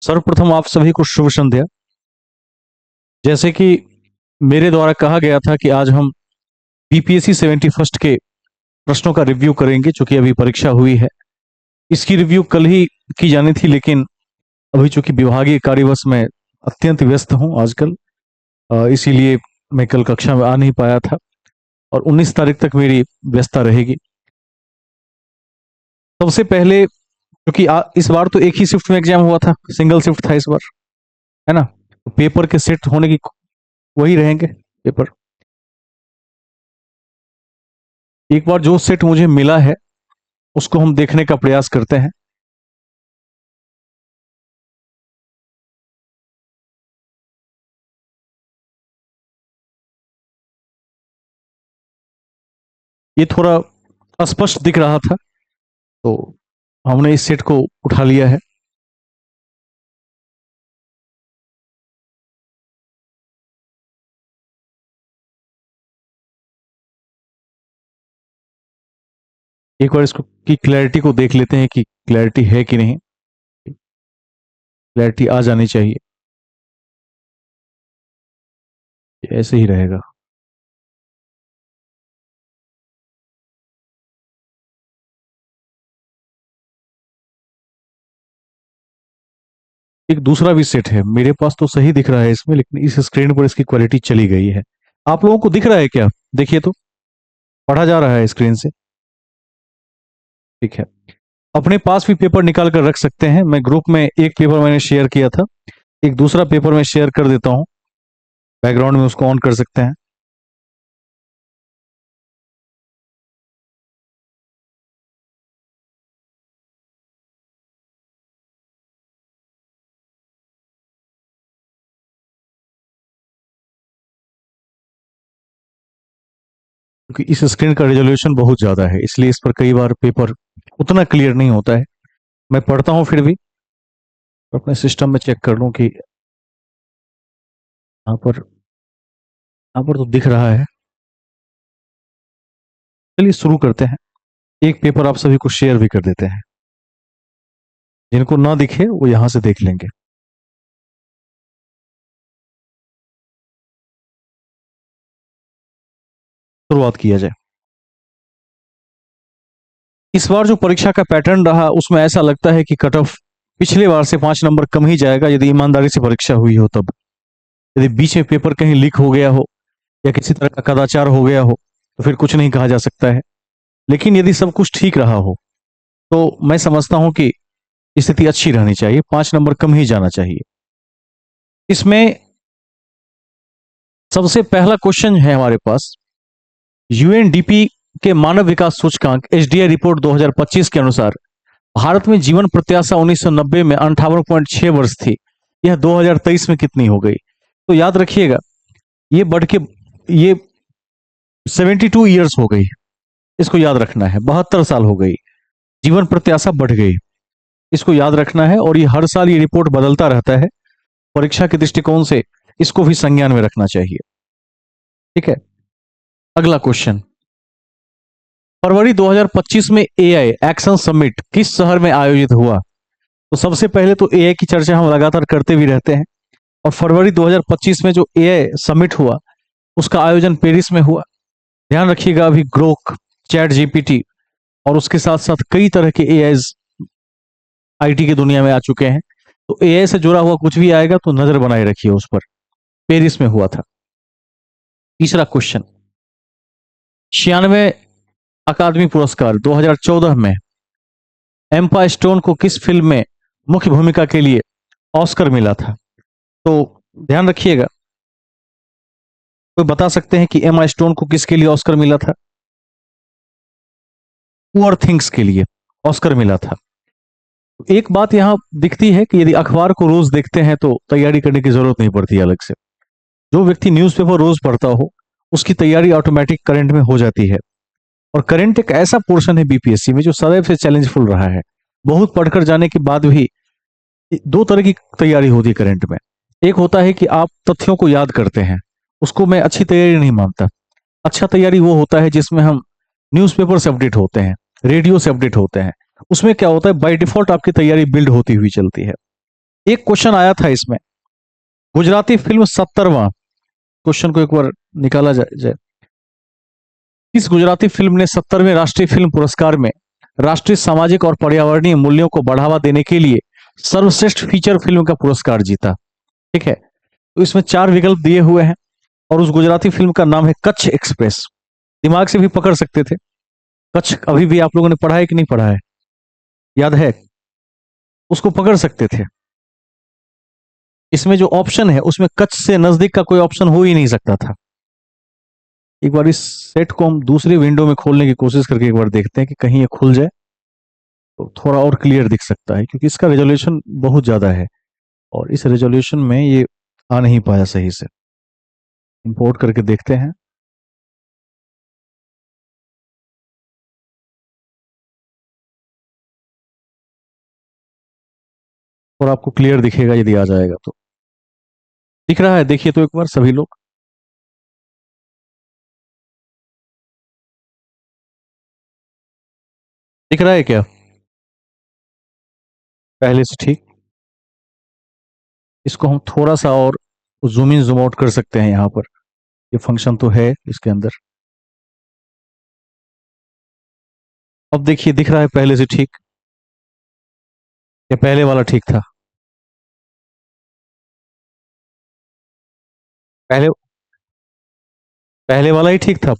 सर्वप्रथम आप सभी को शुभ संध्या। जैसे कि मेरे द्वारा कहा गया था कि आज हम बीपीएससी 71st के प्रश्नों का रिव्यू करेंगे, चूंकि अभी परीक्षा हुई है। इसकी रिव्यू कल ही की जानी थी, लेकिन अभी चूंकि विभागीय कार्यवश में अत्यंत व्यस्त हूं आजकल, इसीलिए मैं कल कक्षा में आ नहीं पाया था और 19 तारीख तक मेरी व्यस्तता रहेगी। सबसे पहले, क्योंकि इस बार तो एक ही शिफ्ट में एग्जाम हुआ था, सिंगल शिफ्ट था इस बार, है ना। तो पेपर के सेट होने की वही रहेंगे पेपर। एक बार जो सेट मुझे मिला है उसको हम देखने का प्रयास करते हैं। ये थोड़ा अस्पष्ट दिख रहा था, तो हमने इस सेट को उठा लिया है। एक बार इसको की क्लैरिटी को देख लेते हैं कि क्लैरिटी है कि नहीं। क्लैरिटी आ जानी चाहिए, ऐसे ही रहेगा। एक दूसरा भी सेट है मेरे पास, तो सही दिख रहा है इसमें, लेकिन इस स्क्रीन पर इसकी क्वालिटी चली गई है। आप लोगों को दिख रहा है क्या? देखिए तो, पढ़ा जा रहा है स्क्रीन से? ठीक है। अपने पास भी पेपर निकाल कर रख सकते हैं। मैं ग्रुप में एक पेपर मैंने शेयर किया था, एक दूसरा पेपर मैं शेयर कर देता हूं। बैकग्राउंड में उसको ऑन कर सकते हैं। क्योंकि इस स्क्रीन का रेजोल्यूशन बहुत ज़्यादा है, इसलिए इस पर कई बार पेपर उतना क्लियर नहीं होता है। मैं पढ़ता हूँ फिर भी, अपने सिस्टम में चेक कर लूँ कि यहाँ पर तो दिख रहा है। चलिए शुरू करते हैं। एक पेपर आप सभी को शेयर भी कर देते हैं, जिनको ना दिखे वो यहाँ से देख लेंगे। शुरुआत किया जाए। इस बार जो परीक्षा का पैटर्न रहा उसमें ऐसा लगता है कि कट ऑफ पिछले बार से 5 नंबर कम ही जाएगा, यदि ईमानदारी से परीक्षा हुई हो तब। यदि बीच में पेपर कहीं लीक हो गया हो या किसी तरह का कदाचार हो गया हो तो फिर कुछ नहीं कहा जा सकता है। लेकिन यदि सब कुछ ठीक रहा हो तो मैं समझता हूं कि स्थिति अच्छी रहनी चाहिए, 5 नंबर कम ही जाना चाहिए। इसमें सबसे पहला क्वेश्चन है हमारे पास, यूएनडीपी के मानव विकास सूचकांक एचडीआई रिपोर्ट 2025 के अनुसार भारत में जीवन प्रत्याशा 1990 में 58.6 वर्ष थी। यह 2023 में कितनी हो गई? तो याद रखिएगा, ये बढ़ के ये 72 ईयर्स हो गई। इसको याद रखना है, 72 साल हो गई, जीवन प्रत्याशा बढ़ गई। इसको याद रखना है, और ये हर साल ये रिपोर्ट बदलता रहता है। परीक्षा के दृष्टिकोण से इसको भी संज्ञान में रखना चाहिए। ठीक है। अगला क्वेश्चन, फरवरी 2025 में एआई एक्शन समिट किस शहर में आयोजित हुआ? तो सबसे पहले तो एआई की चर्चा हम लगातार करते भी रहते हैं, और फरवरी 2025 में जो एआई समिट हुआ उसका आयोजन पेरिस में हुआ। ध्यान रखिएगा, अभी ग्रोक, चैट जीपीटी और उसके साथ साथ कई तरह के एआई आईटी की दुनिया में आ चुके हैं। तो एआई से जुड़ा हुआ कुछ भी आएगा तो नजर बनाए रखिए उस पर। पेरिस में हुआ था। तीसरा क्वेश्चन, 96 अकादमी पुरस्कार 2014 में एम्पा स्टोन को किस फिल्म में मुख्य भूमिका के लिए ऑस्कर मिला था? तो ध्यान रखिएगा, कोई बता सकते हैं कि एमा स्टोन को किसके लिए ऑस्कर मिला था? पुअर थिंग्स के लिए ऑस्कर मिला था। एक बात यहां दिखती है कि यदि अखबार को रोज देखते हैं तो तैयारी करने की जरूरत नहीं पड़ती अलग से। जो व्यक्ति न्यूज़पेपर रोज पढ़ता हो उसकी तैयारी ऑटोमेटिक करंट में हो जाती है। और करंट एक ऐसा पोर्शन है बीपीएससी में जो सदैव से चैलेंजफुल रहा है। बहुत पढ़कर जाने के बाद भी दो तरह की तैयारी होती है करंट में। एक होता है कि आप तथ्यों को याद करते हैं, उसको मैं अच्छी तैयारी नहीं मानता। अच्छा तैयारी वो होता है जिसमें हम न्यूज़पेपर से अपडेट होते हैं, रेडियो से अपडेट होते हैं। उसमें क्या होता है, बाय डिफॉल्ट आपकी तैयारी बिल्ड होती हुई चलती है। एक क्वेश्चन आया था इसमें, गुजराती फिल्म 70वां, क्वेश्चन को एक बार निकाला जाए। इस गुजराती फिल्म ने 70वें राष्ट्रीय फिल्म पुरस्कार में राष्ट्रीय सामाजिक और पर्यावरणीय मूल्यों को बढ़ावा देने के लिए सर्वश्रेष्ठ फीचर फिल्म का पुरस्कार जीता। ठीक है, तो इसमें 4 विकल्प दिए हुए हैं और उस गुजराती फिल्म का नाम है कच्छ एक्सप्रेस। दिमाग से भी पकड़ सकते थे। कच्छ अभी भी आप लोगों ने पढ़ा है कि नहीं पढ़ा है, याद है? उसको पकड़ सकते थे। इसमें जो ऑप्शन है उसमें कच्छ से नजदीक का कोई ऑप्शन हो ही नहीं सकता था। एक बार इस सेट को हम दूसरी विंडो में खोलने की कोशिश करके एक बार देखते हैं कि कहीं ये खुल जाए तो थोड़ा और क्लियर दिख सकता है, क्योंकि इसका रेजोल्यूशन बहुत ज्यादा है और इस रेजोल्यूशन में ये आ नहीं पाया सही से। इंपोर्ट करके देखते हैं। और आपको क्लियर दिखेगा यदि आ जाएगा तो। दिख रहा है? देखिए तो एक बार सभी लोग। दिख रहा है क्या? पहले से ठीक। इसको हम थोड़ा सा और जूम इन जूम आउट कर सकते हैं। यहाँ पर ये फंक्शन तो है इसके अंदर। अब देखिए दिख रहा है पहले से ठीक, या पहले वाला ठीक था? पहले पहले वाला ही ठीक था।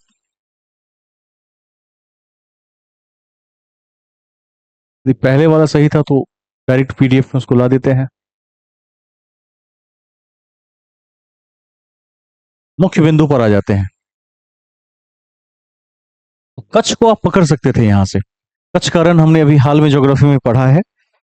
यदि पहले वाला सही था तो डायरेक्ट पीडीएफ में उसको ला देते हैं। मुख्य बिंदु पर आ जाते हैं। तो कच्छ को आप पकड़ सकते थे यहां से। कच्छ का रन हमने अभी हाल में ज्योग्राफी में पढ़ा है।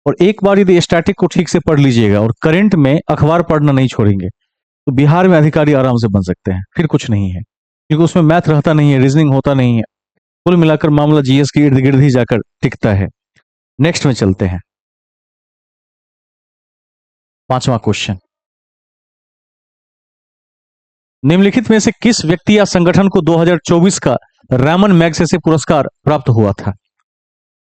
और एक बार यदि स्टैटिक को ठीक से पढ़ लीजिएगा और करंट में अखबार पढ़ना नहीं छोड़ेंगे तो बिहार में अधिकारी आराम से बन सकते हैं। फिर कुछ नहीं है, क्योंकि उसमें मैथ रहता नहीं है, रीजनिंग होता नहीं है। कुल मिलाकर मामला जीएस के इर्द गिर्द ही जाकर टिकता है। नेक्स्ट में चलते हैं। 5वां क्वेश्चन, निम्नलिखित में से किस व्यक्ति या संगठन को 2024 का रैमन मैग्सेसे पुरस्कार प्राप्त हुआ था?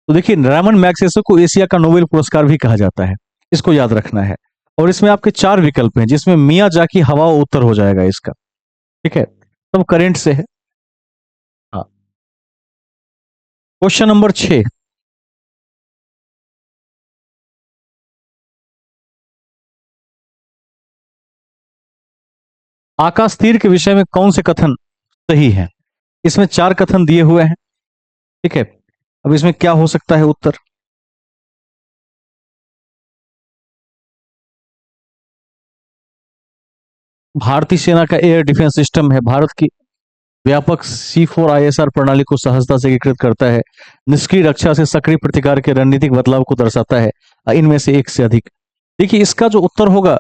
तो देखिए, रैमन मैग्सेसे को एशिया का नोबेल पुरस्कार भी कहा जाता है, इसको याद रखना है। और इसमें आपके 4 विकल्प हैं, जिसमें मिया जाकी हवाओ उत्तर हो जाएगा इसका। ठीक है, तब करेंट से है। हाँ, क्वेश्चन नंबर 6, आकाश तीर के विषय में कौन से कथन सही है? इसमें 4 कथन दिए हुए हैं। ठीक है, अब इसमें क्या हो सकता है उत्तर? भारतीय सेना का एयर डिफेंस सिस्टम है, भारत की व्यापक C4ISR प्रणाली को सहजता से एकीकृत करता है, निष्क्रिय रक्षा से सक्रिय प्रतिकार के रणनीतिक बदलाव को दर्शाता है, इनमें से एक से अधिक। देखिए, इसका जो उत्तर होगा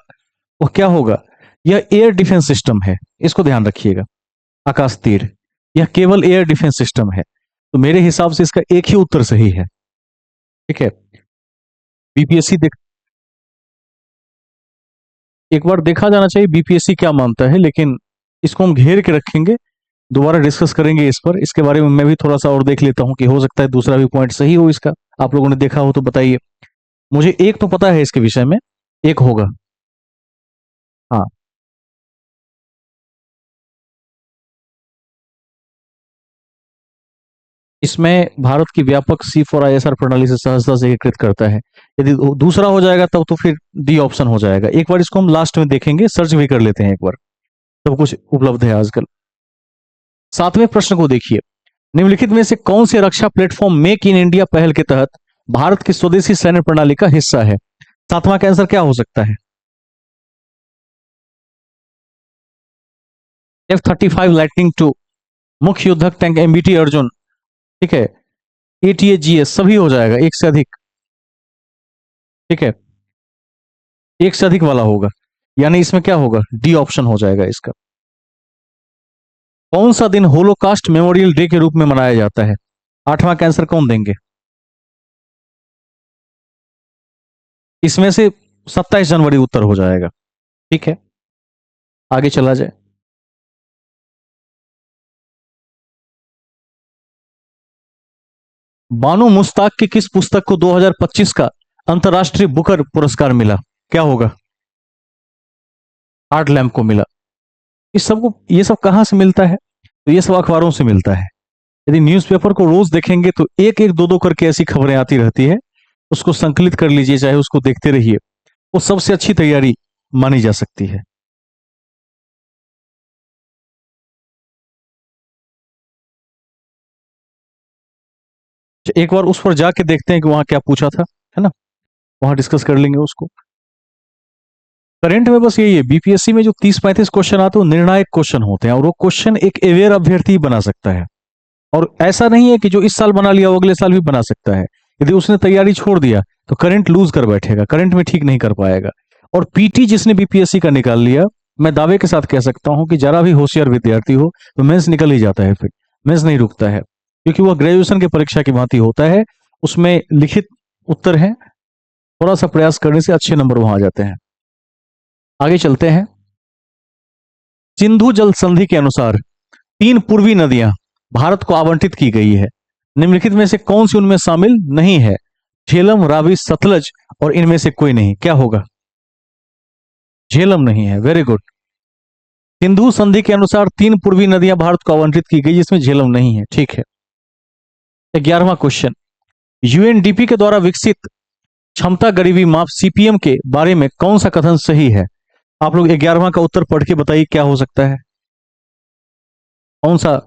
वो क्या होगा? यह एयर डिफेंस सिस्टम है, इसको ध्यान रखिएगा। आकाश तीर यह केवल एयर डिफेंस सिस्टम है, तो मेरे हिसाब से इसका एक ही उत्तर सही है। ठीक है, बीपीएससी देख, एक बार देखा जाना चाहिए बीपीएससी क्या मानता है, लेकिन इसको हम घेर के रखेंगे। दोबारा डिस्कस करेंगे इस पर, इसके बारे में मैं भी थोड़ा सा और देख लेता हूं कि हो सकता है दूसरा भी पॉइंट सही हो इसका। आप लोगों ने देखा हो तो बताइए। मुझे एक तो पता है इसके विषय में, एक होगा। हाँ, इसमें भारत की व्यापक C4ISR प्रणाली से सहजता से एकीकृत करता है। यदि दूसरा हो जाएगा तब तो फिर डी ऑप्शन हो जाएगा। एक बार इसको हम लास्ट में देखेंगे, सर्च भी कर लेते हैं एक बार, सब कुछ उपलब्ध है आजकल। 7वें प्रश्न को देखिए, निम्नलिखित में से कौन से रक्षा प्लेटफॉर्म मेक इन इंडिया पहल के तहत भारत की स्वदेशी सैन्य प्रणाली का हिस्सा है? 7वां का आंसर क्या हो सकता है? F-35 लाइटनिंग 2, मुख्य युद्धक टैंक MBT अर्जुन। ठीक है, ATAGS सभी हो जाएगा, एक से अधिक। ठीक है, एक से अधिक वाला होगा, यानी इसमें क्या होगा? डी ऑप्शन हो जाएगा इसका। कौन सा दिन होलोकास्ट मेमोरियल डे के रूप में मनाया जाता है? 8वां का आंसर कौन देंगे? इसमें से 27 जनवरी उत्तर हो जाएगा। ठीक है, आगे चला जाए। बानो मुश्ताक की किस पुस्तक को 2025 का अंतर्राष्ट्रीय बुकर पुरस्कार मिला? क्या होगा? आर्ट लैम्प को मिला। इस सबको, ये सब कहाँ से मिलता है? तो ये सब अखबारों से मिलता है। यदि न्यूज़पेपर को रोज देखेंगे तो एक एक दो दो करके ऐसी खबरें आती रहती है, उसको संकलित कर लीजिए, चाहे उसको देखते रहिए, वो सबसे अच्छी तैयारी मानी जा सकती है। एक बार उस पर जाके देखते हैं कि वहां क्या पूछा था, है ना? वहां डिस्कस कर लेंगे उसको। करंट में बस यही है, बीपीएससी में जो 30-35 क्वेश्चन आते हैं वो निर्णायक क्वेश्चन होते हैं, और वो क्वेश्चन एक अवेयर अभ्यर्थी ही बना सकता है। और ऐसा नहीं है कि जो इस साल बना लिया वो अगले साल भी बना सकता है। यदि उसने तैयारी छोड़ दिया तो करंट लूज कर बैठेगा, करंट में ठीक नहीं कर पाएगा। और पीटी जिसने बीपीएससी का निकाल लिया, मैं दावे के साथ कह सकता हूं कि जरा भी होशियार विद्यार्थी हो तो मेंस निकल ही जाता है, फिर मेंस नहीं रुकता है, क्योंकि वह ग्रेजुएशन की परीक्षा की भांति होता है। उसमें लिखित उत्तर है, थोड़ा सा प्रयास करने से अच्छे नंबर वहां आ जाते हैं। आगे चलते हैं। सिंधु जल संधि के अनुसार 3 पूर्वी नदियां भारत को आवंटित की गई है। निम्नलिखित में से कौन सी उनमें शामिल नहीं है? झेलम, रावी, सतलज और इनमें से कोई नहीं। क्या होगा? झेलम नहीं है। Very good. सिंधु संधि के अनुसार 3 पूर्वी नदियां भारत को आवंटित की गई, जिसमें झेलम नहीं है। ठीक है। 11वां क्वेश्चन। यूएनडीपी के द्वारा विकसित क्षमता गरीबी माप सीपीएम के बारे में कौन सा कथन सही है? आप लोग 11वां का उत्तर पढ़ के बताइए क्या हो सकता है, कौन सा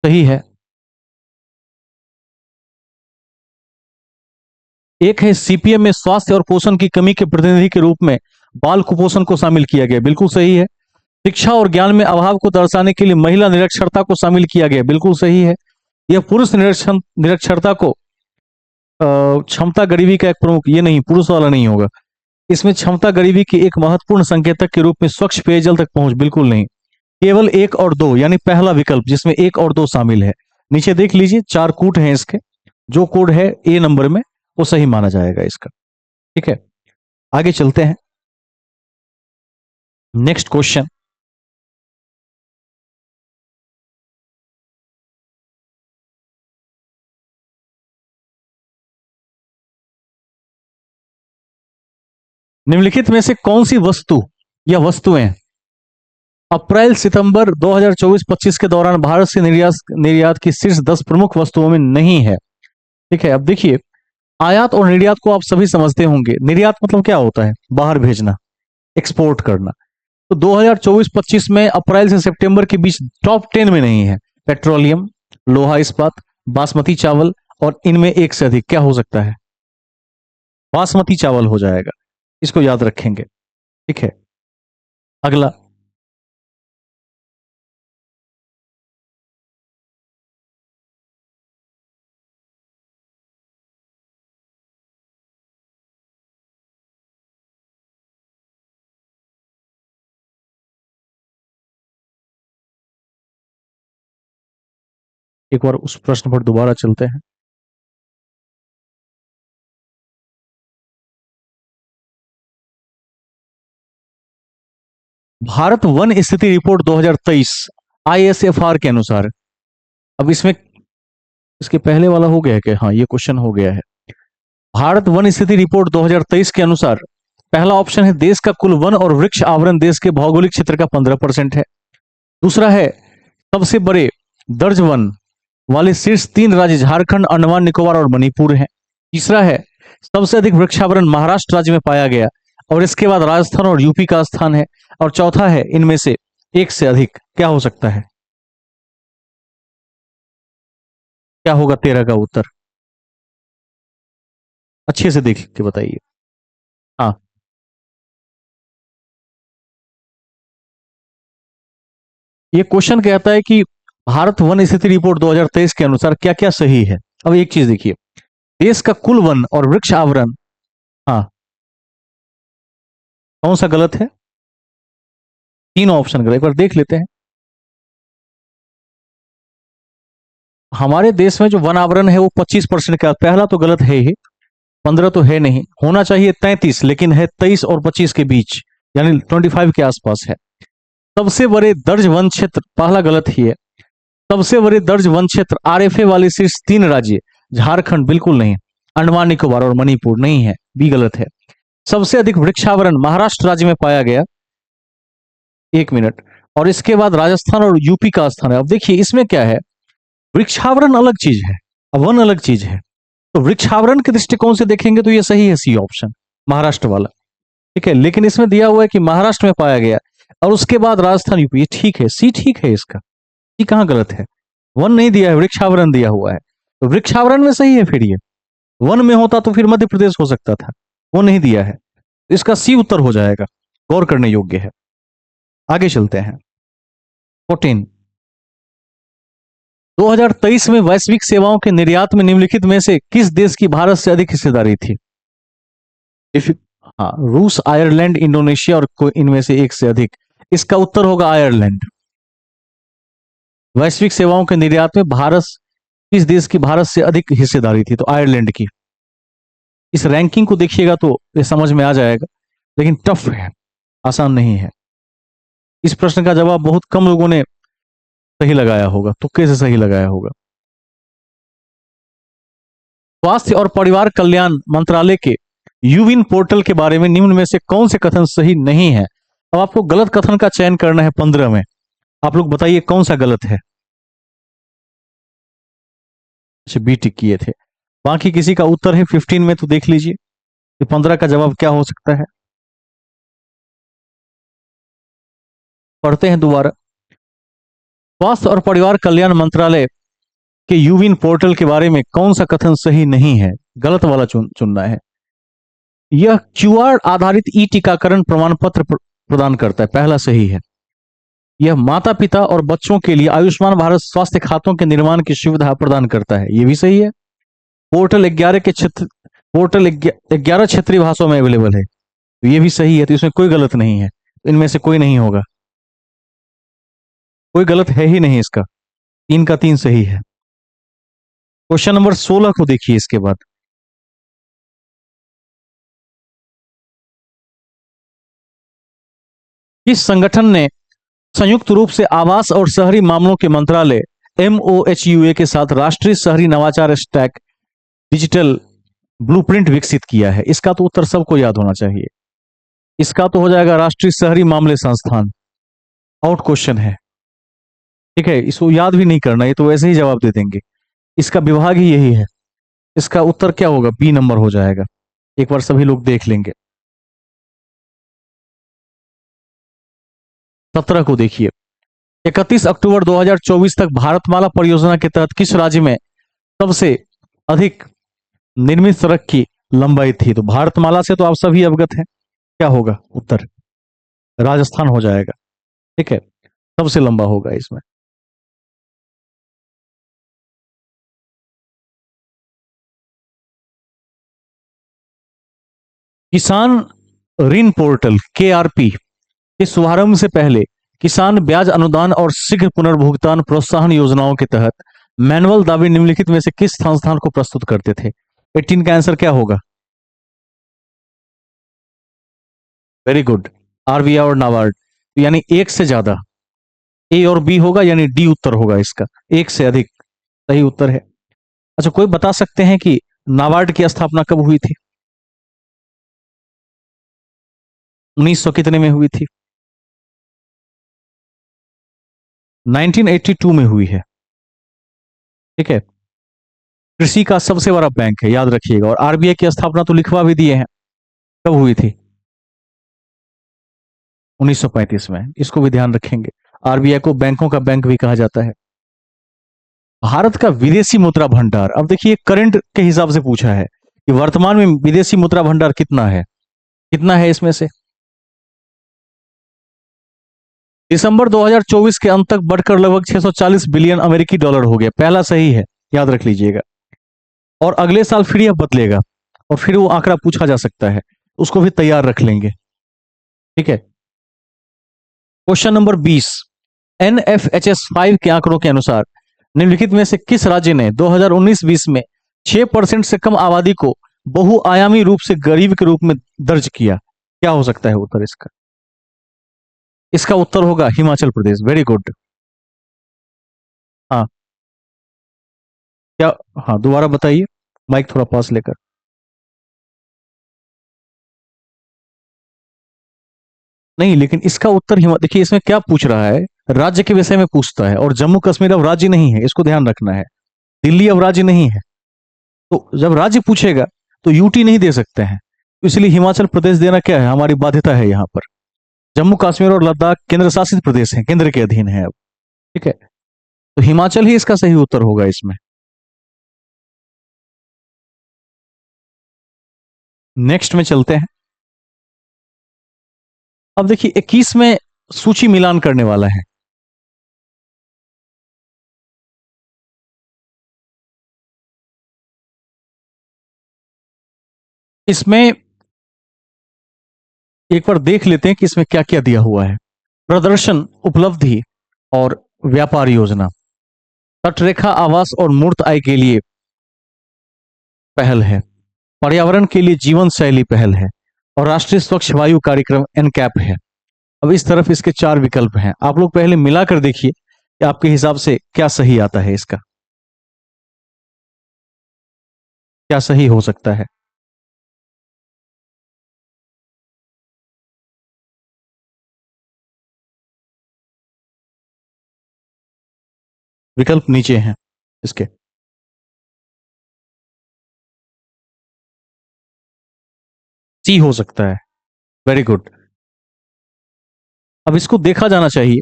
सही है। एक है, सीपीएम में स्वास्थ्य और पोषण की कमी के प्रतिनिधि के रूप में बाल कुपोषण को शामिल किया गया। बिल्कुल सही है। शिक्षा और ज्ञान में अभाव को दर्शाने के लिए महिला निरक्षरता को शामिल किया गया। बिल्कुल सही है। यह पुरुष निरक्षरता को क्षमता गरीबी का एक प्रमुख, ये नहीं, पुरुष वाला नहीं होगा। इसमें क्षमता गरीबी के एक महत्वपूर्ण संकेतक के रूप में स्वच्छ पेयजल तक पहुंच, बिल्कुल नहीं। केवल 1 और 2, यानी पहला विकल्प जिसमें 1 और 2 शामिल है। नीचे देख लीजिए, 4 कूट हैं इसके, जो कोड है ए नंबर में वो सही माना जाएगा इसका। ठीक है, आगे चलते हैं। Next question. निम्नलिखित में से कौन सी वस्तु या वस्तुएं अप्रैल सितंबर 2024-25 के दौरान भारत से निर्यात निर्यात की शीर्ष 10 प्रमुख वस्तुओं में नहीं है? ठीक है, अब देखिए, आयात और निर्यात को आप सभी समझते होंगे। निर्यात मतलब क्या होता है? बाहर भेजना, एक्सपोर्ट करना। तो 2024-25 में अप्रैल से सितंबर के बीच टॉप 10 में नहीं है। पेट्रोलियम, लोहा इस्पात, बासमती चावल, और इनमें एक से अधिक। क्या हो सकता है? बासमती चावल हो जाएगा, इसको याद रखेंगे। ठीक है, अगला। एक बार उस प्रश्न पर दोबारा चलते हैं। भारत वन स्थिति रिपोर्ट 2023 आईएसएफआर के अनुसार, अब इसमें इसके पहले वाला हो गया है क्या? हाँ, ये क्वेश्चन हो गया है। भारत वन स्थिति रिपोर्ट 2023 के अनुसार पहला ऑप्शन है, देश का कुल वन और वृक्ष आवरण देश के भौगोलिक क्षेत्र का 15% है। दूसरा है, सबसे बड़े दर्ज वन वाले शीर्ष 3 राज्य झारखंड, अंडमान निकोबार और मणिपुर हैं। तीसरा है, सबसे अधिक वृक्षावरण महाराष्ट्र राज्य में पाया गया, और इसके बाद राजस्थान और यूपी का स्थान है। और चौथा है, इनमें से एक से अधिक। क्या हो सकता है? क्या होगा 13 का उत्तर? अच्छे से देख के बताइए। हाँ, ये क्वेश्चन कहता है कि भारत वन स्थिति रिपोर्ट 2023 के अनुसार क्या क्या सही है। अब एक चीज देखिए, देश का कुल वन और वृक्ष आवरण, हाँ, कौन सा गलत है? तीनों ऑप्शन गलत, एक बार देख लेते हैं। हमारे देश में जो वन आवरण है वो 25% का, पहला तो गलत है ही, 15 तो है नहीं, होना चाहिए 33, लेकिन है 23 और 25 के बीच, यानी 25 के आसपास है। सबसे बड़े दर्ज वन क्षेत्र, पहला गलत ही है। सबसे बड़े दर्ज वन क्षेत्र आरएफए वाले शीर्ष 3 राज्य, झारखंड बिल्कुल नहीं, अंडमान निकोबार और मणिपुर नहीं है, बी गलत है। सबसे अधिक वृक्षावरण महाराष्ट्र राज्य में पाया गया, 1 मिनट। और इसके बाद राजस्थान और यूपी का स्थान है। अब देखिए इसमें क्या है, वृक्षावरण अलग चीज है, वन अलग चीज है। तो वृक्षावरण के दृष्टिकोण से देखेंगे तो ये सही है, सी ऑप्शन, महाराष्ट्र वाला। ठीक है, लेकिन इसमें दिया हुआ है कि महाराष्ट्र में पाया गया और उसके बाद राजस्थान यूपी, ये ठीक है, सी ठीक है इसका। ये कहां गलत है? वन नहीं दिया है, वृक्षावरण दिया हुआ है, तो वृक्षावरण में सही है। फिर ये वन में होता तो फिर मध्य प्रदेश हो सकता था, वो नहीं दिया है, इसका सी उत्तर हो जाएगा, गौर करने योग्य है। आगे चलते हैं। 14, 2023 में वैश्विक सेवाओं के निर्यात में निम्नलिखित में से किस देश की भारत से अधिक हिस्सेदारी थी? इफ हाँ, रूस, आयरलैंड, इंडोनेशिया और कोई इनमें से एक से अधिक। इसका उत्तर होगा आयरलैंड। वैश्विक सेवाओं के निर्यात में भारत, किस देश की भारत से अधिक हिस्सेदारी थी? तो आयरलैंड की। इस रैंकिंग को देखिएगा तो ये समझ में आ जाएगा, लेकिन टफ है, आसान नहीं है। इस प्रश्न का जवाब बहुत कम लोगों ने सही लगाया होगा, तुक्के से सही लगाया होगा। स्वास्थ्य और परिवार कल्याण मंत्रालय के यूविन पोर्टल के बारे में निम्न में से कौन से कथन सही नहीं है? अब आपको गलत कथन का चयन करना है 15 में। आप लोग बताइए कौन सा गलत है। अच्छा, बी टिक किए थे, बाकी किसी का उत्तर है 15 में, तो देख लीजिए कि 15 का जवाब क्या हो सकता है। पढ़ते हैं दोबारा। स्वास्थ्य और परिवार कल्याण मंत्रालय के यूविन पोर्टल के बारे में कौन सा कथन सही नहीं है? गलत वाला चुनना है। यह क्यूआर आधारित ई टीकाकरण प्रमाण पत्र प्रदान करता है, पहला सही है। यह माता पिता और बच्चों के लिए आयुष्मान भारत स्वास्थ्य खातों के निर्माण की सुविधा प्रदान करता है, यह भी सही है। पोर्टल 11 क्षेत्रीय भाषाओं में अवेलेबल है, तो यह भी सही है। तो इसमें कोई गलत नहीं है, इनमें से कोई नहीं होगा, कोई गलत है ही नहीं इसका, 3 का 3 सही है। क्वेश्चन नंबर 16 को देखिए इसके बाद। किस संगठन ने संयुक्त रूप से आवास और शहरी मामलों के मंत्रालय MOHUA के साथ राष्ट्रीय शहरी नवाचार स्टैक डिजिटल ब्लूप्रिंट विकसित किया है? इसका तो उत्तर सबको याद होना चाहिए। इसका तो हो जाएगा राष्ट्रीय शहरी मामले संस्थान। आउट क्वेश्चन है, ठीक है, इसको याद भी नहीं करना, ये तो वैसे ही जवाब दे देंगे। इसका विभाग ही यही है। इसका उत्तर क्या होगा? बी नंबर हो जाएगा। एक बार सभी लोग देख लेंगे। 17 को देखिए। 31 अक्टूबर 2024 तक भारतमाला परियोजना के तहत किस राज्य में सबसे अधिक निर्मित सड़क की लंबाई थी? तो भारतमाला से तो आप सभी अवगत हैं, क्या होगा उत्तर? राजस्थान हो जाएगा। ठीक है, सबसे लंबा होगा इसमें। किसान ऋण पोर्टल KRP के शुभारंभ से पहले किसान ब्याज अनुदान और शीघ्र पुनर्भुगतान प्रोत्साहन योजनाओं के तहत मैनुअल दावे निम्नलिखित में से किस संस्थान को प्रस्तुत करते थे? 18 का आंसर क्या होगा? वेरी गुड, RBI और नाबार्ड। यानी एक से ज्यादा, ए और बी होगा, यानी डी उत्तर होगा इसका, एक से अधिक सही उत्तर है। अच्छा, कोई बता सकते हैं कि नाबार्ड की स्थापना कब हुई थी? 1900 कितने में हुई थी? 1982 में हुई है। ठीक है, कृषि का सबसे बड़ा बैंक है, याद रखिएगा। और RBI की स्थापना तो लिखवा भी दिए हैं, कब हुई थी? 1935 में, इसको भी ध्यान रखेंगे। RBI को बैंकों का बैंक भी कहा जाता है। भारत का विदेशी मुद्रा भंडार, अब देखिए करंट के हिसाब से पूछा है कि वर्तमान में विदेशी मुद्रा भंडार कितना है, कितना है इसमें से? दिसंबर 2024 के अंत तक बढ़कर लगभग 640 बिलियन अमेरिकी डॉलर हो गया, पहला सही है, याद रख लीजिएगा। और अगले साल फिर यह बदलेगा और फिर वो आंकड़ा पूछा जा सकता है, उसको भी तैयार रख लेंगे। ठीक है, क्वेश्चन नंबर 20। NFHS 5 के आंकड़ों के अनुसार निम्नलिखित में से किस राज्य ने 2019-20 में 6% से कम आबादी को बहुआयामी रूप से गरीब के रूप में दर्ज किया? क्या हो सकता है उत्तर इसका? इसका उत्तर होगा हिमाचल प्रदेश। Very good. हाँ, क्या? हाँ, दोबारा बताइए, माइक थोड़ा पास लेकर। नहीं, लेकिन इसका उत्तर देखिए इसमें क्या पूछ रहा है, राज्य के विषय में पूछता है, और जम्मू कश्मीर अब राज्य नहीं है, इसको ध्यान रखना है। दिल्ली अब राज्य नहीं है, तो जब राज्य पूछेगा तो यूटी नहीं दे सकते हैं, तो इसलिए हिमाचल प्रदेश देना क्या है, हमारी बाध्यता है यहाँ पर। जम्मू कश्मीर और लद्दाख केंद्र शासित प्रदेश हैं, केंद्र के अधीन है अब। ठीक है, तो हिमाचल ही इसका सही उत्तर होगा इसमें। नेक्स्ट में चलते हैं। अब देखिए 21 में सूची मिलान करने वाला है। इसमें एक बार देख लेते हैं कि इसमें क्या क्या दिया हुआ है। प्रदर्शन, उपलब्धि और व्यापार योजना, तटरेखा आवास और मूर्त आय के लिए पहल है, पर्यावरण के लिए जीवन शैली पहल है, और राष्ट्रीय स्वच्छ वायु कार्यक्रम एनकैप है। अब इस तरफ इसके 4 विकल्प हैं, आप लोग पहले मिलाकर देखिए कि आपके हिसाब से क्या सही आता है, इसका क्या सही हो सकता है। विकल्प नीचे हैं इसके। सी हो सकता है, वेरी गुड। अब इसको देखा जाना चाहिए।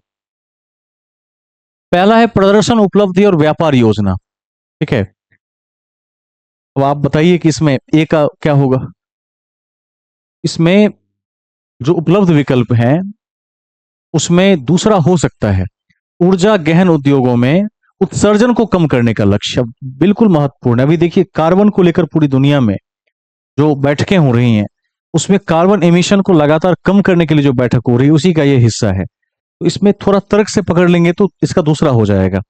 पहला है प्रदर्शन, उपलब्धि और व्यापार योजना। ठीक है, अब आप बताइए कि इसमें ए का क्या होगा। इसमें जो उपलब्ध विकल्प है उसमें दूसरा हो सकता है, ऊर्जा गहन उद्योगों में उत्सर्जन को कम करने का लक्ष्य। बिल्कुल महत्वपूर्ण है। अभी देखिए कार्बन को लेकर पूरी दुनिया में जो बैठकें हो रही हैं उसमें कार्बन एमिशन को लगातार कम करने के लिए जो बैठक हो रही है उसी का ये हिस्सा है। तो इसमें थोड़ा तर्क से पकड़ लेंगे तो इसका दूसरा हो जाएगा।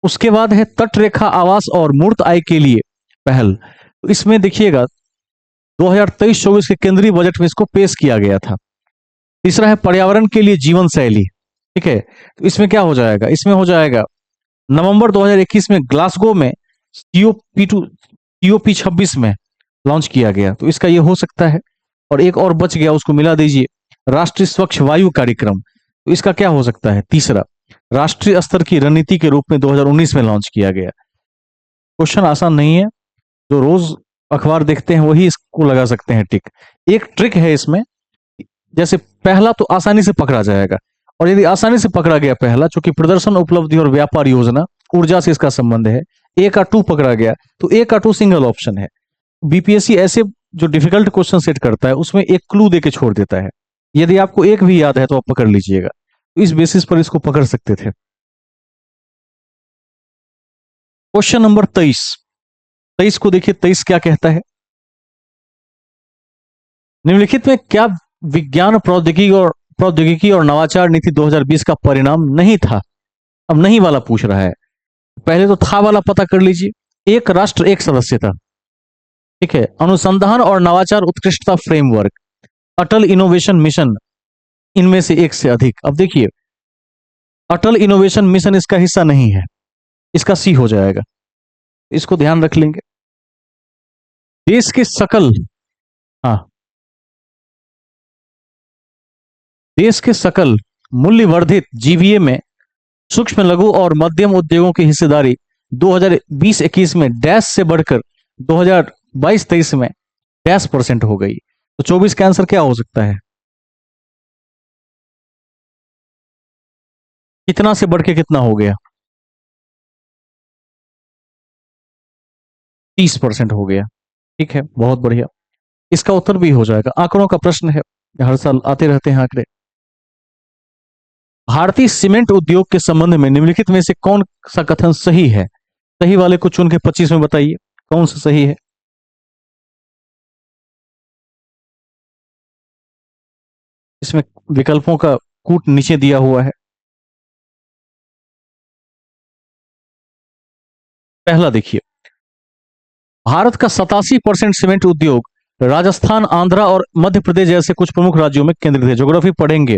उसके बाद है तट रेखा आवास और मूर्त आय के लिए पहल। तो इसमें देखिएगा 2023-24 के केंद्रीय बजट में इसको पेश किया गया था। तीसरा है पर्यावरण के लिए जीवन शैली। ठीक है, तो इसमें क्या हो जाएगा, इसमें हो जाएगा नवंबर 2021 में ग्लासगो में सीओपी 26 में लॉन्च किया गया, तो इसका ये हो सकता है। और एक और बच गया, उसको मिला दीजिए, राष्ट्रीय स्वच्छ वायु कार्यक्रम। तो इसका क्या हो सकता है, तीसरा, राष्ट्रीय स्तर की रणनीति के रूप में 2019 में लॉन्च किया गया। क्वेश्चन आसान नहीं है, जो रोज अखबार देखते हैं वही इसको लगा सकते हैं टिक। एक ट्रिक है इसमें, जैसे पहला तो आसानी से पकड़ा जाएगा, और यदि आसानी से पकड़ा गया पहला, चूंकि प्रदर्शन, उपलब्धि और व्यापार योजना ऊर्जा से इसका संबंध है, ए का 2 पकड़ा गया, तो ए का 2 सिंगल ऑप्शन है। बीपीएससी ऐसे जो डिफिकल्ट क्वेश्चन सेट करता है उसमें एक क्लू देके छोड़ देता है। यदि आपको एक भी याद है तो आप पकड़ लीजिएगा, तो इस बेसिस पर इसको पकड़ सकते थे। Question number 23। 23 को देखिए, 23 क्या कहता है, निम्नलिखित में क्या विज्ञान प्रौद्योगिकी और नवाचार नीति 2020 का परिणाम नहीं था। अब नहीं वाला पूछ रहा है, पहले तो था वाला पता कर लीजिए। एक राष्ट्र एक सदस्यता, ठीक है, अनुसंधान और नवाचार उत्कृष्टता फ्रेमवर्क, अटल इनोवेशन मिशन, इनमें से एक से अधिक। अब देखिए अटल इनोवेशन मिशन इसका हिस्सा नहीं है, इसका सी हो जाएगा, इसको ध्यान रख लेंगे। देश के सकल, हाँ, देश के सकल मूल्य वर्धित जीवीए में सूक्ष्म लघु और मध्यम उद्योगों की हिस्सेदारी 2020-21 में डैश से बढ़कर 2022-23 में डैश % हो गई। तो 24 का आंसर क्या हो सकता है, कितना से बढ़ के कितना हो गया, 30% हो गया। ठीक है, बहुत बढ़िया, इसका उत्तर भी हो जाएगा। आंकड़ों का प्रश्न है, हर साल आते रहते हैं आंकड़े। भारतीय सीमेंट उद्योग के संबंध में निम्नलिखित में से कौन सा कथन सही है। सही वाले को चुन के 25 में बताइए कौन सा सही है। इसमें विकल्पों का कूट नीचे दिया हुआ है। पहला देखिए, भारत का 87% सीमेंट उद्योग राजस्थान, आंध्रा और मध्य प्रदेश जैसे कुछ प्रमुख राज्यों में केंद्रित है। ज्योग्राफी पढ़ेंगे,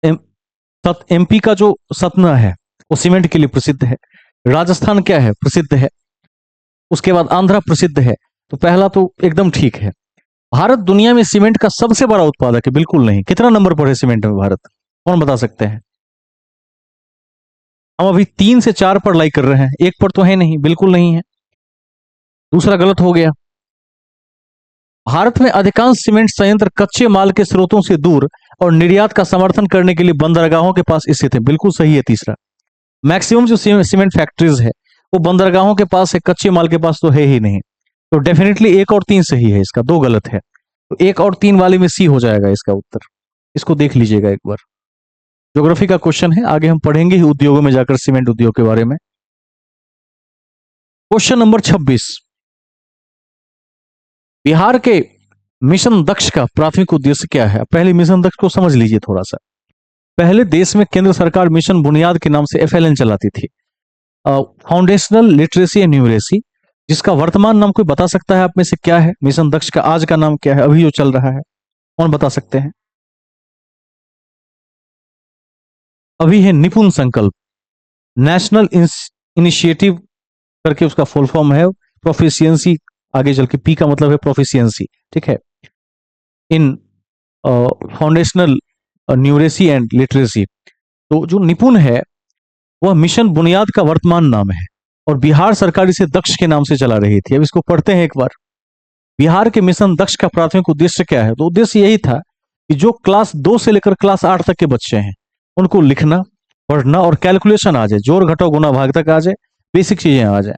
एम, एमपी का जो सतना है वो सीमेंट के लिए प्रसिद्ध है। राजस्थान क्या है, प्रसिद्ध है। उसके बाद आंध्रा प्रसिद्ध है। तो पहला तो एकदम ठीक है। भारत दुनिया में सीमेंट का सबसे बड़ा उत्पादक है? बिल्कुल नहीं। कितना नंबर पर है सीमेंट में भारत? कौन बता सकते हैं? हम अभी 3 से 4 पर लाइक कर रहे हैं, एक पर तो है नहीं, बिल्कुल नहीं है। दूसरा गलत हो गया। भारत में अधिकांश सीमेंट संयंत्र कच्चे माल के स्रोतों से दूर और निर्यात का समर्थन करने के लिए बंदरगाहों के पास स्थित है। बिल्कुल सही है तीसरा। मैक्सिमम जो सीमेंट फैक्ट्रीज है वो बंदरगाहों के पास है, कच्चे माल के पास तो है ही नहीं। तो डेफिनेटली 1 और 3 सही है, इसका 2 गलत है। तो 1 और 3 वाले में सी हो जाएगा इसका उत्तर। इसको देख लीजिएगा एक बार। ज्योग्राफी का क्वेश्चन है, आगे हम पढ़ेंगे ही उद्योगों में जाकर सीमेंट उद्योग के बारे में। Question number 26। बिहार के मिशन दक्ष का प्राथमिक उद्देश्य क्या है? पहले मिशन दक्ष को समझ लीजिए थोड़ा सा। पहले देश में केंद्र सरकार मिशन बुनियाद के नाम से एफएलएन चलाती थी, फाउंडेशनल लिटरेसी एंड न्यूमरेसी, जिसका वर्तमान नाम कोई बता सकता है आप में से क्या है? मिशन दक्ष का आज का नाम क्या है, अभी जो चल रहा है? कौन बता सकते हैं? अभी है निपुण संकल्प, नेशनल इनिशिएटिव करके उसका फुल फॉर्म है। प्रोफिशिएंसी, आगे चल के पी का मतलब है प्रोफिशिएंसी, ठीक है, इन फाउंडेशनल न्यूमरेसी एंड लिटरेसी। तो जो निपुण है वह मिशन बुनियाद का वर्तमान नाम है और बिहार सरकार इसे दक्ष के नाम से चला रही थी। अब इसको पढ़ते हैं एक बार। बिहार के मिशन दक्ष का प्राथमिक उद्देश्य क्या है? तो उद्देश्य यही था कि जो क्लास 2 से लेकर क्लास 8 तक के बच्चे हैं उनको लिखना, पढ़ना और कैलकुलेशन आ जाए, जोड़ घटाव गुणा भाग तक आ जाए, बेसिक चीजें आ जाए।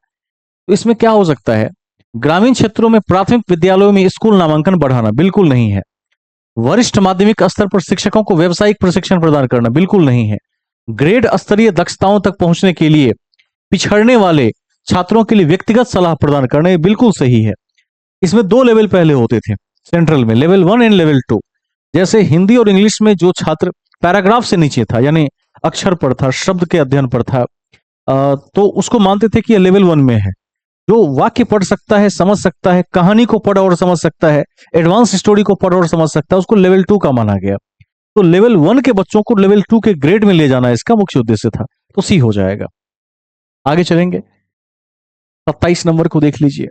तो इसमें क्या हो सकता है? ग्रामीण क्षेत्रों में प्राथमिक विद्यालयों में स्कूल नामांकन बढ़ाना, बिल्कुल नहीं है। वरिष्ठ माध्यमिक स्तर पर शिक्षकों को व्यावसायिक प्रशिक्षण प्रदान करना, बिल्कुल नहीं है। ग्रेड स्तरीय दक्षताओं तक पहुंचने के लिए पिछड़ने वाले छात्रों के लिए व्यक्तिगत सलाह प्रदान करना, ये बिल्कुल सही है। इसमें 2 लेवल पहले होते थे सेंट्रल में, लेवल 1 एंड लेवल 2। जैसे हिंदी और इंग्लिश में जो छात्र पैराग्राफ से नीचे था, यानी अक्षर पर था, शब्द के अध्ययन पर था, तो उसको मानते थे कि यह लेवल 1 में है। जो वाक्य पढ़ सकता है, समझ सकता है, कहानी को पढ़ और समझ सकता है, एडवांस स्टोरी को पढ़ और समझ सकता है, उसको लेवल 2 का माना गया। तो लेवल 1 के बच्चों को लेवल 2 के ग्रेड में ले जाना इसका मुख्य उद्देश्य था। तो सी हो जाएगा। आगे चलेंगे, 27 नंबर को देख लीजिए।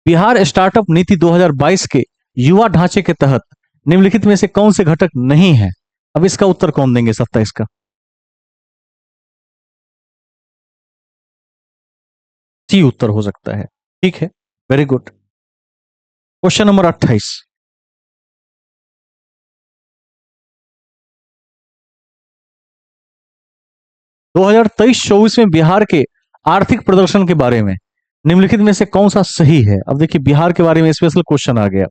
बिहार स्टार्टअप नीति 2022 के युवा ढांचे के तहत निम्नलिखित में से कौन से घटक नहीं है? अब इसका उत्तर कौन देंगे 27 का? सी उत्तर हो सकता है, ठीक है, वेरी गुड। Question number 28। 2023-24 में बिहार के आर्थिक प्रदर्शन के बारे में निम्नलिखित में से कौन सा सही है? अब देखिए बिहार के बारे में स्पेशल क्वेश्चन आ गया।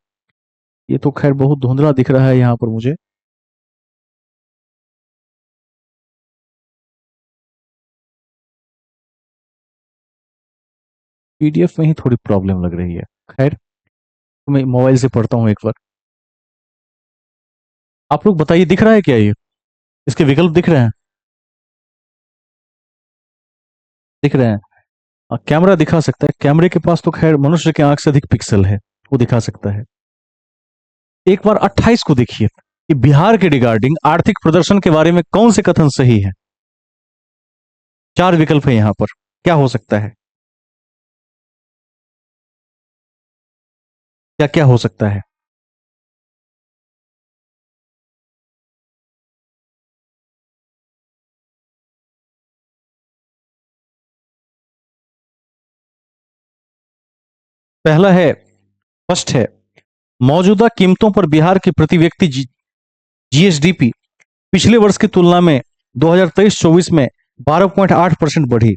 ये तो खैर बहुत धुंधला दिख रहा है यहां पर मुझे। पीडीएफ में ही थोड़ी प्रॉब्लम लग रही है, खैर तो मैं मोबाइल से पढ़ता हूं एक बार। आप लोग बताइए, दिख रहा है क्या ये? इसके विकल्प दिख रहे हैं? दिख रहे हैं? कैमरा दिखा सकता है, कैमरे के पास तो खैर मनुष्य के आंख से अधिक पिक्सल है, वो दिखा सकता है। एक बार 28 को देखिए कि बिहार के रिगार्डिंग आर्थिक प्रदर्शन के बारे में कौन से कथन सही है। 4 विकल्प है यहां पर, क्या हो सकता है? क्या क्या हो सकता है? पहला है, फर्स्ट है, मौजूदा कीमतों पर बिहार की प्रति व्यक्ति जीएसडीपी पिछले वर्ष की तुलना में 2023-24 में 12.8% बढ़ी।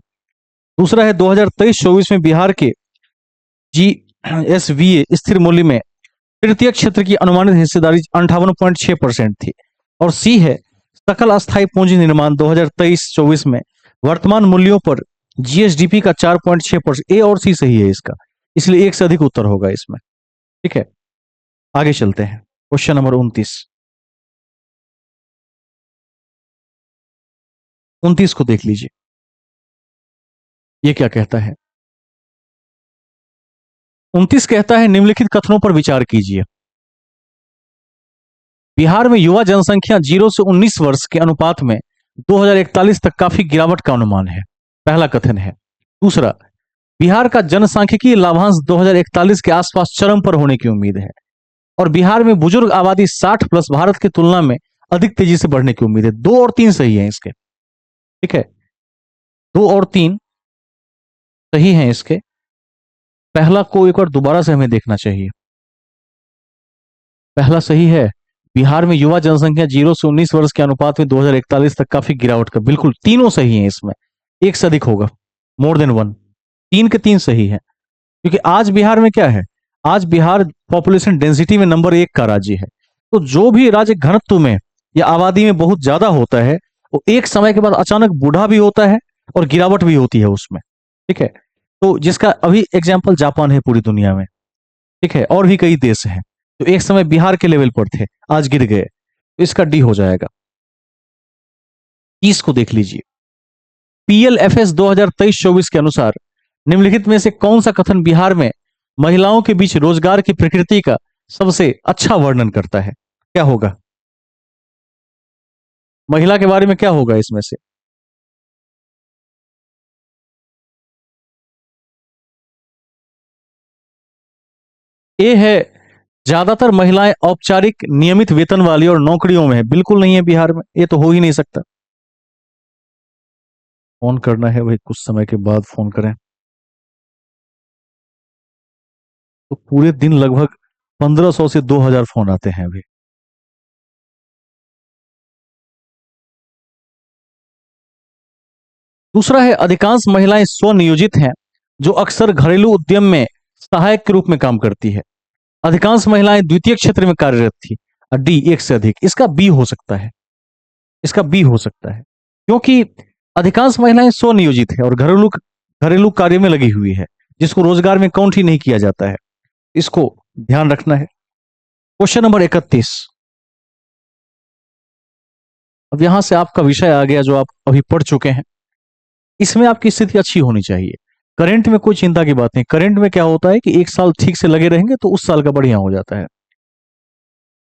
दूसरा है, 2023-24 में बिहार के जीएसवीए स्थिर मूल्य में तृतीय क्षेत्र की अनुमानित हिस्सेदारी 58.6% थी। और सी है, सकल अस्थायी पूंजी निर्माण 2023-24 में वर्तमान मूल्यों पर जीएसडीपी का 4.6%। ए और सी सही है इसका, इसलिए एक से अधिक उत्तर होगा इसमें, ठीक है। आगे चलते हैं, क्वेश्चन नंबर 29। 29 को देख लीजिए, ये क्या कहता है? 29 कहता है निम्नलिखित कथनों पर विचार कीजिए। बिहार में युवा जनसंख्या 0 से 19 वर्ष के अनुपात में 2041 तक काफी गिरावट का अनुमान है, पहला कथन है। दूसरा, बिहार का जनसांख्यिकीय लाभांश 2041 के आसपास चरम पर होने की उम्मीद है और बिहार में बुजुर्ग आबादी 60 प्लस भारत की तुलना में अधिक तेजी से बढ़ने की उम्मीद है। 2 और 3 सही है इसके। ठीक है, 2 और 3 सही है इसके। पहला को एक बार दोबारा से हमें देखना चाहिए। पहला सही है। बिहार में युवा जनसंख्या 0 से 19 वर्ष के अनुपात में 2041 तक काफी गिरावट का, बिल्कुल तीनों सही है इसमें। एक से अधिक होगा, मोर देन वन। 3 के 3 सही है, क्योंकि आज बिहार में क्या है, आज बिहार पॉपुलेशन डेंसिटी में नंबर 1 का राज्य है। तो जो भी राज्य घनत्व में या आबादी में बहुत ज्यादा होता है, वो एक समय के बाद अचानक बूढ़ा भी होता है और गिरावट भी होती है उसमें। ठीक है, तो जिसका अभी एग्जाम्पल जापान है पूरी दुनिया में। ठीक है, और भी कई देश हैं तो एक समय बिहार के लेवल पर थे, आज गिर गए, तो इसका डी हो जाएगा। 30 को देख लीजिए। पीएलएफएस 2023-24 के अनुसार निम्नलिखित में से कौन सा कथन बिहार में महिलाओं के बीच रोजगार की प्रकृति का सबसे अच्छा वर्णन करता है? क्या होगा? महिला के बारे में क्या होगा इसमें से? ए है, ज्यादातर महिलाएं औपचारिक नियमित वेतन वाली और नौकरियों में है। बिल्कुल नहीं है बिहार में, ये तो हो ही नहीं सकता। फोन करना है भाई, कुछ समय के बाद फोन करें। तो पूरे दिन लगभग 1500 से 2000 फोन आते हैं अभी। दूसरा है, अधिकांश महिलाएं स्वनियोजित हैं जो अक्सर घरेलू उद्यम में सहायक के रूप में काम करती है। अधिकांश महिलाएं द्वितीय क्षेत्र में कार्यरत थी। डी, एक से अधिक। इसका बी हो सकता है, इसका बी हो सकता है, क्योंकि अधिकांश महिलाएं स्वनियोजित है और घरेलू घरेलू कार्य में लगी हुई है, जिसको रोजगार में काउंट ही नहीं किया जाता है। इसको ध्यान रखना है। Question number 31। अब यहां से आपका विषय आ गया जो आप अभी पढ़ चुके हैं। इसमें आपकी स्थिति अच्छी होनी चाहिए। करंट में कोई चिंता की बात नहीं। करंट में क्या होता है कि एक साल ठीक से लगे रहेंगे तो उस साल का बढ़िया हो जाता है।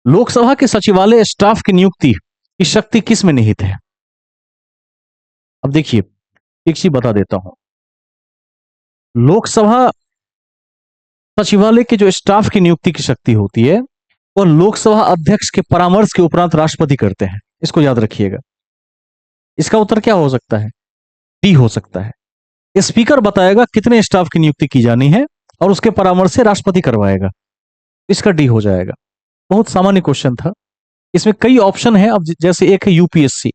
लोकसभा के सचिवालय स्टाफ की नियुक्ति की शक्ति किस में निहित है? अब देखिए, एक चीज बता देता हूं। लोकसभा सचिवालय के जो स्टाफ की नियुक्ति की शक्ति होती है, वो लोकसभा अध्यक्ष के परामर्श के उपरांत राष्ट्रपति करते हैं। इसको याद रखिएगा। इसका उत्तर क्या हो सकता है? डी हो सकता है। स्पीकर बताएगा कितने स्टाफ की नियुक्ति की जानी है और उसके परामर्श से राष्ट्रपति करवाएगा। इसका डी हो जाएगा। बहुत सामान्य क्वेश्चन था। इसमें कई ऑप्शन है। अब जैसे एक है यूपीएससी।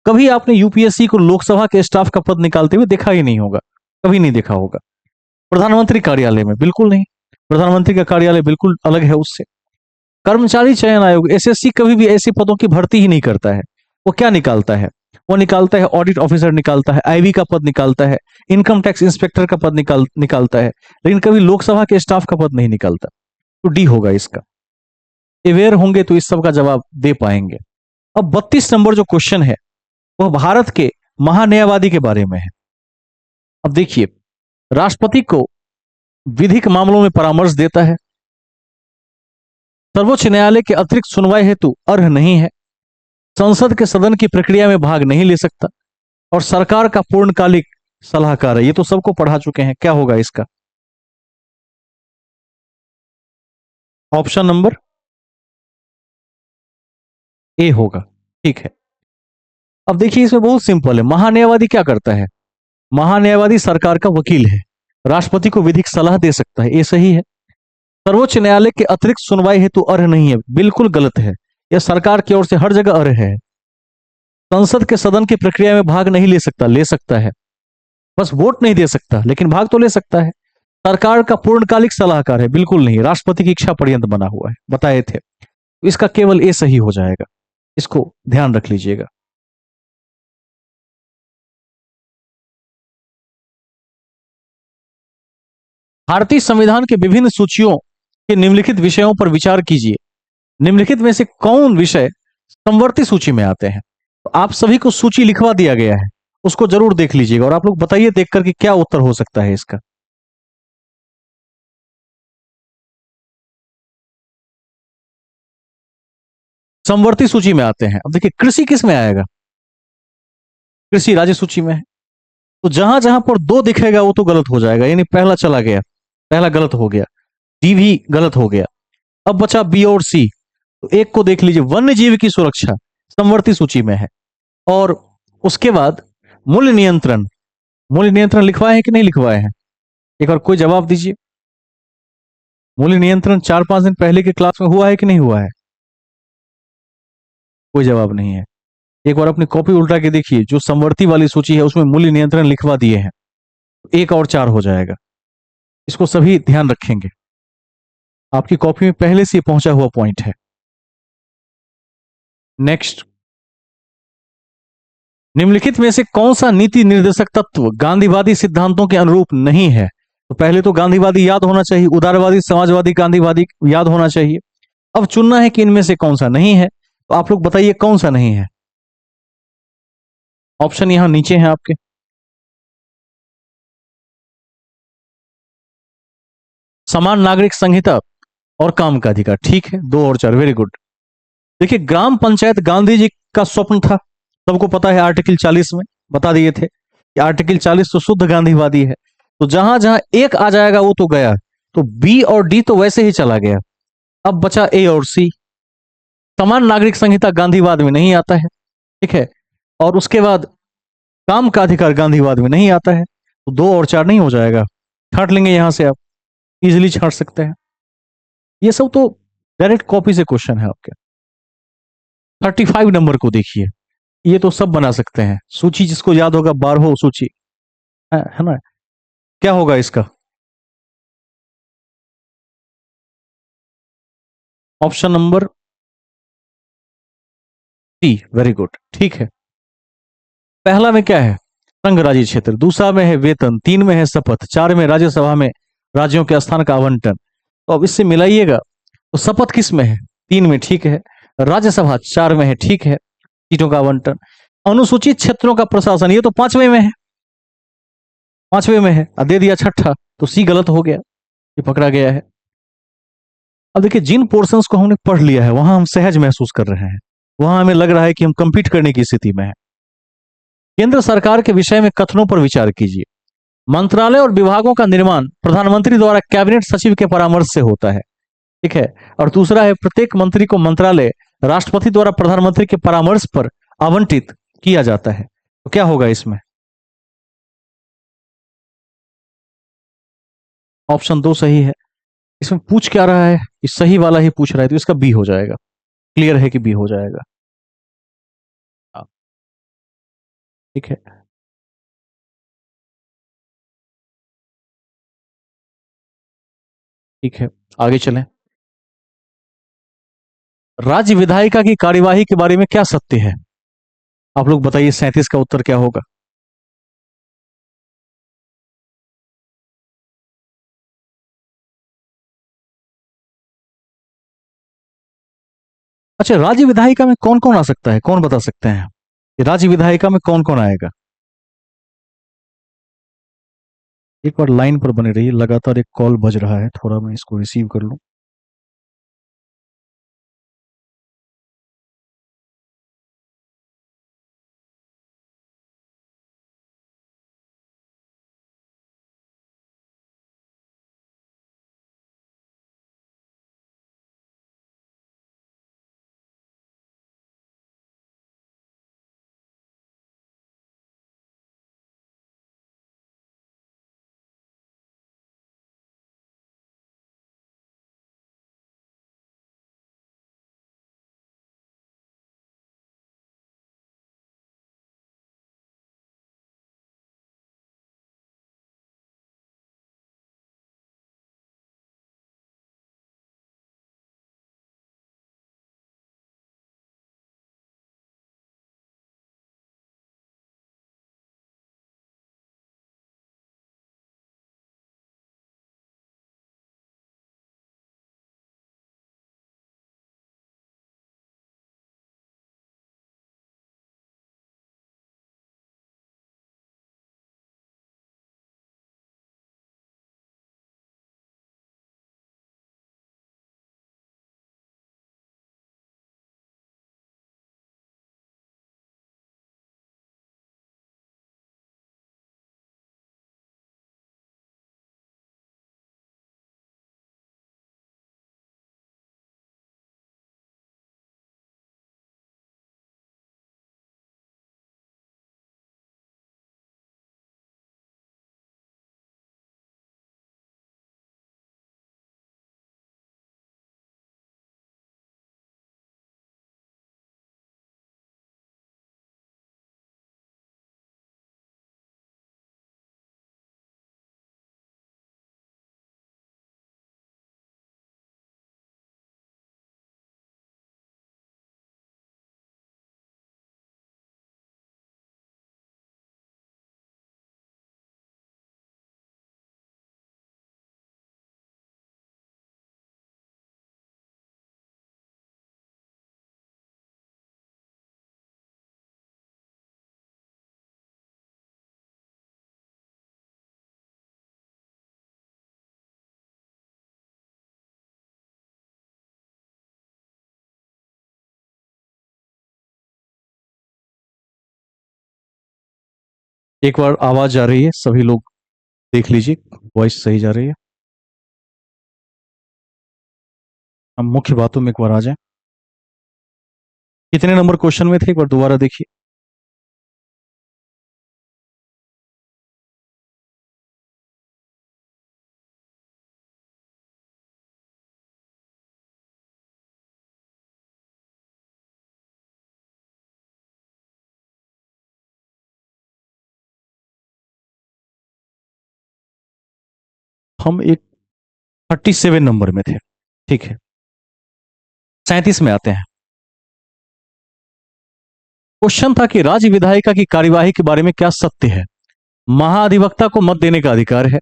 कभी आपने यूपीएससी को लोकसभा के स्टाफ का पद निकालते हुए देखा ही नहीं होगा, कभी नहीं देखा होगा। प्रधानमंत्री कार्यालय में बिल्कुल नहीं। प्रधानमंत्री का कार्यालय बिल्कुल अलग है उससे। कर्मचारी चयन आयोग, एसएससी कभी भी ऐसे पदों की भर्ती ही नहीं करता है। वो क्या निकालता है? वो निकालता है ऑडिट ऑफिसर निकालता है, आईबी का पद निकालता है, इनकम टैक्स इंस्पेक्टर का पद निकालता है, लेकिन कभी लोकसभा के स्टाफ का पद नहीं निकालता। तो डी होगा इसका। अवेयर होंगे तो इस सब का जवाब दे पाएंगे। अब 32 नंबर जो क्वेश्चन है वह भारत के महान्यायवादी के बारे में है। अब देखिए, राष्ट्रपति को विधिक मामलों में परामर्श देता है, सर्वोच्च न्यायालय के अतिरिक्त सुनवाई हेतु अर्ह नहीं है, संसद के सदन की प्रक्रिया में भाग नहीं ले सकता और सरकार का पूर्णकालिक सलाहकार है। ये तो सबको पढ़ा चुके हैं। क्या होगा इसका? ऑप्शन नंबर ए होगा। ठीक है। अब देखिए, इसमें बहुत सिंपल है। महान्यायवादी क्या करता है? महान्यायवादी सरकार का वकील है, राष्ट्रपति को विधिक सलाह दे सकता है। ये सही है। सर्वोच्च न्यायालय के अतिरिक्त सुनवाई हेतु अर्ह नहीं है, बिल्कुल गलत है। यह सरकार की ओर से हर जगह अर्ह है। संसद के सदन की प्रक्रिया में भाग नहीं ले सकता, ले सकता है, बस वोट नहीं दे सकता, लेकिन भाग तो ले सकता है। सरकार का पूर्णकालिक सलाहकार है, बिल्कुल नहीं, राष्ट्रपति की इच्छा पर्यंत बना हुआ है, बताए थे। तो इसका केवल ए सही हो जाएगा। इसको ध्यान रख लीजिएगा। भारतीय संविधान के विभिन्न सूचियों के निम्नलिखित विषयों पर विचार कीजिए। निम्नलिखित में से कौन विषय समवर्ती सूची में आते हैं? तो आप सभी को सूची लिखवा दिया गया है, उसको जरूर देख लीजिएगा और आप लोग बताइए देखकर कि क्या उत्तर हो सकता है इसका। समवर्ती सूची में आते हैं। अब देखिए, कृषि किस में आएगा? कृषि राज्य सूची में है। तो जहां जहां पर दो दिखेगा वो तो गलत हो जाएगा, यानी पहला चला गया, पहला गलत हो गया, डी भी गलत हो गया। अब बचा बी और सी। तो एक को देख लीजिए, वन्य जीव की सुरक्षा समवर्ती सूची में है। और उसके बाद मूल्य नियंत्रण, मूल्य नियंत्रण लिखवाए हैं कि नहीं लिखवाए हैं? एक बार कोई जवाब दीजिए। मूल्य नियंत्रण 4-5 दिन पहले के क्लास में हुआ है कि नहीं हुआ है? कोई जवाब नहीं है। एक बार अपनी कॉपी उल्टा के देखिए, जो समवर्ती वाली सूची है उसमें मूल्य नियंत्रण लिखवा दिए हैं। एक और 4 हो जाएगा। इसको सभी ध्यान रखेंगे, आपकी कॉपी में पहले से पहुंचा हुआ पॉइंट है। नेक्स्ट, निम्नलिखित में से कौन सा नीति निर्देशक तत्व गांधीवादी सिद्धांतों के अनुरूप नहीं है? तो पहले तो गांधीवादी याद होना चाहिए, उदारवादी, समाजवादी, गांधीवादी याद होना चाहिए। अब चुनना है कि इनमें से कौन सा नहीं है, तो आप लोग बताइए कौन सा नहीं है। ऑप्शन यहां नीचे है आपके। समान नागरिक संहिता और काम का अधिकार, ठीक है, 2 और 4, वेरी गुड। देखिए, ग्राम पंचायत गांधी जी का स्वप्न था, सबको पता है, आर्टिकल 40 में बता दिए थे कि आर्टिकल 40 तो शुद्ध गांधीवादी है। तो जहां जहां एक आ जाएगा वो तो गया, तो बी और डी तो वैसे ही चला गया। अब बचा ए और सी। समान नागरिक संहिता गांधीवाद में नहीं आता है, ठीक है। और उसके बाद काम का अधिकार गांधीवाद में नहीं आता है, तो 2 और 4 नहीं हो जाएगा, छांट लेंगे यहां से, आप इजिली छांट सकते हैं। ये सब तो डायरेक्ट कॉपी से क्वेश्चन है आपके। 35 नंबर को देखिए, ये तो सब बना सकते हैं, सूची जिसको याद होगा, 12 सूची है ना। क्या होगा इसका? Option number C, very good, ठीक है। पहला में क्या है? संघ राज्य क्षेत्र, दूसरा में है वेतन, 3 में है शपथ, 4 में राज्यसभा में राज्यों के स्थान का आवंटन। तो अब इससे मिलाइएगा, तो शपथ किस में है? 3 में, ठीक है। राज्यसभा 4 में है, ठीक है, सीटों का आवंटन। अनुसूचित क्षेत्रों का प्रशासन, ये तो 5वें में है, 5वें में है, दे दिया छठा, तो सी गलत हो गया, ये पकड़ा गया है। अब देखिए, जिन पोर्शंस को हमने पढ़ लिया है वहां हम सहज महसूस कर रहे हैं, वहां हमें लग रहा है कि हम कंपीट करने की स्थिति में है। केंद्र सरकार के विषय में कथनों पर विचार कीजिए। मंत्रालय और विभागों का निर्माण प्रधानमंत्री द्वारा कैबिनेट सचिव के परामर्श से होता है, ठीक है। और दूसरा है, प्रत्येक मंत्री को मंत्रालय राष्ट्रपति द्वारा प्रधानमंत्री के परामर्श पर आवंटित किया जाता है। तो क्या होगा इसमें? ऑप्शन 2 सही है। इसमें पूछ क्या रहा है? इस सही वाला ही पूछ रहा है, तो इसका बी हो जाएगा। क्लियर है कि बी हो जाएगा? हाँ, ठीक है। ठीक है, आगे चलें। राज्य विधायिका की कार्यवाही के बारे में क्या सत्य है? आप लोग बताइए, 37 का उत्तर क्या होगा? अच्छा, राज्य विधायिका में कौन कौन आ सकता है, कौन बता सकते हैं कि राज्य विधायिका में कौन कौन आएगा? एक बार लाइन पर बने रहिए, लगातार एक कॉल बज रहा है, थोड़ा मैं इसको रिसीव कर लूं। एक बार आवाज जा रही है, सभी लोग देख लीजिए, वॉइस सही जा रही है। हम मुख्य बातों में एक बार आ जाएं। कितने नंबर क्वेश्चन में थे, एक बार दोबारा देखिए। हम एक 37 नंबर में थे। ठीक है, 37 में आते हैं। क्वेश्चन था कि राज्य विधायिका की कार्यवाही के बारे में क्या सत्य है। महाधिवक्ता को मत देने का अधिकार है।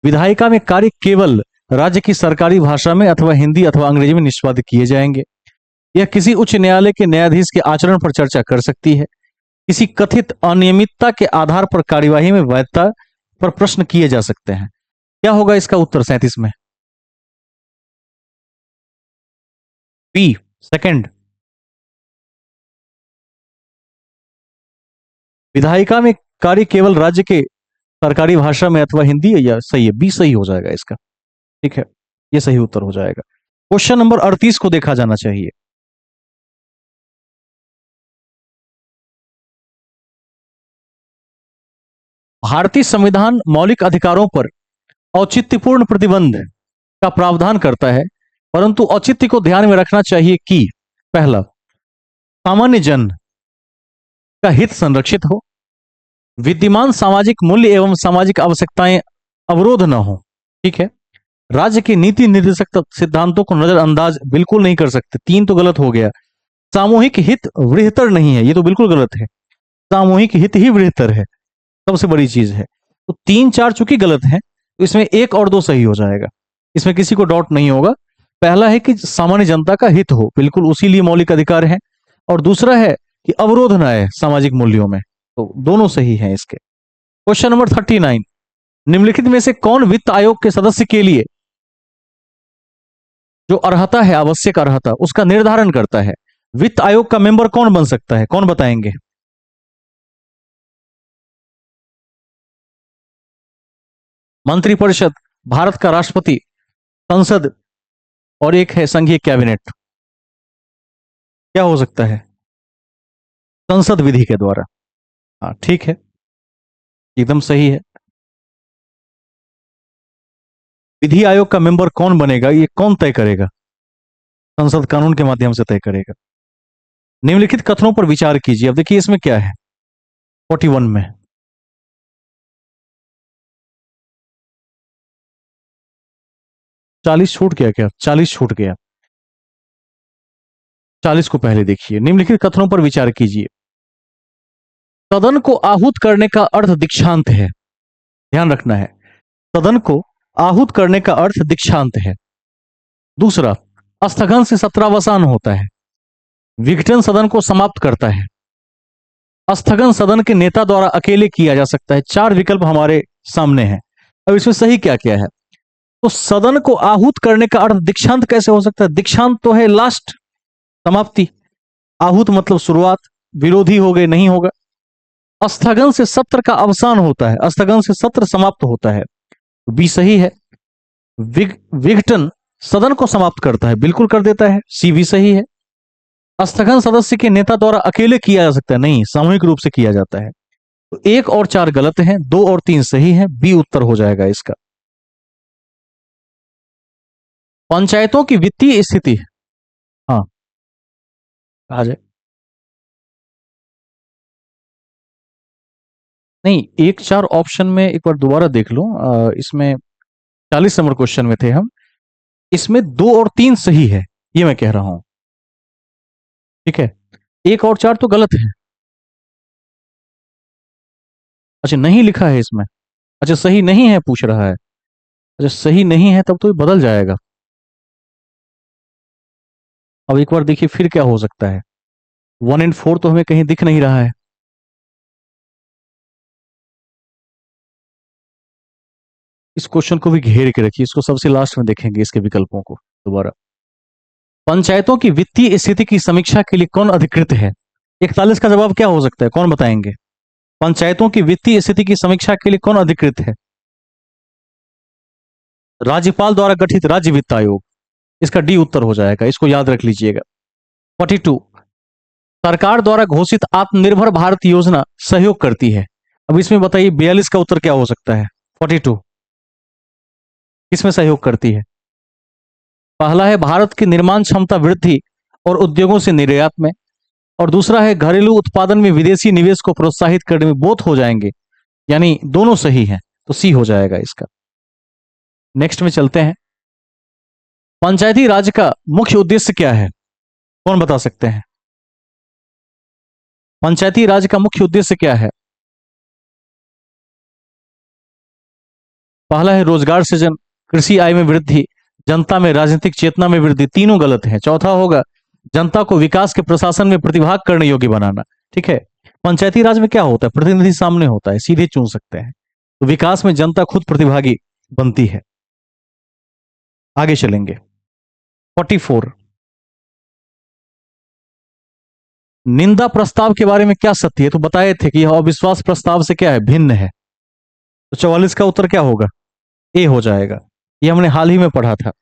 विधायिका में कार्य केवल राज्य की सरकारी भाषा में अथवा हिंदी अथवा अंग्रेजी में निष्पादित किए जाएंगे। यह किसी उच्च न्यायालय के न्यायाधीश के आचरण पर चर्चा कर सकती है। किसी कथित अनियमितता के आधार पर कार्यवाही में वैधता पर प्रश्न किए जा सकते हैं। क्या होगा इसका उत्तर 37 में? B, second. विधायिका में कार्य केवल राज्य के सरकारी भाषा में अथवा हिंदी है, या सही है? बी सही हो जाएगा इसका। ठीक है, ये सही उत्तर हो जाएगा। क्वेश्चन नंबर 38 को देखा जाना चाहिए। भारतीय संविधान मौलिक अधिकारों पर औचित्यपूर्ण प्रतिबंध का प्रावधान करता है, परंतु औचित्य को ध्यान में रखना चाहिए कि पहला, सामान्य जन का हित संरक्षित हो, विद्यमान सामाजिक मूल्य एवं सामाजिक आवश्यकताएं अवरोध न हो। ठीक है, राज्य के नीति निर्देशक सिद्धांतों को नजरअंदाज बिल्कुल नहीं कर सकते। 3 तो गलत हो गया। सामूहिक हित वृहत्तर नहीं है, ये तो बिल्कुल गलत है। सामूहिक हित ही वृहत्तर है, सबसे बड़ी चीज है। तो 3 4 चूंकि गलत है, तो इसमें 1 और 2 सही हो जाएगा। इसमें किसी को डाउट नहीं होगा। पहला है कि सामान्य जनता का हित हो, बिल्कुल उसी लिए मौलिक अधिकार है। और दूसरा है कि अवरोध न आए सामाजिक मूल्यों में, तो दोनों सही हैं इसके। क्वेश्चन नंबर 39, निम्नलिखित में से कौन वित्त आयोग के सदस्य के लिए जो अर्हता है, आवश्यक अर्हता, उसका निर्धारण करता है। वित्त आयोग का मेंबर कौन बन सकता है, कौन बताएंगे? मंत्रिपरिषद, भारत का राष्ट्रपति, संसद, और एक है संघीय कैबिनेट। क्या हो सकता है? संसद विधि के द्वारा। हाँ ठीक है, एकदम सही है। विधि आयोग का मेंबर कौन बनेगा, ये कौन तय करेगा? संसद कानून के माध्यम से तय करेगा। निम्नलिखित कथनों पर विचार कीजिए। अब देखिए इसमें क्या है 41 में। 40 छूट गया क्या? 40 छूट गया। 40 को पहले देखिए। निम्नलिखित कथनों पर विचार कीजिए। सदन को आहूत करने का अर्थ दीक्षांत है। ध्यान रखना है, सदन को आहूत करने का अर्थ दीक्षांत है। दूसरा, स्थगन से सत्रावसान होता है। विघटन सदन को समाप्त करता है। स्थगन सदन के नेता द्वारा अकेले किया जा सकता है। 4 विकल्प हमारे सामने हैं। अब इसमें सही क्या क्या है? तो सदन को आहूत करने का अर्थ दीक्षांत कैसे हो सकता है? दीक्षांत तो है लास्ट, समाप्ति। आहूत मतलब शुरुआत, विरोधी हो गए, नहीं होगा। स्थगन से सत्र का अवसान होता है, स्थगन से सत्र समाप्त होता है, बी सही है। विघटन सदन को समाप्त करता है, बिल्कुल कर देता है, सी भी सही है। स्थगन सदस्य के नेता द्वारा अकेले किया जा सकता है, नहीं, सामूहिक रूप से किया जाता है। तो 1 और 4 गलत हैं, 2 और 3 सही हैं, बी उत्तर हो जाएगा इसका। पंचायतों की वित्तीय स्थिति। हाँ, आ जाए। नहीं, 1 4 ऑप्शन में एक बार दोबारा देख लो। इसमें 40 नंबर क्वेश्चन में थे हम। इसमें 2 और 3 सही है, ये मैं कह रहा हूं। ठीक है, 1 और 4 तो गलत है। अच्छा, नहीं लिखा है इसमें। अच्छा, सही नहीं है पूछ रहा है। अच्छा, सही नहीं है तब तो ये बदल जाएगा। अब एक बार देखिए फिर क्या हो सकता है। 1 एंड 4 तो हमें कहीं दिख नहीं रहा है। इस क्वेश्चन को भी घेर के रखिए, इसको सबसे लास्ट में देखेंगे, इसके विकल्पों को दोबारा। पंचायतों की वित्तीय स्थिति की समीक्षा के लिए कौन अधिकृत है? 41 का जवाब क्या हो सकता है, कौन बताएंगे? पंचायतों की वित्तीय स्थिति की समीक्षा के लिए कौन अधिकृत है? राज्यपाल द्वारा गठित राज्य वित्त आयोग। इसका डी उत्तर हो जाएगा, इसको याद रख लीजिएगा। 42, सरकार द्वारा घोषित आत्मनिर्भर भारत योजना सहयोग करती है। अब इसमें बताइए 42 का उत्तर क्या हो सकता है? 42 किसमें सहयोग करती है? पहला है भारत की निर्माण क्षमता वृद्धि और उद्योगों से निर्यात में, और दूसरा है घरेलू उत्पादन में विदेशी निवेश को प्रोत्साहित करने में। बोथ हो जाएंगे, यानी दोनों सही हैं, तो सी हो जाएगा इसका। नेक्स्ट में चलते हैं। पंचायती राज का मुख्य उद्देश्य क्या है? कौन बता सकते हैं? पंचायती राज का मुख्य उद्देश्य क्या है? पहला है रोजगार सृजन, कृषि आय में वृद्धि, जनता में राजनीतिक चेतना में वृद्धि। तीनों गलत हैं। चौथा होगा जनता को विकास के प्रशासन में प्रतिभाग करने योग्य बनाना। ठीक है, पंचायती राज में क्या होता है? प्रतिनिधि सामने होता है, सीधे चुन सकते हैं। तो विकास में जनता खुद प्रतिभागी बनती है। आगे चलेंगे। 44, निंदा प्रस्ताव के बारे में क्या सत्य है? तो बताए थे कि यह अविश्वास प्रस्ताव से क्या है? भिन्न है। तो 44 का उत्तर क्या होगा? ए हो जाएगा। यह हमने हाल ही में पढ़ा था।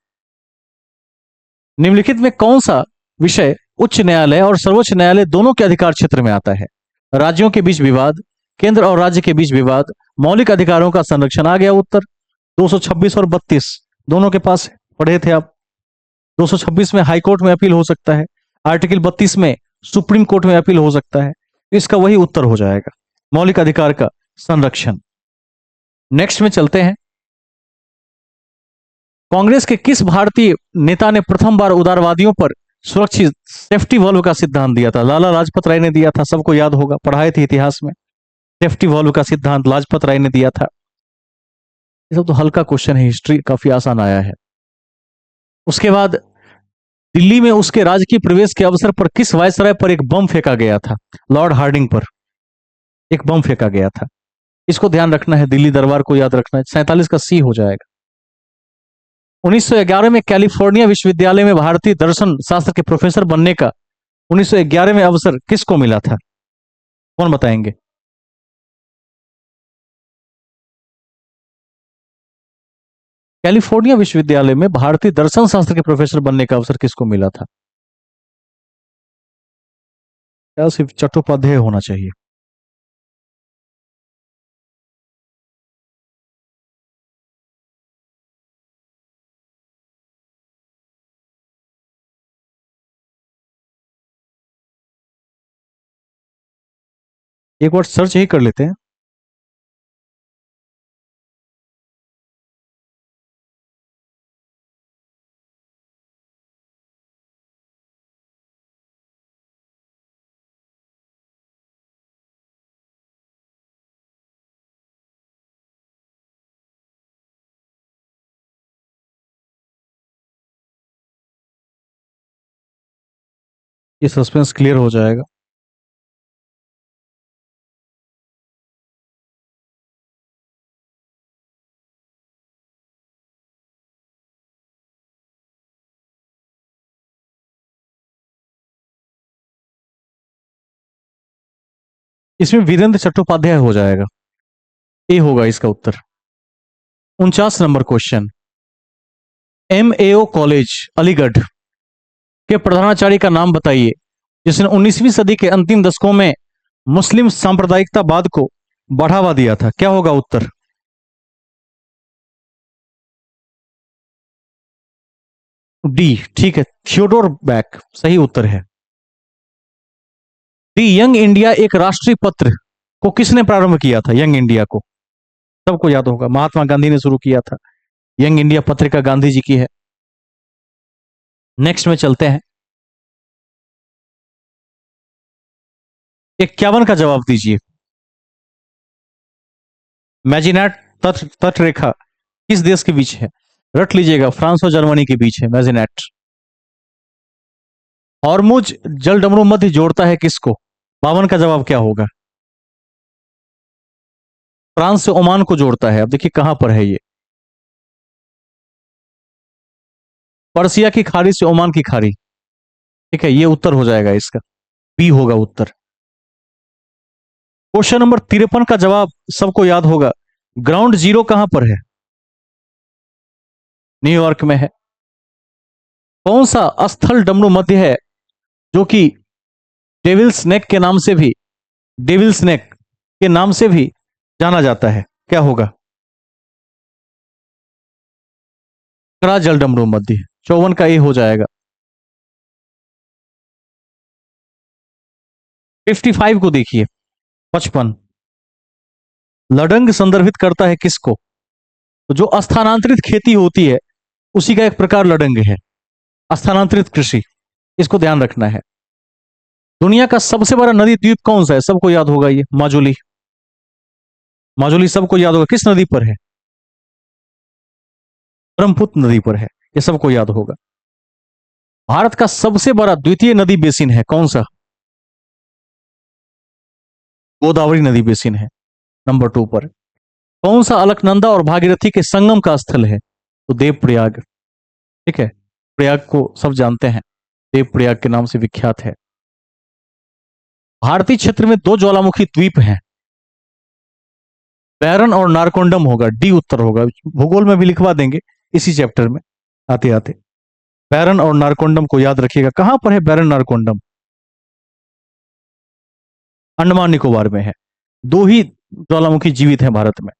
निम्नलिखित में कौन सा विषय उच्च न्यायालय और सर्वोच्च न्यायालय दोनों के अधिकार क्षेत्र में आता है? राज्यों के बीच विवाद, केंद्र और राज्य के बीच विवाद, मौलिक अधिकारों का संरक्षण। आ गया उत्तर। 226 और 32 दोनों के पास है, पढ़े थे आप। 226 में हाई कोर्ट में अपील हो सकता है, आर्टिकल 32 में सुप्रीम कोर्ट में अपील हो सकता है। इसका वही उत्तर हो जाएगा, मौलिक अधिकार का संरक्षण। नेक्स्ट में चलते हैं। कांग्रेस के किस भारतीय नेता ने प्रथम बार उदारवादियों पर सुरक्षित सेफ्टी वॉल्व का सिद्धांत दिया था? लाला लाजपत राय ने दिया था, सबको याद होगा, पढ़ाए थे इतिहास में। सेफ्टी वॉल्व का सिद्धांत लाजपत राय ने दिया था। ये सब तो हल्का क्वेश्चन है, हिस्ट्री काफी आसान आया है। उसके बाद दिल्ली में उसके राजकीय प्रवेश के अवसर पर किस वायसराय पर एक बम फेंका गया था? लॉर्ड हार्डिंग पर एक बम फेंका गया था। इसको ध्यान रखना है, दिल्ली दरबार को याद रखना है। 47 का सी हो जाएगा। 1911 में कैलिफोर्निया विश्वविद्यालय में भारतीय दर्शन शास्त्र के प्रोफेसर बनने का 1911 में अवसर किसको मिला था? कौन बताएंगे? कैलिफोर्निया विश्वविद्यालय में भारतीय दर्शन शास्त्र के प्रोफेसर बनने का अवसर किसको मिला था? क्या सिर्फ चट्टोपाध्याय होना चाहिए? एक बार सर्च ही कर लेते हैं। ये सस्पेंस क्लियर हो जाएगा। इसमें वीरेंद्र चट्टोपाध्याय हो जाएगा, ए होगा इसका उत्तर। 49 number question. MAO college Aligarh के प्रधानाचार्य का नाम बताइए जिसने 19वीं सदी के अंतिम दशकों में मुस्लिम सांप्रदायिकतावाद को बढ़ावा दिया था। क्या होगा उत्तर? डी, ठीक है, थियोडोर बैक सही उत्तर है। दी यंग इंडिया एक राष्ट्रीय पत्र को किसने प्रारंभ किया था? यंग इंडिया को सबको याद होगा, महात्मा गांधी ने शुरू किया था। यंग इंडिया पत्रिका गांधी जी की है। नेक्स्ट में चलते हैं। 51 का जवाब दीजिए। मैजिनेट तट रेखा किस देश के बीच है? रट लीजिएगा, फ्रांस और जर्मनी के बीच है मैजिनेट। हॉर्मुज जल डमरू मध्य जोड़ता है किसको? 52 का जवाब क्या होगा? फ्रांस से ओमान को जोड़ता है। अब देखिए कहां पर है ये, पर्सिया की खाड़ी से ओमान की खाड़ी। ठीक है, ये उत्तर हो जाएगा इसका, बी होगा उत्तर। क्वेश्चन नंबर 53 का जवाब सबको याद होगा। ग्राउंड जीरो कहां पर है? न्यूयॉर्क में है। कौन सा स्थल डमरू मध्य है जो कि डेविल्स नेक के नाम से भी डेविल्स नेक के नाम से भी जाना जाता है? क्या होगा? करा जल डमरू मध्य। 54 का ए हो जाएगा। 55 को देखिए। 55 लडंग संदर्भित करता है किसको? तो जो स्थानांतरित खेती होती है उसी का एक प्रकार लडंग है, स्थानांतरित कृषि। इसको ध्यान रखना है। दुनिया का सबसे बड़ा नदी द्वीप कौन सा है? सबको याद होगा ये, माजुली। माजुली सबको याद होगा। किस नदी पर है? ब्रह्मपुत्र नदी पर है। ये सबको याद होगा। भारत का सबसे बड़ा द्वितीय नदी बेसिन है कौन सा? गोदावरी नदी बेसिन है, नंबर 2 पर। कौन सा अलकनंदा और भागीरथी के संगम का स्थल है? तो देवप्रयाग। ठीक है, प्रयाग को सब जानते हैं, देवप्रयाग के नाम से विख्यात है। भारतीय क्षेत्र में दो ज्वालामुखी द्वीप हैं, बैरन और नारकोंडम होगा, डी उत्तर होगा। भूगोल में भी लिखवा देंगे इसी चैप्टर में आते आते। बैरन और नारकोंडम को याद रखिएगा। कहां पर है बैरन नारकोंडम? अंडमान निकोबार में है। दो ही ज्वालामुखी जीवित हैं भारत में।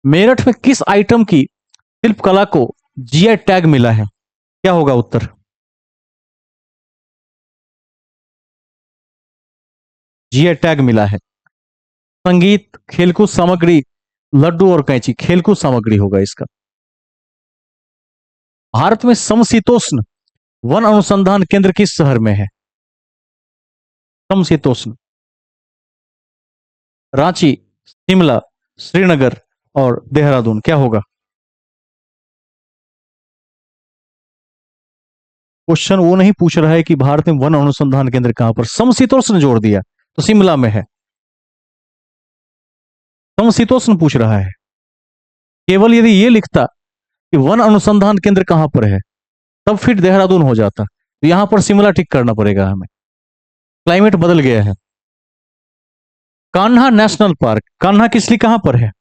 मेरठ में किस आइटम की शिल्पकला को जीआई टैग मिला है? क्या होगा उत्तर? जीआई टैग मिला है। संगीत, खेलकूद सामग्री, लड्डू और कैंची। खेलकूद सामग्री होगा इसका। भारत में समशीतोष्ण वन अनुसंधान केंद्र किस शहर में है? समशीतोष्ण। रांची, शिमला, श्रीनगर और देहरादून। क्या होगा? क्वेश्चन वो नहीं पूछ रहा है कि भारत में वन अनुसंधान केंद्र कहां पर, समशीतोष्ण जोड़ दिया तो शिमला में है। समशीतोष्ण पूछ रहा है। केवल यदि ये लिखता कि वन अनुसंधान केंद्र कहां पर है तब फिर देहरादून हो जाता, तो यहां पर शिमला टिक करना पड़ेगा हमें। क्लाइमेट बदल गया है। कान्हा नेशनल पार्क, कान्हा किसली कहां पर है?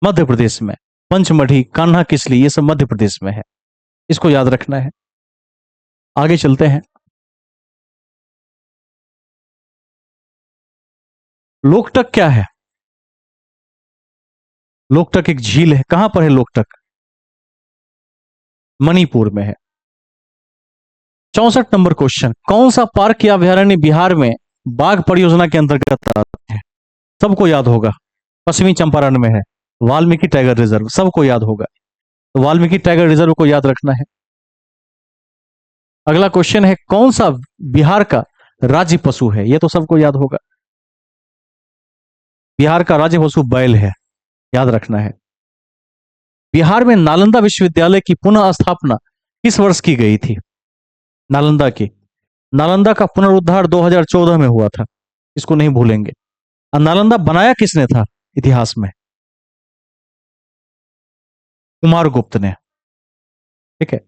मध्य प्रदेश में। पंचमढ़ी, कान्हा किसली, ये सब मध्य प्रदेश में है। इसको याद रखना है। आगे चलते हैं। लोकटक क्या है? लोकटक एक झील है। कहां पर है लोकटक? मणिपुर में है। 64 नंबर क्वेश्चन। कौन सा पार्क या अभ्यारण्य बिहार में बाघ परियोजना के अंतर्गत आता है? सबको याद होगा। पश्चिमी चंपारण में है। वाल्मीकि टाइगर रिजर्व, सबको याद होगा। तो वाल्मीकि टाइगर रिजर्व को याद रखना है। अगला क्वेश्चन है, कौन सा बिहार का राज्य पशु है? यह तो सबको याद होगा। बिहार का राज्य पशु बैल है, याद रखना है। बिहार में नालंदा विश्वविद्यालय की पुनः स्थापना किस वर्ष की गई थी? नालंदा का पुनरुद्धार 2014 में हुआ था, इसको नहीं भूलेंगे। और नालंदा बनाया किसने था इतिहास में? कुमारगुप्त ने। ठीक है,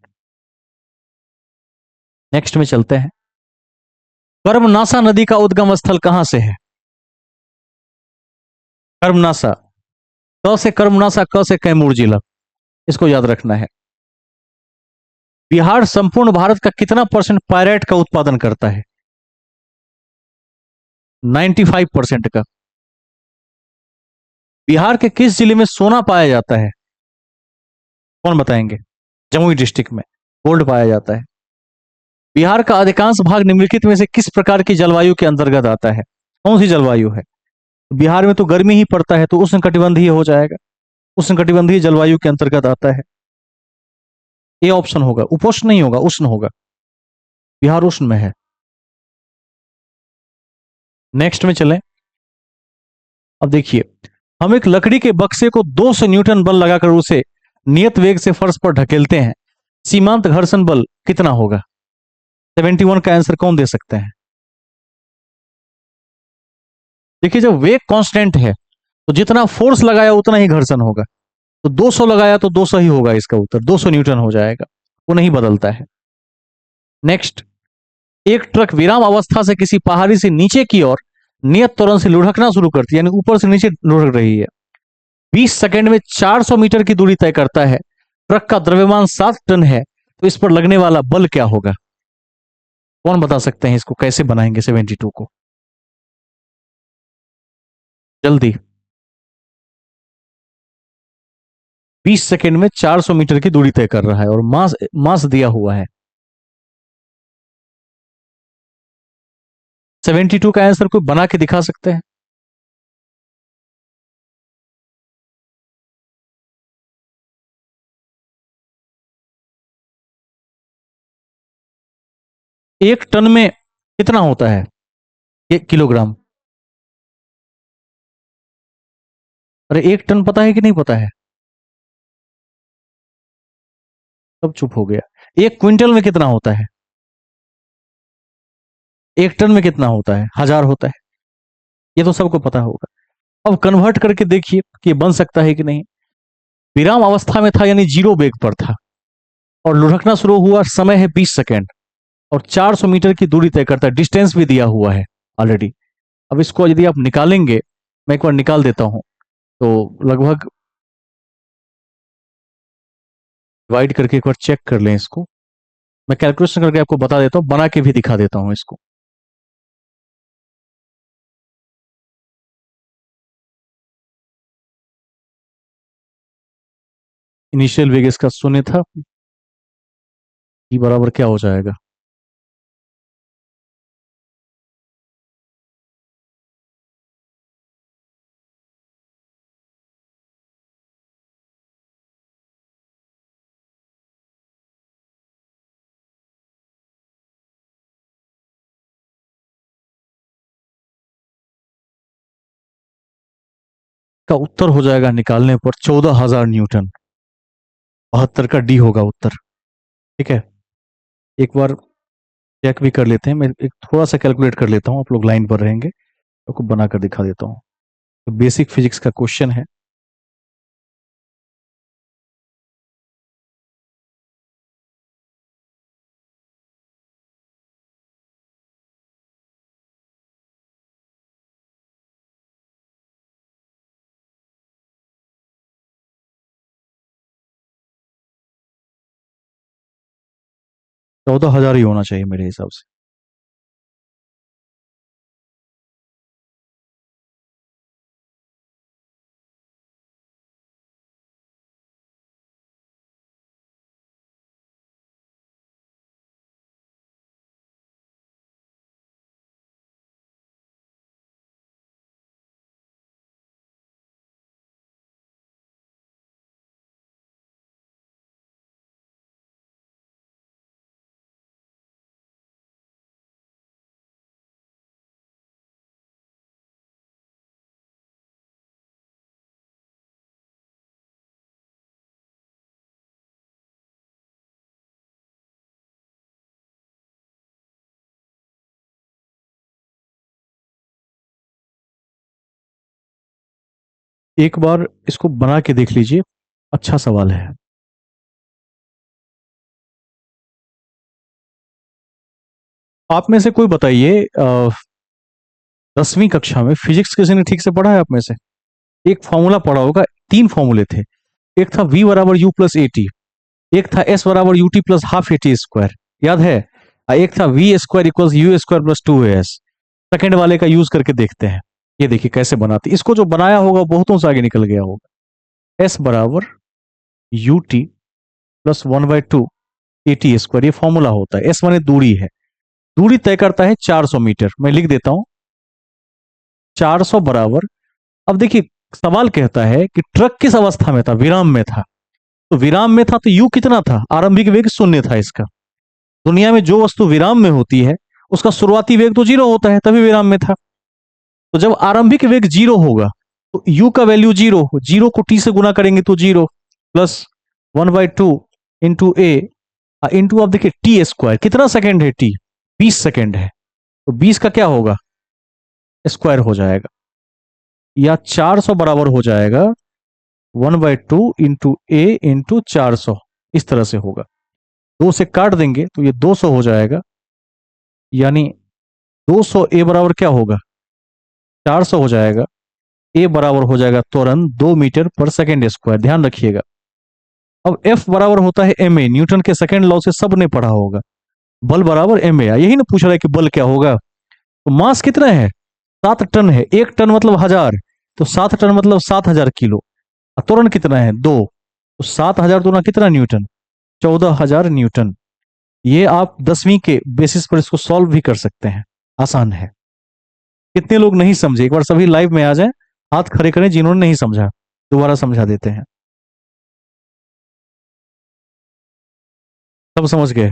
नेक्स्ट में चलते हैं। कर्मनासा नदी का उद्गम स्थल कहां से है? कर्मनासा, क से कर्मनासा, क से कैमूर जिला। इसको याद रखना है। बिहार संपूर्ण भारत का कितना परसेंट पायरेट का उत्पादन करता है? 95% का। बिहार के किस जिले में सोना पाया जाता है? कौन बताएंगे? जमुई डिस्ट्रिक्ट में गोल्ड पाया जाता है। बिहार का अधिकांश भाग निम्नलिखित में से किस प्रकार की जलवायु के अंतर्गत आता है? कौन सी जलवायु है? बिहार में तो गर्मी ही पड़ता है, तो उष्णकटिबंधीय हो जाएगा। उष्णकटिबंधीय जलवायु के अंतर्गत आता है। ये ऑप्शन होगा। उपोष्ण नहीं होगा, उष्ण होगा। बिहार उष्ण में है। नेक्स्ट में चलें। अब देखिए, हम एक लकड़ी के बक्से को 200 न्यूटन बल लगाकर उसे नियत वेग से फर्श पर ढकेलते हैं, सीमांत घर्षण बल कितना होगा? 71 का आंसर कौन दे सकते हैं? देखिए, जब वेग कांस्टेंट है तो जितना फोर्स लगाया उतना ही घर्षण होगा। तो 200 लगाया तो 200 ही होगा, इसका उत्तर 200 न्यूटन हो जाएगा, वो नहीं बदलता है। नेक्स्ट, एक ट्रक विराम अवस्था से किसी पहाड़ी से नीचे की ओर नियत त्वरण से लुढ़कना शुरू करती है, यानी ऊपर से नीचे लुढ़क रही है। 20 सेकंड में 400 मीटर की दूरी तय करता है। ट्रक का द्रव्यमान 7 टन है, तो इस पर लगने वाला बल क्या होगा? कौन बता सकते हैं इसको कैसे बनाएंगे 72 को? जल्दी। 20 सेकंड में 400 मीटर की दूरी तय कर रहा है और मास मास दिया हुआ है। 72 का आंसर कोई बना के दिखा सकते हैं? एक टन में कितना होता है? 1 किलोग्राम। अरे एक टन पता है कि नहीं पता है? सब चुप हो गया। 1 क्विंटल में कितना होता है? 1 टन में कितना होता है? 1000 होता है। ये तो सबको पता होगा। अब कन्वर्ट करके देखिए कि बन सकता है कि नहीं। विराम अवस्था में था, यानी जीरो वेग पर था, और लुढ़कना शुरू हुआ, समय है 20 सेकेंड, और 400 मीटर की दूरी तय करता है। डिस्टेंस भी दिया हुआ है ऑलरेडी। अब इसको यदि आप निकालेंगे, मैं एक बार निकाल देता हूं, तो लगभग डिवाइड करके एक बार चेक कर लें इसको। मैं कैलकुलेशन करके आपको बता देता हूं, बना के भी दिखा देता हूं इसको। इनिशियल वेग इसका 0 था। ई बराबर क्या हो जाएगा? का उत्तर हो जाएगा निकालने पर 14,000 न्यूटन। 72 का डी होगा उत्तर। ठीक है, एक बार चेक भी कर लेते हैं। मैं एक थोड़ा सा कैलकुलेट कर लेता हूँ, आप लोग लाइन पर रहेंगे, आपको बनाकर दिखा देता हूँ। तो बेसिक फिजिक्स का क्वेश्चन है। तो 14,000 ही होना चाहिए मेरे हिसाब से। एक बार इसको बना के देख लीजिए, अच्छा सवाल है। आप में से कोई बताइए, 10वीं कक्षा में फिजिक्स किसी ने ठीक से पढ़ा है आप में से? एक फॉर्मूला पढ़ा होगा, 3 फॉर्मूले थे। एक था v बराबर u प्लस ए टी, एक था s बराबर u t plus half a t square, याद है? एक था v square equal u square plus 2as। Second वाले का यूज करके देखते हैं। ये देखिए कैसे बनाते, इसको जो बनाया होगा बहुतों से आगे निकल गया होगा। s बराबर यू टी प्लस 1/2 ए टी स्क्वायर, ये फॉर्मूला होता है। s माने दूरी है, दूरी तय करता है 400 मीटर। मैं लिख देता हूं 400 बराबर। अब देखिए, सवाल कहता है कि ट्रक किस अवस्था में था? विराम में था। तो विराम में था तो यू कितना था? आरंभिक वेग 0 था इसका। दुनिया में जो वस्तु विराम में होती है उसका शुरुआती वेग तो 0 होता है, तभी विराम में था। तो जब आरंभिक वेग 0 होगा तो u का वैल्यू 0, 0 को t से गुना करेंगे तो 0 प्लस 1/2 इंटू ए इंटू, अब देखिए टी स्क्वायर कितना सेकेंड है? टी 20 सेकेंड है, तो 20 का क्या होगा? स्क्वायर हो जाएगा, या 400 बराबर हो जाएगा 1/2 इंटू ए इंटू 400। इस तरह से होगा। 2 से काट देंगे तो ये 200 हो जाएगा, यानी 200 ए बराबर क्या होगा? 400 हो जाएगा। ए बराबर हो जाएगा त्वरण 2 मीटर पर सेकेंड स्क्वायर, ध्यान रखिएगा। अब एफ बराबर होता है एम ए, न्यूटन के सेकेंड लॉ से सबने पढ़ा होगा। बल बराबर एम ए, यही ना पूछ रहा है कि बल क्या होगा। तो मास कितना है? 7 टन है। 1 टन मतलब 1000, तो 7 टन मतलब 7000 किलो। और त्वरण कितना है? 2, तो 7000 दूना कितना न्यूटन? 14000 न्यूटन। ये आप 10वीं के बेसिस पर इसको सॉल्व भी कर सकते हैं, आसान है। कितने लोग नहीं समझे? एक बार सभी लाइव में आ जाएं, हाथ खड़े करें जिन्होंने नहीं समझा, दोबारा समझा देते हैं। सब समझ गए?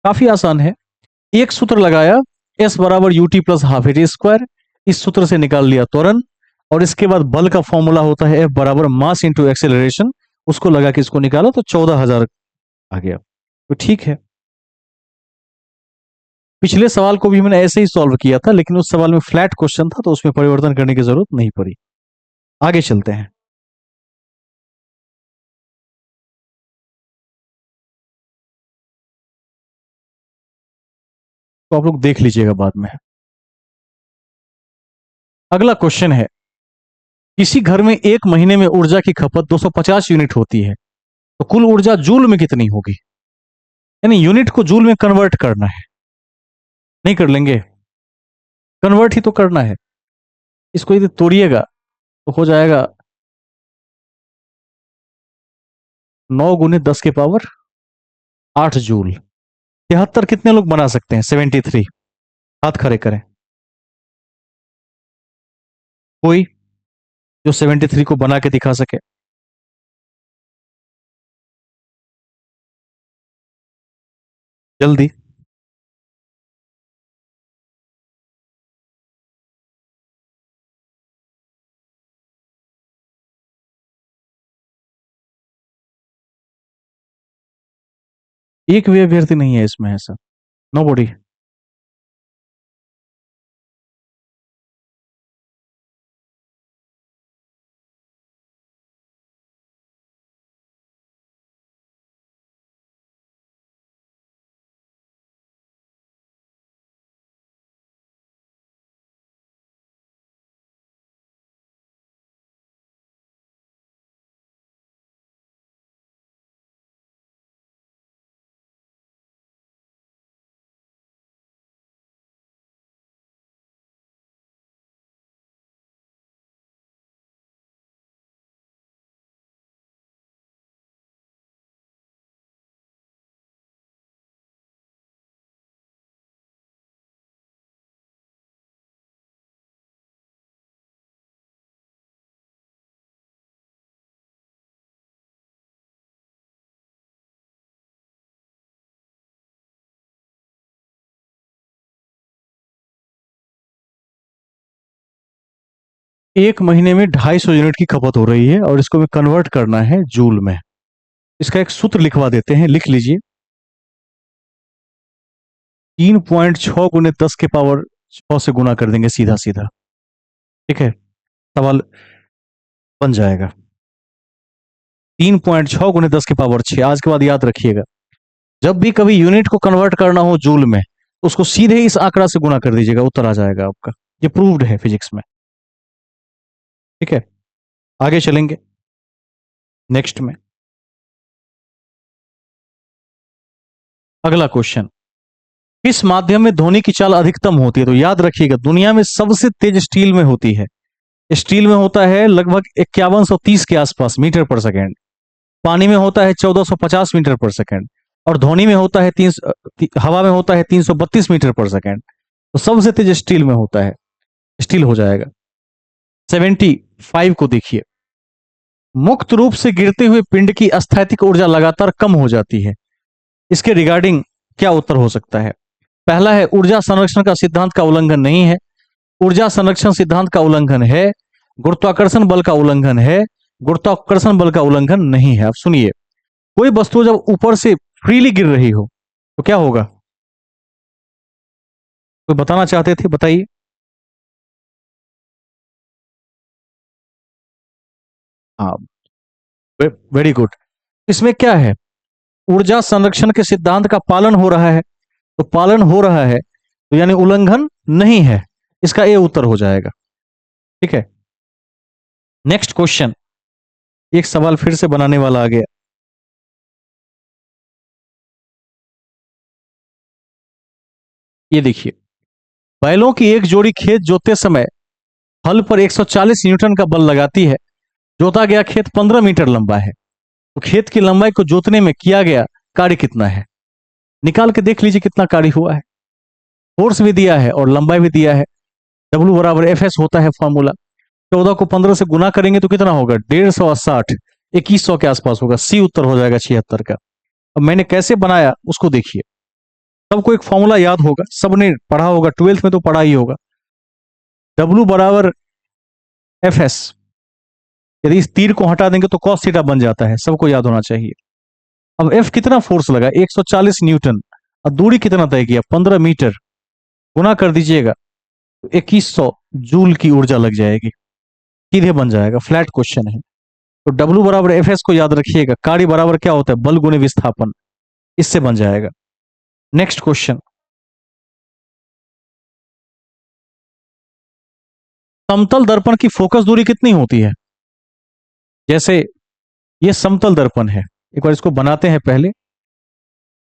काफी आसान है। एक सूत्र लगाया, एस बराबर UT plus half eighty square, इस सूत्र से निकाल लिया त्वरण। और इसके बाद बल का फॉर्मूला होता है एफ बराबर मास इंटू एक्सेलरेशन, उसको लगा के इसको निकाला तो 14000 आ गया। तो ठीक है। पिछले सवाल को भी मैंने ऐसे ही सॉल्व किया था, लेकिन उस सवाल में फ्लैट क्वेश्चन था तो उसमें परिवर्तन करने की जरूरत नहीं पड़ी। आगे चलते हैं। तो आप लोग देख लीजिएगा बाद में। अगला क्वेश्चन है, किसी घर में एक महीने में ऊर्जा की खपत 250 यूनिट होती है, तो कुल ऊर्जा जूल में कितनी होगी? यानी यूनिट को जूल में कन्वर्ट करना है। नहीं कर लेंगे? कन्वर्ट ही तो करना है। इसको यदि तोड़िएगा तो हो जाएगा 9 × 10⁻8 जूल। 73 कितने लोग बना सकते हैं? 73। हाथ खड़े करें। कोई जो 73 को बना के दिखा सके। जल्दी। एक भी अभ्यर्थी नहीं है इसमें ऐसा। Nobody. एक महीने में 250 यूनिट की खपत हो रही है और इसको भी कन्वर्ट करना है जूल में। इसका एक सूत्र लिखवा देते हैं, लिख लीजिए। 3.6 × 10⁻6 से गुना कर देंगे सीधा सीधा। ठीक है, सवाल बन जाएगा। 3.6 × 10⁻6। आज के बाद याद रखिएगा, जब भी कभी यूनिट को कन्वर्ट करना हो जूल में, तो उसको सीधे इस आंकड़ा से गुना कर दीजिएगा, उत्तर आ जाएगा आपका। ये प्रूव्ड है फिजिक्स में। ठीक है, आगे चलेंगे नेक्स्ट में। अगला क्वेश्चन, किस माध्यम में ध्वनि की चाल अधिकतम होती है? तो याद रखिएगा, दुनिया में सबसे तेज स्टील में होती है। स्टील में होता है लगभग 5130 के आसपास मीटर पर सेकेंड। पानी में होता है 1450 मीटर पर सेकेंड। और ध्वनि में होता है हवा में होता है 332 मीटर पर सेकेंड। तो सबसे तेज स्टील में होता है। स्टील हो जाएगा। 75 को देखिए, मुक्त रूप से गिरते हुए पिंड की स्थैतिक ऊर्जा लगातार कम हो जाती है। इसके रिगार्डिंग क्या उत्तर हो सकता है? पहला है, ऊर्जा संरक्षण का सिद्धांत का उल्लंघन नहीं है। ऊर्जा संरक्षण सिद्धांत का उल्लंघन है। गुरुत्वाकर्षण बल का उल्लंघन है। गुरुत्वाकर्षण बल का उल्लंघन नहीं है। अब सुनिए, कोई वस्तु जब ऊपर से फ्रीली गिर रही हो तो क्या होगा? कोई बताना चाहते थे? बताइए। हाँ, वेरी गुड। इसमें क्या है? ऊर्जा संरक्षण के सिद्धांत का पालन हो रहा है। तो पालन हो रहा है, तो यानी उल्लंघन नहीं है, इसका ए उत्तर हो जाएगा। ठीक है, नेक्स्ट क्वेश्चन, एक सवाल फिर से बनाने वाला आ गया। ये देखिए, बैलों की एक जोड़ी खेत जोतते समय हल पर 140 न्यूटन का बल लगाती है। जोता गया खेत 15 मीटर लंबा है, तो खेत की लंबाई को जोतने में किया गया कार्य कितना है? निकाल के देख लीजिए कितना कार्य हुआ है। फोर्स भी दिया है और लंबाई भी दिया है। डब्ल्यू बराबर एफ एस होता है फॉर्मूला। 14 को 15 से गुना करेंगे तो कितना होगा? 150 2100 के आसपास होगा। सी उत्तर हो जाएगा 76 का। अब मैंने कैसे बनाया उसको देखिए। सबको एक फॉर्मूला याद होगा, सबने पढ़ा होगा, 12th में तो पढ़ा ही होगा। डब्ल्यू बराबर एफ एस, यदि इस तीर को हटा देंगे तो कॉस थीटा बन जाता है, सबको याद होना चाहिए। अब एफ कितना फोर्स लगा? 140 न्यूटन। और दूरी कितना तय किया? 15 मीटर। गुना कर दीजिएगा तो 2100 जूल की ऊर्जा लग जाएगी, सीधे बन जाएगा। फ्लैट क्वेश्चन है। तो डब्ल्यू बराबर एफ एस को याद रखिएगा। कार्य बराबर क्या होता है? बल गुने विस्थापन, इससे बन जाएगा। नेक्स्ट क्वेश्चन, समतल दर्पण की फोकस दूरी कितनी होती है? जैसे ये समतल दर्पण है, एक बार इसको बनाते हैं पहले।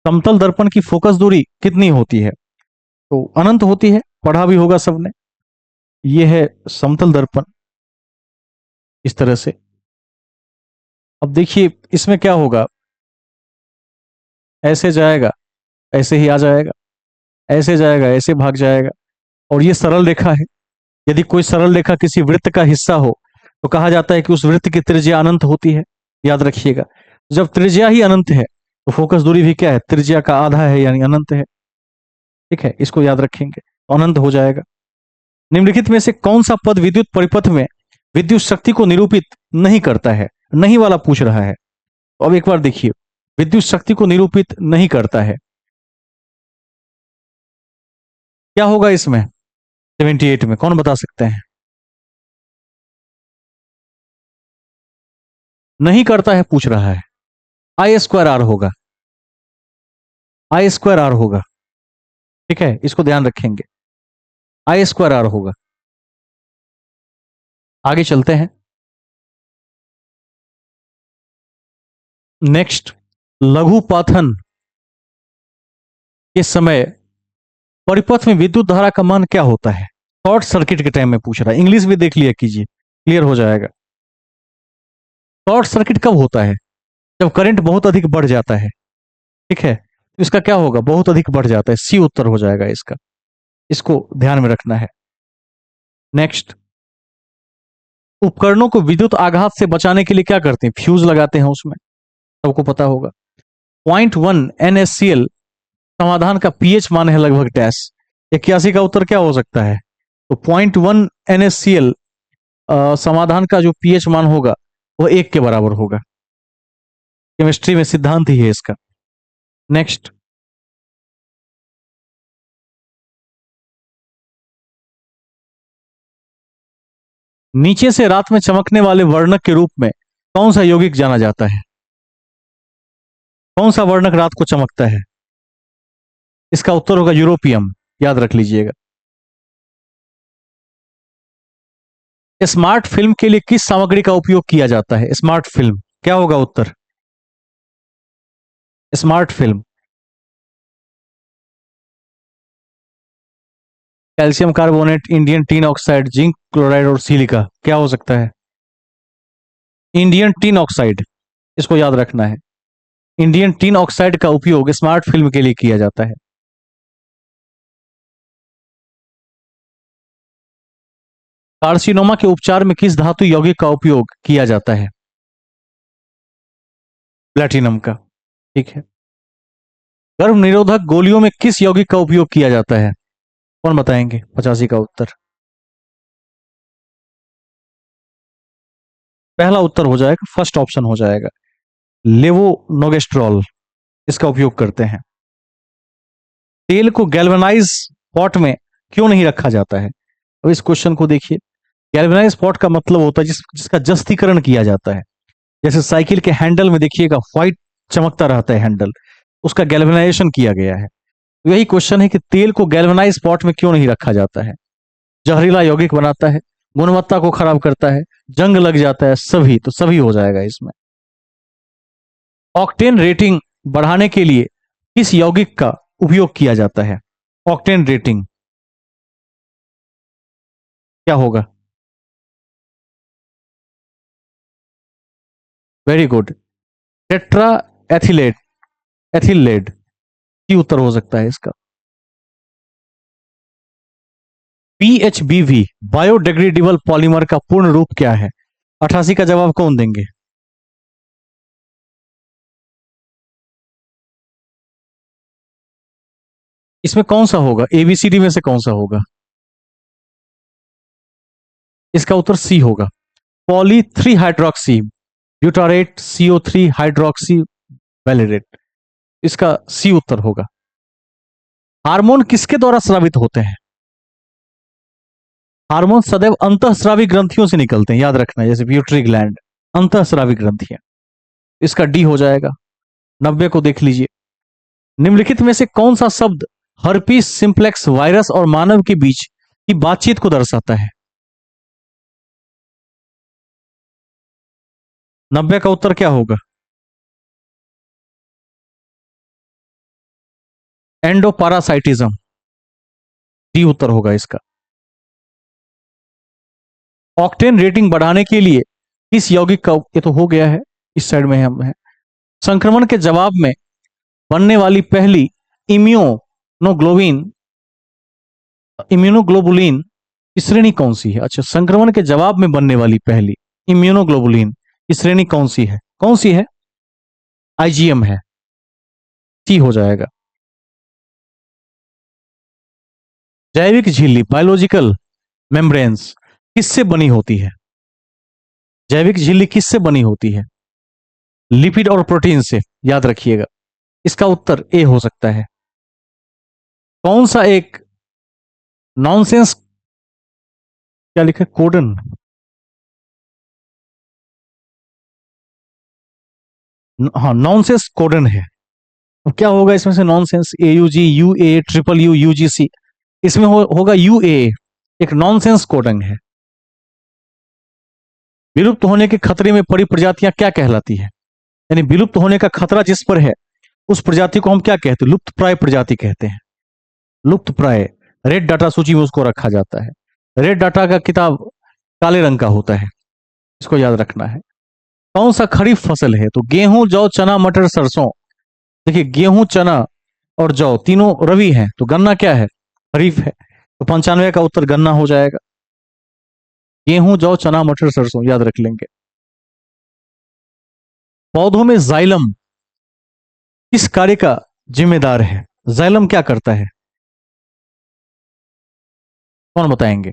समतल दर्पण की फोकस दूरी कितनी होती है? तो अनंत होती है, पढ़ा भी होगा सबने। ये है समतल दर्पण, इस तरह से। अब देखिए इसमें क्या होगा, ऐसे जाएगा, ऐसे ही आ जाएगा, ऐसे जाएगा, ऐसे भाग जाएगा। और ये सरल रेखा है। यदि कोई सरल रेखा किसी वृत्त का हिस्सा हो तो कहा जाता है कि उस वृत्त की त्रिज्या अनंत होती है। याद रखिएगा, जब त्रिज्या ही अनंत है तो फोकस दूरी भी क्या है? त्रिज्या का आधा है, यानी अनंत है। ठीक है, इसको याद रखेंगे तो अनंत हो जाएगा। निम्नलिखित में से कौन सा पद विद्युत परिपथ में विद्युत शक्ति को निरूपित नहीं करता है? नहीं वाला पूछ रहा है। तो अब एक बार देखिए, विद्युत शक्ति को निरूपित नहीं करता है, क्या होगा इसमें? 78 में कौन बता सकते हैं? नहीं करता है पूछ रहा है। आई स्क्वायर आर होगा, आई स्क्वायर आर होगा। ठीक है, इसको ध्यान रखेंगे, आई स्क्वायर आर होगा। आगे चलते हैं। नेक्स्ट, लघुपाथन के समय परिपथ में विद्युत धारा का मान क्या होता है? शॉर्ट सर्किट के टाइम में पूछ रहा है। इंग्लिश भी देख लिया कीजिए, क्लियर हो जाएगा। शॉर्ट सर्किट कब होता है? जब करंट बहुत अधिक बढ़ जाता है। ठीक है, तो इसका क्या होगा? बहुत अधिक बढ़ जाता है, सी उत्तर हो जाएगा इसका। इसको ध्यान में रखना है। नेक्स्ट, उपकरणों को विद्युत आघात से बचाने के लिए क्या करते हैं? फ्यूज लगाते हैं उसमें, सबको पता होगा। 0.1 NaCl समाधान का पीएच मान है लगभग डैश। 81 का उत्तर क्या हो सकता है? तो 0.1 NaCl समाधान का जो पीएच मान होगा वह 1 के बराबर होगा। केमिस्ट्री में सिद्धांत ही है इसका। नेक्स्ट, नीचे से रात में चमकने वाले वर्णक के रूप में कौन सा यौगिक जाना जाता है? कौन सा वर्णक रात को चमकता है? इसका उत्तर होगा यूरोपियम, याद रख लीजिएगा। स्मार्ट फिल्म के लिए किस सामग्री का उपयोग किया जाता है? स्मार्ट फिल्म, क्या होगा उत्तर? Smart film, calcium carbonate, Indian tin oxide, zinc chloride और सिलिका, क्या हो सकता है? इंडियन टीन ऑक्साइड, इसको याद रखना है। इंडियन टीन ऑक्साइड का उपयोग स्मार्ट फिल्म के लिए किया जाता है। कार्सिनोमा के उपचार में किस धातु यौगिक का उपयोग किया जाता है? प्लेटिनम का। ठीक है, गर्भ निरोधक गोलियों में किस यौगिक का उपयोग किया जाता है? कौन बताएंगे 85 का उत्तर? पहला उत्तर हो जाएगा, फर्स्ट ऑप्शन हो जाएगा, लेवोनोगेस्ट्रॉल, इसका उपयोग करते हैं। तेल को गैल्वेनाइज पॉट में क्यों नहीं रखा जाता है? अब इस क्वेश्चन को देखिए। गैल्वेनाइज पॉट का मतलब होता है जिसका जस्तीकरण किया जाता है। जैसे साइकिल के हैंडल में देखिएगा व्हाइट चमकता रहता है हैंडल, उसका गैल्वेनाइजेशन किया गया है। यही क्वेश्चन है कि तेल को गैल्वेनाइज पॉट में क्यों नहीं रखा जाता है? जहरीला यौगिक बनाता है, गुणवत्ता को खराब करता है, जंग लग जाता है, सभी तो सभी हो जाएगा इसमें। ऑक्टेन रेटिंग बढ़ाने के लिए किस यौगिक का उपयोग किया जाता है? ऑक्टेन रेटिंग क्या होगा? वेरी गुड, टेट्रा एथिलेट एथिलेट की उत्तर हो सकता है इसका। पीएचबीवी बायोडिग्रेडेबल पॉलीमर का पूर्ण रूप क्या है? 88 का जवाब कौन देंगे? इसमें कौन सा होगा? एबीसीडी में से कौन सा होगा? इसका उत्तर सी होगा, poly 3 hydroxy butyrate CO3 hydroxy validate, इसका सी उत्तर होगा। हार्मोन किसके द्वारा स्रावित होते हैं? हार्मोन सदैव अंतःस्रावी ग्रंथियों से निकलते हैं, याद रखना, जैसे प्यूटरी ग्लैंड, अंतःस्रावी ग्रंथियां, इसका डी हो जाएगा। 90 को देख लीजिए, निम्नलिखित में से कौन सा शब्द हर्पीस सिंप्लेक्स वायरस और मानव के बीच की बातचीत को दर्शाता है? 90 का उत्तर क्या होगा? एंडोपारासाइटिज्म, डी उत्तर होगा इसका। ऑक्टेन रेटिंग बढ़ाने के लिए किस यौगिक का, ये तो हो गया है, इस साइड में हम है। संक्रमण के जवाब में बनने वाली पहली इम्यूनोग्लोबिन इम्यूनोग्लोबुलिन की श्रेणी कौन सी है? अच्छा, संक्रमण के जवाब में बनने वाली पहली इम्यूनोग्लोबुलिन की श्रेणी कौन सी है? कौन सी है? आईजीएम है, सी हो जाएगा। जैविक झिल्ली बायोलॉजिकल मेम्ब्रेन्स किससे बनी होती है? जैविक झिल्ली किससे बनी होती है? लिपिड और प्रोटीन से, याद रखिएगा। इसका उत्तर ए हो सकता है। कौन सा एक नॉनसेंस, क्या लिखा है, कोडन, हाँ नॉनसेंस कोडन है। अब क्या होगा इसमें से? Nonsense, AUG, UA, triple U, UGC, इसमें होगा UA, एक नॉनसेंस कोडन है। विलुप्त होने के खतरे में पड़ी प्रजातियां क्या कहलाती है? यानी विलुप्त होने का खतरा जिस पर है उस प्रजाति को हम क्या कहते हैं? लुप्त प्राय प्रजाति कहते हैं। लुप्त प्राय, रेड डाटा सूची में उसको रखा जाता है। रेड डाटा का किताब काले रंग का होता है, इसको याद रखना है। कौन सा खरीफ फसल है? तो गेहूं, जौ, चना, मटर, सरसों। देखिए, गेहूं, चना और जौ तीनों रवि हैं, तो गन्ना क्या है? खरीफ है, तो 95 का उत्तर गन्ना हो जाएगा। गेहूं, जौ, चना, मटर, सरसों याद रख लेंगे। पौधों में जाइलम किस कार्य का जिम्मेदार है? जाइलम क्या करता है? कौन बताएंगे?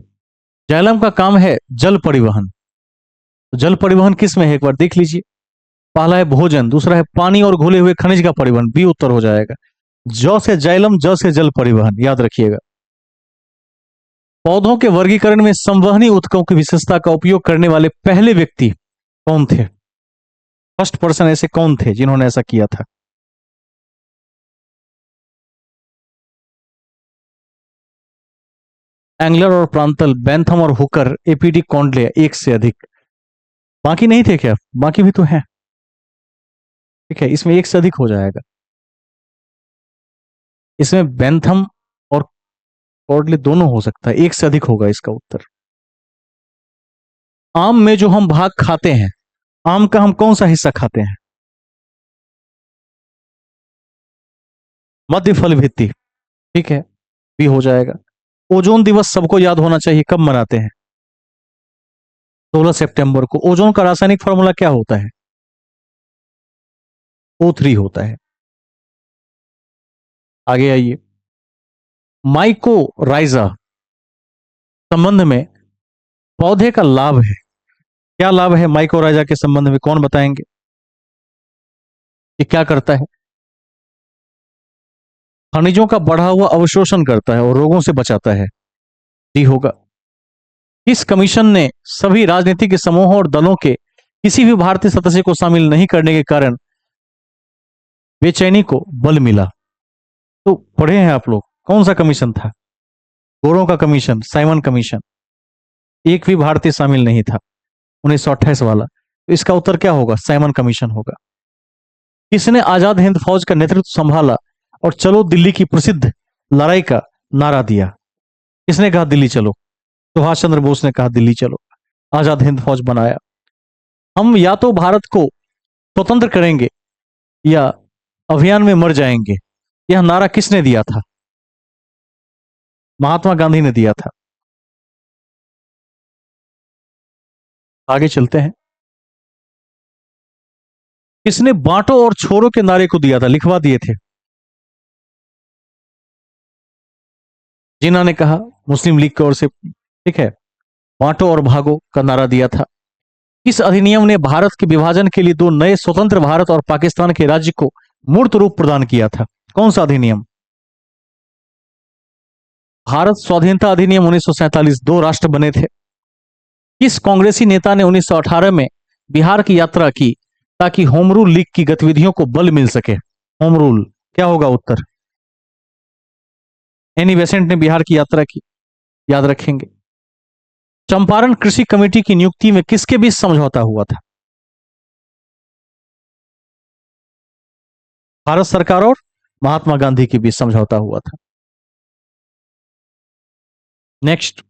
जाइलम का काम है जल परिवहन। तो जल परिवहन किस में है, एक बार देख लीजिए। पहला है भोजन, दूसरा है पानी और घुले हुए खनिज का परिवहन, बी उत्तर हो जाएगा। जौ से जाइलम, जौ से जल परिवहन, याद रखिएगा। पौधों के वर्गीकरण में संवहनी ऊतकों की विशेषता का उपयोग करने वाले पहले व्यक्ति कौन थे? फर्स्ट पर्सन ऐसे कौन थे जिन्होंने ऐसा किया था? एंगलर और प्रांतल, बैंथम और हुकर, APD कॉन्डले, एक से अधिक। बाकी नहीं थे क्या? बाकी भी तो हैं। ठीक है, इसमें एक से अधिक हो जाएगा। इसमें बैंथम और कॉर्डले दोनों हो सकता है, एक से अधिक होगा इसका उत्तर। आम में जो हम भाग खाते हैं, आम का हम कौन सा हिस्सा खाते हैं? मध्य फल भित्ति, ठीक है, भी हो जाएगा। ओजोन दिवस सबको याद होना चाहिए, कब मनाते हैं? 16 सितंबर को। ओजोन का रासायनिक फॉर्मूला क्या होता है? O3 होता है। आगे आइए, माइकोराइजा संबंध में पौधे का लाभ है, क्या लाभ है माइकोराइजा के संबंध में, कौन बताएंगे? ये क्या करता है? खनिजों का बढ़ा हुआ अवशोषण करता है और रोगों से बचाता है, डी होगा। इस कमीशन ने सभी राजनीतिक समूहों और दलों के किसी भी भारतीय सदस्य को शामिल नहीं करने के कारण बेचैनी को बल मिला, तो पढ़े हैं आप लोग, कौन सा कमीशन था? गोरों का कमीशन, साइमन कमीशन। एक भी भारतीय शामिल नहीं था, 1928 वाला। तो इसका उत्तर क्या होगा? साइमन कमीशन होगा। किसने आजाद हिंद फौज का नेतृत्व संभाला और चलो दिल्ली की प्रसिद्ध लड़ाई का नारा दिया? किसने कहा दिल्ली चलो? सुभाष चंद्र बोस ने कहा दिल्ली चलो, आजाद हिंद फौज बनाया। हम या तो भारत को स्वतंत्र करेंगे या अभियान में मर जाएंगे, यह नारा किसने दिया था? महात्मा गांधी ने दिया था। आगे चलते हैं। किसने बांटो और छोड़ो के नारे को दिया था, लिखवा दिए थे? जिन्ना ने कहा, मुस्लिम लीग की ओर से, ठीक है। बांटो और भागो का नारा दिया था। किस अधिनियम ने भारत के विभाजन के लिए दो नए स्वतंत्र भारत और पाकिस्तान के राज्य को मूर्त रूप प्रदान किया था? कौन सा अधिनियम? भारत स्वाधीनता अधिनियम 1947। दो राष्ट्र बने थे। किस कांग्रेसी नेता ने 1918 में बिहार की यात्रा की ताकि होम रूल लीग की गतिविधियों को बल मिल सके? होम रूल क्या होगा उत्तर? एनी बेसेंट ने बिहार की यात्रा की, याद रखेंगे। चंपारण कृषि कमेटी की नियुक्ति में किसके बीच समझौता हुआ था? भारत सरकार और महात्मा गांधी के बीच समझौता हुआ था। नेक्स्ट,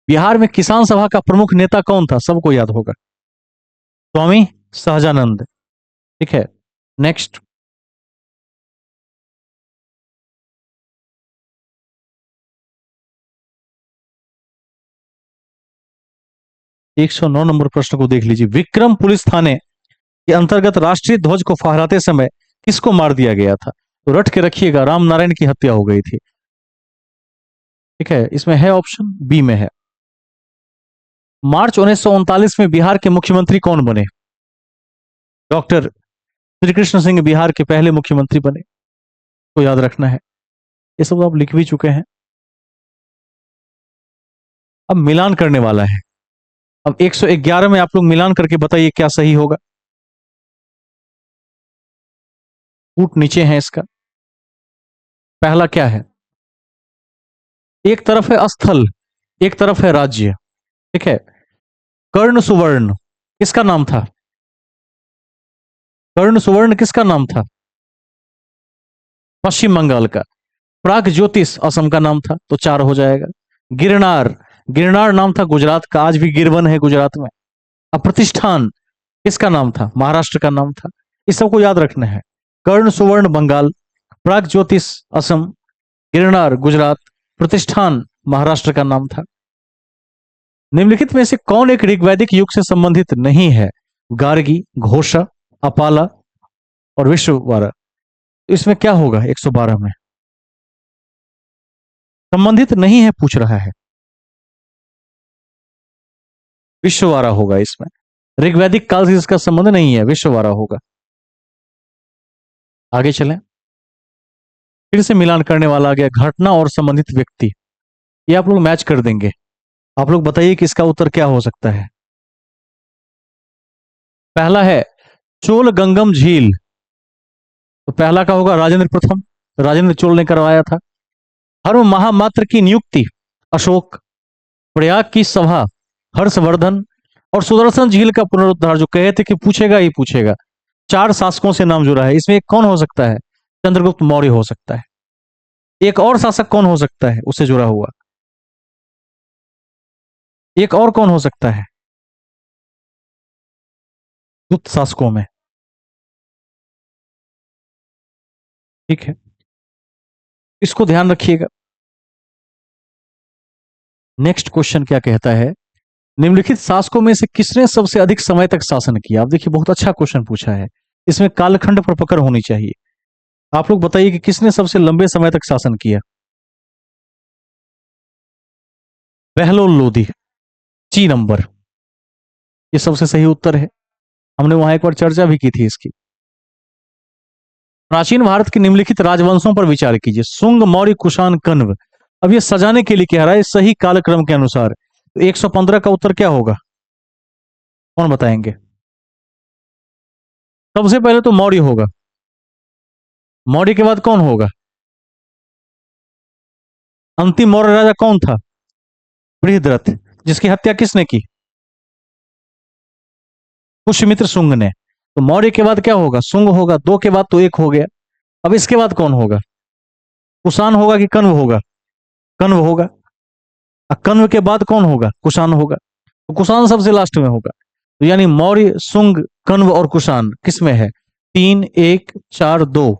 बिहार में किसान सभा का प्रमुख नेता कौन था? सबको याद होगा, स्वामी सहजानंद, ठीक है। नेक्स्ट, 109 नंबर प्रश्न को देख लीजिए। विक्रम पुलिस थाने के अंतर्गत राष्ट्रीय ध्वज को फहराते समय किसको मार दिया गया था? तो रट के रखिएगा, राम नारायण की हत्या हो गई थी, ठीक है। इसमें है ऑप्शन बी में है। मार्च 1939 में बिहार के मुख्यमंत्री कौन बने? डॉक्टर श्री कृष्ण सिंह बिहार के पहले मुख्यमंत्री बने, तो याद रखना है। ये सब आप लिख भी चुके हैं। अब मिलान करने वाला है। अब 111 में आप लोग मिलान करके बताइए क्या सही होगा। फूट नीचे है इसका। पहला क्या है? एक तरफ है स्थल, एक तरफ है राज्य, ठीक है। कर्ण सुवर्ण किसका नाम था? कर्ण सुवर्ण किसका नाम था? पश्चिम बंगाल का। प्राग ज्योतिष असम का नाम था, तो 4 हो जाएगा। गिरनार, गिरनार नाम था गुजरात का, आज भी गिरवन है गुजरात में। अब प्रतिष्ठान किसका नाम था? महाराष्ट्र का नाम था। इस सबको याद रखना है। कर्ण सुवर्ण बंगाल, प्राग ज्योतिष असम, गिरनार गुजरात, प्रतिष्ठान महाराष्ट्र का नाम था। निम्नलिखित में से कौन एक ऋग्वैदिक युग से संबंधित नहीं है? गार्गी, घोषा, अपाला और विश्ववारा। इसमें क्या होगा? 112 में संबंधित नहीं है पूछ रहा है, विश्ववारा होगा इसमें। ऋग्वैदिक काल से इसका संबंध नहीं है, विश्ववारा होगा। आगे चलें। फिर से मिलान करने वाला आ गया, घटना और संबंधित व्यक्ति। ये आप लोग मैच कर देंगे। आप लोग बताइए कि इसका उत्तर क्या हो सकता है। पहला है चोल गंगम झील, तो पहला का होगा राजेंद्र प्रथम, राजेंद्र चोल ने करवाया था। हर्म महामात्र की नियुक्ति अशोक, प्रयाग की सभा हर्षवर्धन, और सुदर्शन झील का पुनरुद्धार जो कहे थे कि पूछेगा ही पूछेगा। 4 शासकों से नाम जुड़ा है, इसमें एक कौन हो सकता है? चंद्रगुप्त मौर्य हो सकता है। एक और शासक कौन हो सकता है उससे जुड़ा हुआ? एक और कौन हो सकता है गुप्त शासकों में? ठीक है, इसको ध्यान रखिएगा। नेक्स्ट क्वेश्चन क्या कहता है? निम्नलिखित शासकों में से किसने सबसे अधिक समय तक शासन किया? आप देखिए, बहुत अच्छा क्वेश्चन पूछा है। इसमें कालखंड पर पकड़ होनी चाहिए। आप लोग बताइए कि किसने सबसे लंबे समय तक शासन किया? बहलोल लोधी, ची नंबर, ये सबसे सही उत्तर है। हमने वहां एक बार चर्चा भी की थी इसकी। प्राचीन भारत के निम्नलिखित राजवंशों पर विचार कीजिए। सुंग, मौर्य, कुषाण, कण्व। अब ये सजाने के लिए कह रहा है सही कालक्रम के अनुसार। तो 115 का उत्तर क्या होगा? कौन बताएंगे? सबसे पहले तो मौर्य होगा। मौर्य के बाद कौन होगा? अंतिम मौर्य राजा कौन था? बृहद्रथ। जिसकी हत्या किसने की? पुष्यमित्र शुंग ने। तो मौर्य के बाद क्या होगा? शुंग होगा। दो के बाद तो एक हो गया। अब इसके बाद कौन होगा? कुषाण होगा कि कण्व होगा? कण्व होगा। और कण्व के बाद कौन होगा? कुषाण होगा। तो कुषाण सबसे लास्ट में होगा। तो यानी मौर्य, शुंग, कण्व और कुषाण किस में है? 3, 1, 4, 2।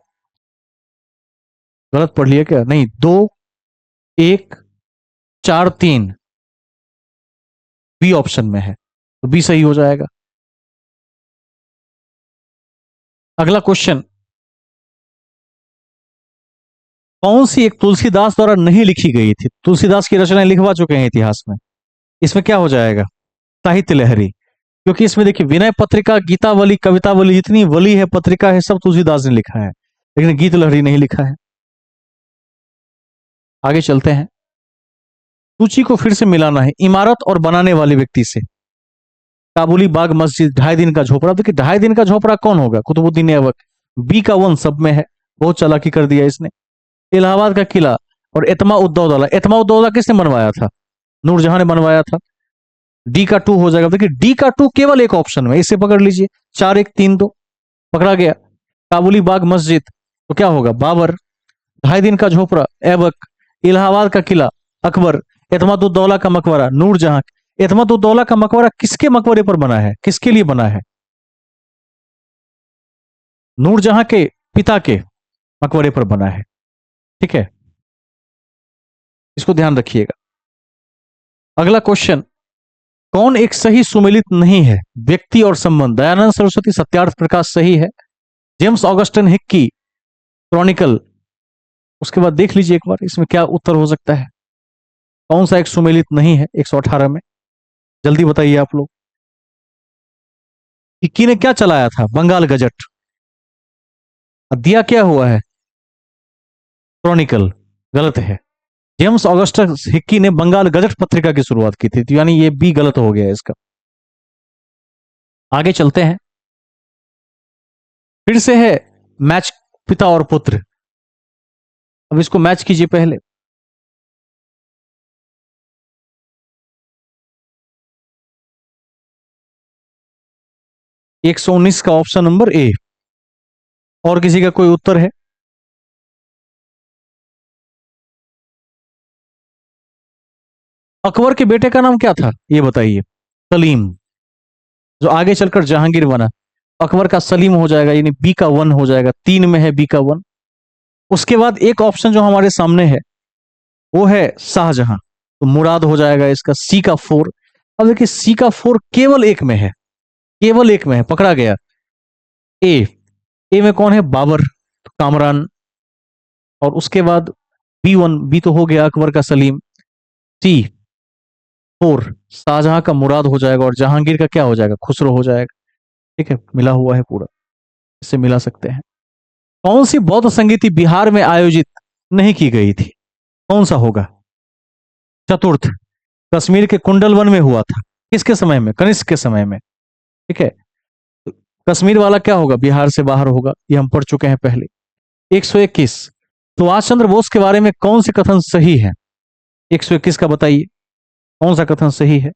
गलत पढ़ लिया क्या? नहीं, 2, 1, 4, 3 बी ऑप्शन में है। तो बी सही हो जाएगा। अगला क्वेश्चन, कौन सी एक तुलसीदास द्वारा नहीं लिखी गई थी? तुलसीदास की रचनाएं लिखवा चुके हैं इतिहास में। इसमें क्या हो जाएगा? साहित्य लहरी। क्योंकि इसमें देखिए, विनय पत्रिका, गीतावली, कवितावली, जितनी वली है, पत्रिका है, सब तुलसीदास ने लिखा है, लेकिन गीत लहरी नहीं लिखा है। आगे चलते हैं। सूची को फिर से मिलाना है इमारत और बनाने वाले व्यक्ति से। काबुली बाग मस्जिद, 2.5 दिन का झोपड़ा। देखिए 2.5 दिन का झोपड़ा कौन होगा? कुतुबुद्दीन ऐबक। बी का 1 सब में है। बहुत चालाकी कर दिया इसने। इलाहाबाद का किला और एतमा उद्दौला। एतमा उद्दौला किसने बनवाया था? नूरजहां ने बनवाया था। डी का 2 हो जाएगा। देखिए डी का 2 केवल एक ऑप्शन में, इसे पकड़ लीजिए। 4, 1, 3, 2 पकड़ा गया। काबुली बाग मस्जिद तो क्या होगा? बाबर। 2.5 दिन का झोपड़ा ऐबक। इलाहाबाद का किला अकबर। एतमादुद्दौला का मकबरा नूरजहां। एतमादुद्दौला का मकबरा किसके मकबरे पर बना है? किसके लिए बना है? नूरजहां के पिता के मकबरे पर बना है। ठीक है, इसको ध्यान रखिएगा। अगला क्वेश्चन, कौन एक सही सुमेलित नहीं है? व्यक्ति और संबंध। दयानंद सरस्वती, सत्यार्थ प्रकाश सही है। James Augustine Hicky, chronicle. उसके बाद देख लीजिए एक बार इसमें क्या उत्तर हो सकता है। कौन सा एक सुमेलित नहीं है 118 में? जल्दी बताइए आप लोग। हिक्की ने क्या चलाया था? बंगाल गजट। दिया क्या हुआ है? क्रॉनिकल। गलत है। जेम्स ऑगस्टस हिक्की ने बंगाल गजट पत्रिका की शुरुआत की थी, तो यानी ये बी गलत हो गया इसका। आगे चलते हैं। फिर से है मैच पिता और पुत्र। अब इसको मैच कीजिए पहले। 119 का ऑप्शन नंबर ए। और किसी का कोई उत्तर है? अकबर के बेटे का नाम क्या था ये बताइए। सलीम। जो आगे चलकर जहांगीर बना। अकबर का सलीम हो जाएगा, यानी बी का 1 हो जाएगा। 3 में है बी का 1। उसके बाद एक ऑप्शन जो हमारे सामने है वो है शाहजहां, तो मुराद हो जाएगा इसका सी का 4। अब देखिए सी का 4 केवल एक में है, केवल एक में है, पकड़ा गया। ए। ए में कौन है? बाबर, तो कामरान। और उसके बाद बी 1, बी तो हो गया अकबर का सलीम। सी 4 शाहजहां का मुराद हो जाएगा, और जहांगीर का क्या हो जाएगा? खुसरो हो जाएगा। ठीक है, मिला हुआ है पूरा, इससे मिला सकते हैं। कौन सी बौद्ध संगीति बिहार में आयोजित नहीं की गई थी? कौन सा होगा? चतुर्थ कश्मीर के कुंडल वन में हुआ था। किसके समय में? कनिष्क के समय में। ठीक है, तो कश्मीर वाला क्या होगा? बिहार से बाहर होगा, ये हम पढ़ चुके हैं पहले। 121 सुभाष चंद्र बोस के बारे में कौन से कथन सही है? 121 का बताइए, कौन सा कथन सही है?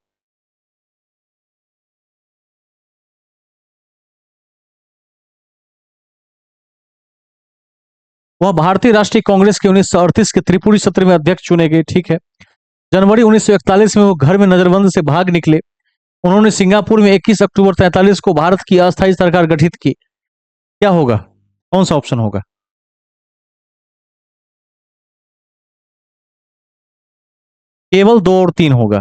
वह भारतीय राष्ट्रीय कांग्रेस के 1938 के त्रिपुरी सत्र में अध्यक्ष चुने गए। ठीक है। जनवरी 1941 में वो घर में नजरबंद से भाग निकले। उन्होंने सिंगापुर में 21 अक्टूबर 43 को भारत की अस्थायी सरकार गठित की। क्या होगा? कौन सा ऑप्शन होगा? केवल 2 और 3 होगा,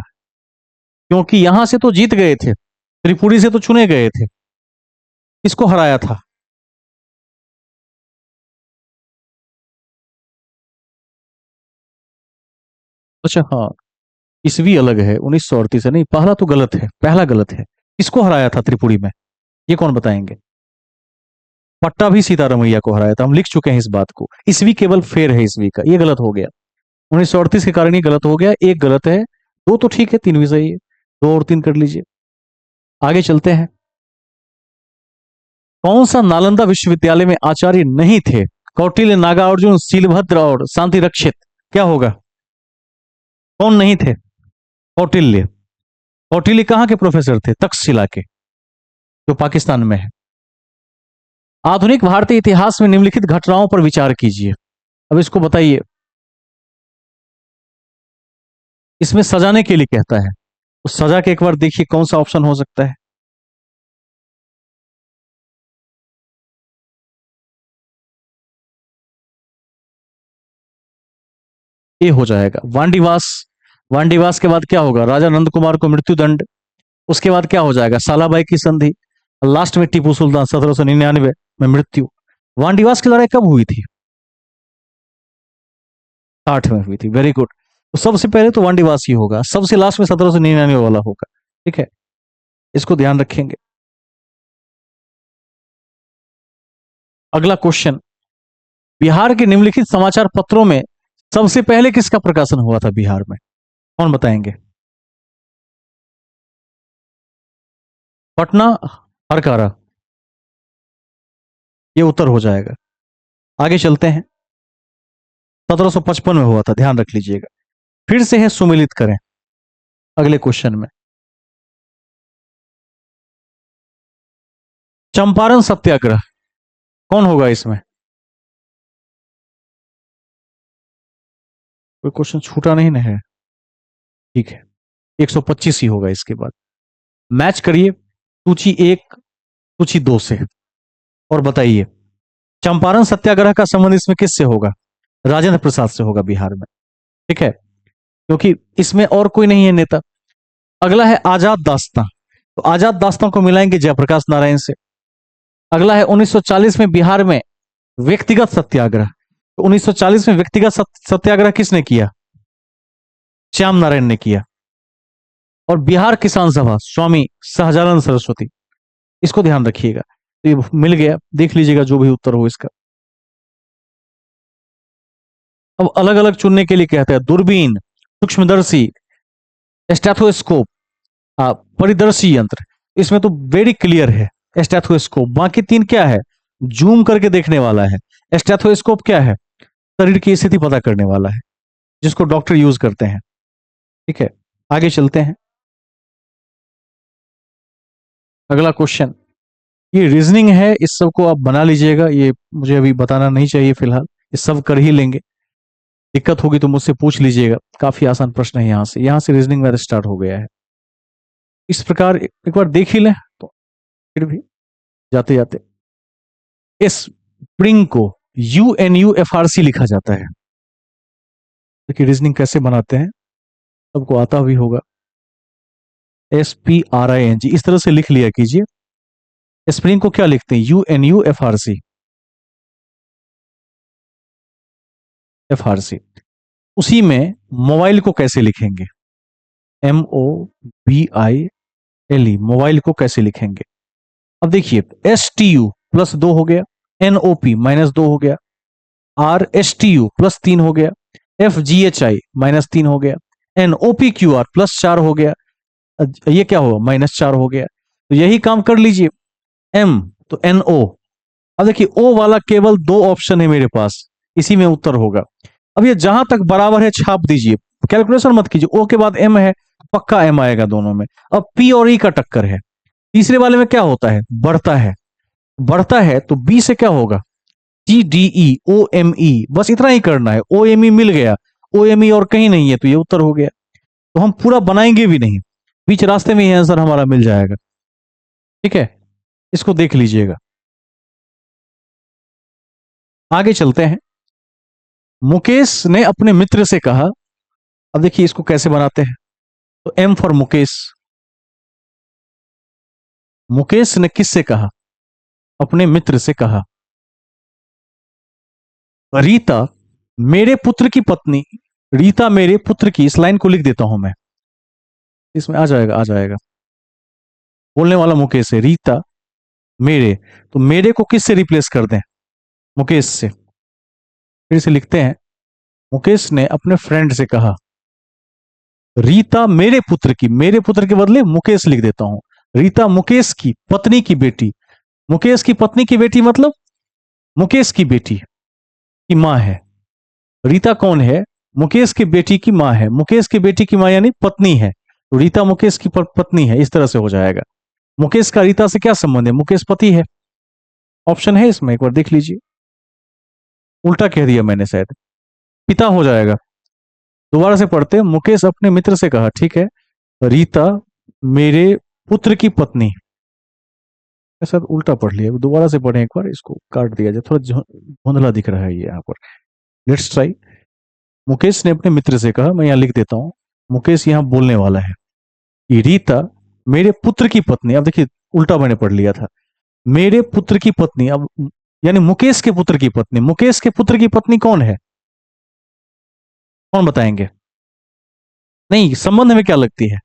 क्योंकि यहां से तो जीत गए थे, त्रिपुरी से तो चुने गए थे। किसको हराया था? अच्छा हाँ, ईस्वी अलग है, 1938 है। नहीं, पहला तो गलत है, पहला गलत है। किसको हराया था त्रिपुरी में? ये कौन बताएंगे? पट्टा भी सीतारमैया को हराया था, हम लिख चुके हैं इस बात को। ईस्वी केवल फेर है ईस्वी का, ये गलत हो गया। 1938 के कारण ये गलत हो गया। एक गलत है, दो तो ठीक है, 3 भी सही है। 2 और 3 कर लीजिए। आगे चलते हैं। कौन सा नालंदा विश्वविद्यालय में आचार्य नहीं थे? कौटिल्य, नागार्जुन, शीलभद्र और शांति रक्षित। क्या होगा? कौन नहीं थे? कौटिल्य। कौटिल्य कहां के प्रोफेसर थे? तक्षशिला के, जो पाकिस्तान में है। आधुनिक भारतीय इतिहास में निम्नलिखित घटनाओं पर विचार कीजिए। अब इसको बताइए, इसमें सजाने के लिए कहता है, तो सजा के एक बार देखिए कौन सा ऑप्शन हो सकता है। ए हो जाएगा, वांडीवास। वांडीवास के बाद क्या होगा? राजा नंद कुमार को मृत्युदंड। उसके बाद क्या हो जाएगा? सालाबाई की संधि। लास्ट में टीपू सुल्तान 1799 में मृत्यु। वांडीवास की लड़ाई कब हुई थी? 60 में हुई थी। Very good. तो सबसे पहले तो वांडीवास ही होगा, सबसे लास्ट में 1799 वाला होगा। ठीक है, इसको ध्यान रखेंगे। अगला क्वेश्चन, बिहार के निम्नलिखित समाचार पत्रों में सबसे पहले किसका प्रकाशन हुआ था बिहार में? कौन बताएंगे? पटना हरकारा, ये उत्तर हो जाएगा। आगे चलते हैं। 1755 में हुआ था, ध्यान रख लीजिएगा। फिर से है सुमिलित करें अगले क्वेश्चन में। चंपारण सत्याग्रह कौन होगा इसमें? कोई क्वेश्चन छूटा नहीं ना है? ठीक है, 125 ही होगा इसके बाद। मैच करिए सूची एक सूची दो से और बताइए चंपारण सत्याग्रह का संबंध इसमें किससे होगा? राजेंद्र प्रसाद से होगा बिहार में। ठीक है, क्योंकि इसमें और कोई नहीं है नेता। अगला है आजाद दास्तां, तो आजाद दास्तां को मिलाएंगे जयप्रकाश नारायण से। अगला है 1940 में बिहार में व्यक्तिगत सत्याग्रह, तो 1940 में व्यक्तिगत सत्याग्रह किसने किया? श्याम नारायण ने किया। और बिहार किसान सभा, स्वामी सहजानंद सरस्वती। इसको ध्यान रखिएगा। तो ये मिल गया, देख लीजिएगा जो भी उत्तर हो इसका। अब अलग अलग चुनने के लिए कहते हैं, दूरबीन, सूक्ष्मदर्शी, स्टेथोस्कोप, परिदर्शी यंत्र। इसमें तो वेरी क्लियर है स्टेथोस्कोप। बाकी तीन क्या है? जूम करके देखने वाला है। स्टेथोस्कोप क्या है? शरीर की स्थिति पता करने वाला है, जिसको डॉक्टर यूज करते हैं। ठीक है, आगे चलते हैं। अगला क्वेश्चन, ये रीजनिंग है, इस सब को आप बना लीजिएगा, ये मुझे अभी बताना नहीं चाहिए फिलहाल, ये सब कर ही लेंगे। दिक्कत होगी तो मुझसे पूछ लीजिएगा। काफी आसान प्रश्न है, यहाँ से रीजनिंग मेरा स्टार्ट हो गया है। इस प्रकार एक बार देख ही लें तो फिर भी जाते जाते, इस स्प्रिंग को UNUFRC लिखा जाता है। देखिए रीजनिंग कैसे बनाते हैं, सबको आता भी होगा। SPRING इस तरह से लिख लिया कीजिए। स्प्रिंग को क्या लिखते हैं? UNUFRC, FRC। उसी में मोबाइल को कैसे लिखेंगे? MOBILE, मोबाइल को कैसे लिखेंगे? अब देखिए, STU +2 हो गया, NOP -2 हो गया, RSTU +3 हो गया, FGHI -3 हो गया, NOPQR +4 हो गया। ये क्या हुआ? -4 हो गया। तो यही काम कर लीजिए। M तो NO। अब देखिए O वाला केवल दो ऑप्शन है मेरे पास, इसी में उत्तर होगा। अब ये जहां तक बराबर है छाप दीजिए, कैलकुलेशन मत कीजिए। O के बाद M है, पक्का M आएगा दोनों में। अब P और E का टक्कर है। तीसरे वाले में क्या होता है? बढ़ता है। बढ़ता है तो B से क्या होगा? TDE OME, बस इतना ही करना है। OME मिल गया, OME और कहीं नहीं है, तो ये उत्तर हो गया। तो हम पूरा बनाएंगे भी नहीं, बीच रास्ते में ये आंसर हमारा मिल जाएगा। ठीक है, इसको देख लीजिएगा। आगे चलते हैं। मुकेश ने अपने मित्र से कहा, अब देखिए इसको कैसे बनाते हैं। तो M फॉर मुकेश। मुकेश ने किससे कहा? अपने मित्र से कहा, रीता मेरे पुत्र की पत्नी, रीता मेरे पुत्र की, इस लाइन को लिख देता हूं मैं, इसमें आ जाएगा, आ जाएगा। बोलने वाला मुकेश है, रीता मेरे, तो मेरे को किससे रिप्लेस कर दें? मुकेश से। फिर से लिखते हैं, मुकेश ने अपने फ्रेंड से कहा, रीता मेरे पुत्र की, मेरे पुत्र के बदले मुकेश लिख देता हूं। रीता मुकेश की पत्नी की बेटी, मुकेश की पत्नी की बेटी मतलब मुकेश की बेटी की मां है। रीता कौन है? मुकेश की बेटी की माँ है, मुकेश की बेटी की माँ यानी पत्नी है, तो रीता मुकेश की पत्नी है, इस तरह से हो जाएगा। मुकेश का रीता से क्या संबंध है? मुकेश पति है। ऑप्शन है इसमें, एक बार देख लीजिए। उल्टा कह दिया मैंने शायद, पिता हो जाएगा। दोबारा से पढ़ते हैं। मुकेश अपने मित्र से कहा, ठीक है, रीता मेरे पुत्र की पत्नी, शायद उल्टा पढ़ लिया, दोबारा से पढ़ें एक बार, इसको काट दिया जाए, थोड़ा धुंधला दिख रहा है ये यहाँ पर। Let's try. मुकेश ने अपने मित्र से कहा, मैं यहाँ लिख देता हूँ, मुकेश यहाँ बोलने वाला है कि रीता मेरे पुत्र की पत्नी, अब देखिए उल्टा मैंने पढ़ लिया था, मेरे पुत्र की पत्नी, अब यानी मुकेश के पुत्र की पत्नी। मुकेश के पुत्र की पत्नी कौन है? कौन बताएंगे? नहीं, संबंध में क्या लगती है,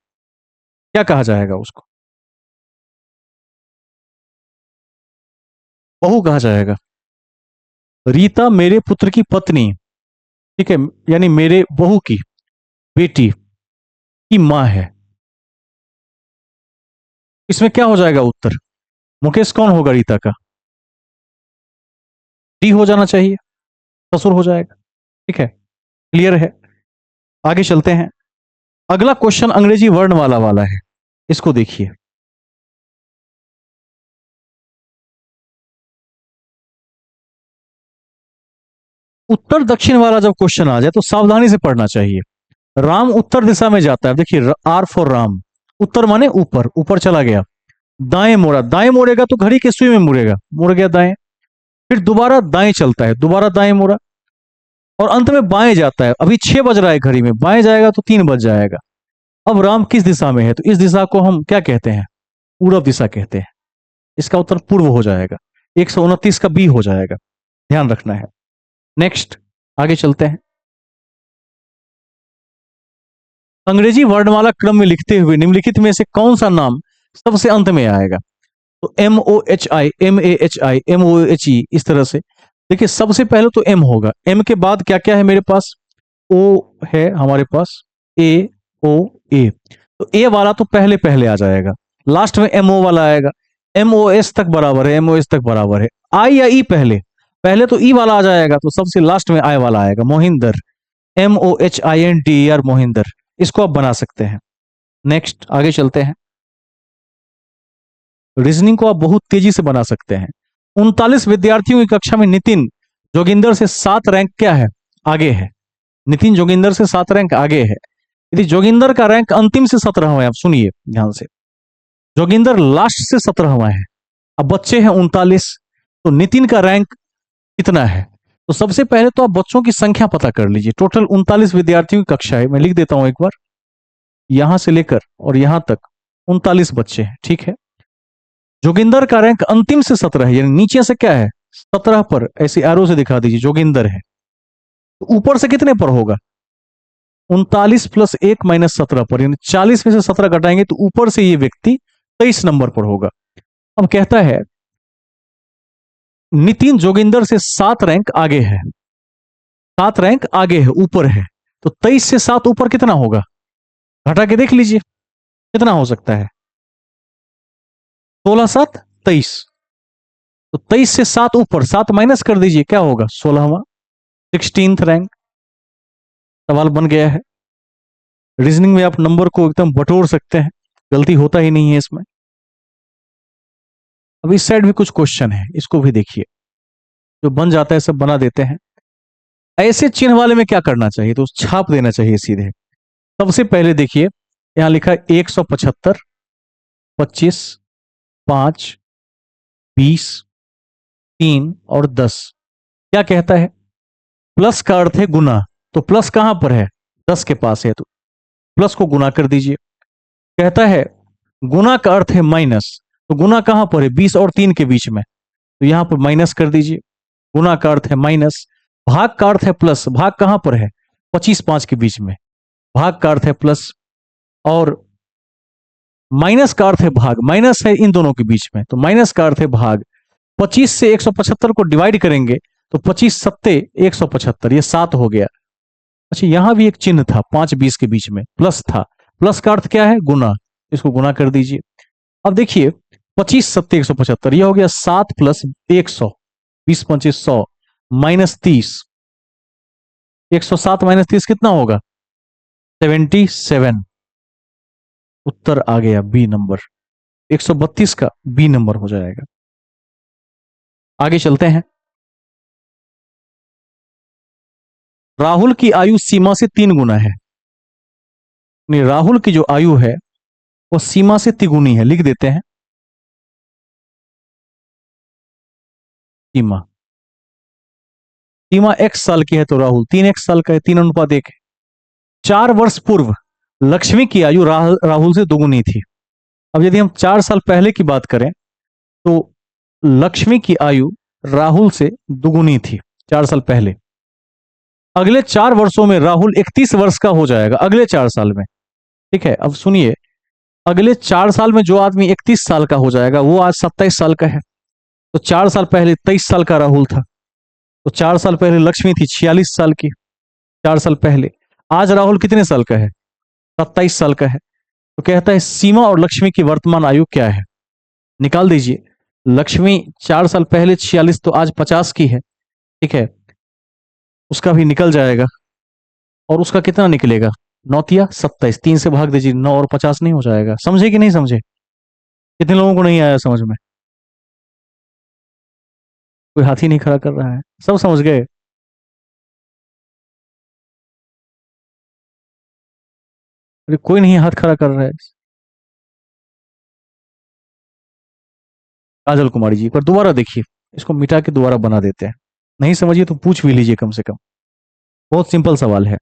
क्या कहा जाएगा उसको? बहू कहा जाएगा। रीता मेरे पुत्र की पत्नी, ठीक है, यानी मेरे बहू की बेटी की मां है। इसमें क्या हो जाएगा उत्तर? मुकेश कौन होगा रीता का? डी हो जाना चाहिए, ससुर हो जाएगा। ठीक है, क्लियर है। आगे चलते हैं। अगला क्वेश्चन अंग्रेजी वर्ण वाला है, इसको देखिए। उत्तर दक्षिण वाला जब क्वेश्चन आ जाए तो सावधानी से पढ़ना चाहिए। राम उत्तर दिशा में जाता है, देखिए आर फॉर राम, उत्तर माने ऊपर, ऊपर चला गया, दाएं मोड़ा, दाएं मोड़ेगा तो घड़ी के सुई में मुड़ेगा, मुड़ गया दाएं, फिर दोबारा दाएं चलता है, दोबारा दाएं मोड़ा, और अंत में बाएं जाता है। अभी 6 बज रहा है घड़ी में, बाएं जाएगा तो 3 बज जाएगा। अब राम किस दिशा में है? तो इस दिशा को हम क्या कहते हैं? पूरब दिशा कहते हैं। इसका उत्तर पूर्व हो जाएगा, 129 का बी हो जाएगा, ध्यान रखना है। नेक्स्ट, आगे चलते हैं। अंग्रेजी वर्णमाला क्रम में लिखते हुए निम्नलिखित में से कौन सा नाम सबसे अंत में आएगा? तो MOHI, MAHI, MOHE, इस तरह से। देखिए सबसे पहले तो एम होगा, एम के बाद क्या क्या है मेरे पास? ओ है हमारे पास, AOA, तो ए वाला तो पहले पहले आ जाएगा, लास्ट में MO वाला आएगा। MOS तक बराबर है, MOS तक बराबर है। आई या ई पहले? पहले तो ई वाला आ जाएगा, तो सबसे लास्ट में आई वाला आएगा, मोहिंदर, MOHINDER, मोहिंदर, इसको आप बना सकते हैं। नेक्स्ट, आगे चलते हैं। रीजनिंग को आप बहुत तेजी से बना सकते हैं। 39 विद्यार्थियों की कक्षा में नितिन जोगिंदर से 7 रैंक क्या है? आगे है। नितिन जोगिंदर से 7 रैंक आगे है। यदि जोगिंदर का रैंक अंतिम से 17वां है, आप सुनिए ध्यान से, जोगिंदर लास्ट से 17वां है, अब बच्चे हैं 39, तो नितिन का रैंक कितना है? तो सबसे पहले तो आप बच्चों की संख्या पता कर लीजिए। टोटल 39 विद्यार्थियों की कक्षा है, मैं लिख देता हूं एक बार, यहां से लेकर और यहां तक 39 बच्चे हैं, ठीक है। जोगिंदर का रैंक अंतिम से 17 है, यानी नीचे से क्या है? 17 पर, ऐसे एरो से दिखा दीजिए, जोगिंदर है। तो ऊपर से कितने पर होगा? 39 प्लस 1 माइनस 17 पर, यानी 40 में से 17 घटाएंगे तो ऊपर से ये व्यक्ति 23 नंबर पर होगा। अब कहता है नितिन जोगिंदर से 7 रैंक आगे है, 7 रैंक आगे है, ऊपर है, तो 23 से 7 ऊपर कितना होगा? घटा के देख लीजिए कितना हो सकता है। 16 7 23, तो 23 से 7 ऊपर, 7 माइनस कर दीजिए, क्या होगा? 16वां, 16th रैंक। सवाल बन गया है। रीजनिंग में आप नंबर को एकदम बटोर सकते हैं, गलती होता ही नहीं है इसमें। अब इस साइड भी कुछ क्वेश्चन है, इसको भी देखिए, जो बन जाता है सब बना देते हैं। ऐसे चिन्ह वाले में क्या करना चाहिए? तो छाप देना चाहिए सीधे। सबसे पहले देखिए, यहां लिखा है 175, 25, 5, 20, 3 और 10। क्या कहता है? प्लस का अर्थ है गुना, तो प्लस कहां पर है? 10 के पास है, तो प्लस को गुना कर दीजिए। कहता है गुना का अर्थ है माइनस, तो गुना कहां पर है? 20 और 3 के बीच में, तो यहां पर माइनस कर दीजिए। गुना का अर्थ है माइनस। भाग का अर्थ है प्लस, भाग कहां पर है? 25 5 के बीच में, भाग का अर्थ है प्लस। और माइनस का अर्थ है भाग, माइनस है इन दोनों के बीच में, तो माइनस का अर्थ है भाग। 25 से 175 को डिवाइड करेंगे तो 25 सत्ते 175, ये 7 हो गया। अच्छा, यहां भी एक चिन्ह था 5 20 के बीच में, प्लस था, प्लस का अर्थ क्या है? गुना, इसको गुना कर दीजिए। अब देखिए 25 सत्ते 175, यह हो गया 7 प्लस 100, 20 25 100, माइनस 30, 107 माइनस 30 कितना होगा? 77। उत्तर आ गया बी नंबर। 132 का बी नंबर हो जाएगा। आगे चलते हैं। राहुल की आयु सीमा से 3 गुना है। नहीं, राहुल की जो आयु है वो सीमा से तिगुनी है, लिख देते हैं। सीमा, सीमा x साल की है तो राहुल 3x साल का है, 3:1 है। 4 वर्ष पूर्व लक्ष्मी की आयु राहुल से दुगुनी थी। अब यदि हम 4 साल पहले की बात करें तो लक्ष्मी की आयु राहुल से दुगुनी थी 4 साल पहले। अगले 4 वर्षों में राहुल 31 वर्ष का हो जाएगा, अगले 4 साल में। ठीक है, अब सुनिए, अगले 4 साल में जो आदमी 31 साल का हो जाएगा वो आज 27 साल का है। तो 4 साल पहले 23 साल का राहुल था। तो 4 साल पहले लक्ष्मी थी 46 साल की। 4 साल पहले। आज राहुल कितने साल का है? 27 साल का है। तो कहता है सीमा और लक्ष्मी की वर्तमान आयु क्या है? निकाल दीजिए। लक्ष्मी 4 साल पहले 46, तो आज 50 की है। ठीक है, उसका भी निकल जाएगा। और उसका कितना निकलेगा? 9 तिया 27, 3 से भाग दीजिए, 9 और 50 नहीं हो जाएगा? समझे कि नहीं समझे? कितने लोगों को नहीं आया समझ में? कोई हाथ ही नहीं खड़ा कर रहा है, सब समझ गए? अरे कोई नहीं हाथ खड़ा कर रहा है। काजल कुमारी जी, पर दोबारा देखिए, इसको मिटा के दोबारा बना देते हैं। नहीं समझिए तो पूछ भी लीजिए कम से कम। बहुत सिंपल सवाल है।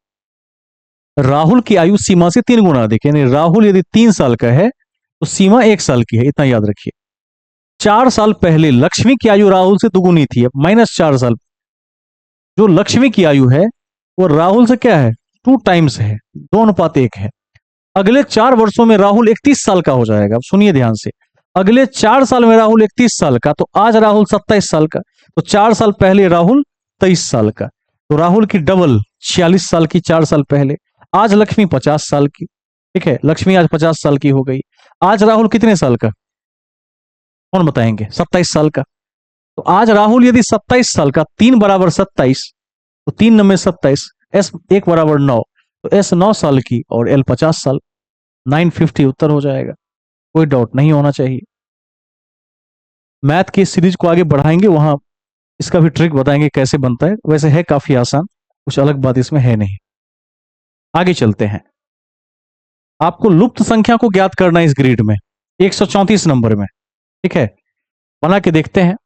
राहुल की आयु सीमा से 3 गुना अधिक है, यानी राहुल यदि 3 साल का है तो सीमा 1 साल की है, इतना याद रखिए। 4 साल पहले लक्ष्मी की आयु राहुल से दुगुनी थी, अब -4 साल। जो लक्ष्मी की आयु है वो राहुल से क्या है? 2 टाइम्स है, 2:1 है। अगले 4 वर्षों में राहुल 31 साल का हो जाएगा। अब सुनिए ध्यान से, अगले 4 साल में राहुल 31 साल का, तो आज राहुल 27 साल का। तो 4 साल पहले राहुल 23 साल का। तो राहुल की डबल 46 साल की 4 साल पहले। आज लक्ष्मी 50 साल की। ठीक है, लक्ष्मी आज 50 साल की हो गई। आज राहुल कितने साल का? कौन बताएंगे? 27 साल का। तो आज राहुल यदि 27 साल का, 3 बराबर 27, तो 3 9 27, एस 1 बराबर 9, तो एस 9 साल की और एल 50 साल। 950 उत्तर हो जाएगा। कोई डाउट नहीं होना चाहिए। मैथ की सीरीज को आगे बढ़ाएंगे, वहां इसका भी ट्रिक बताएंगे कैसे बनता है। वैसे है काफी आसान, कुछ अलग बात इसमें है नहीं। आगे चलते हैं। आपको लुप्त संख्या को ज्ञात करना है इस ग्रिड में, 134 नंबर में। ठीक है, बना के देखते हैं।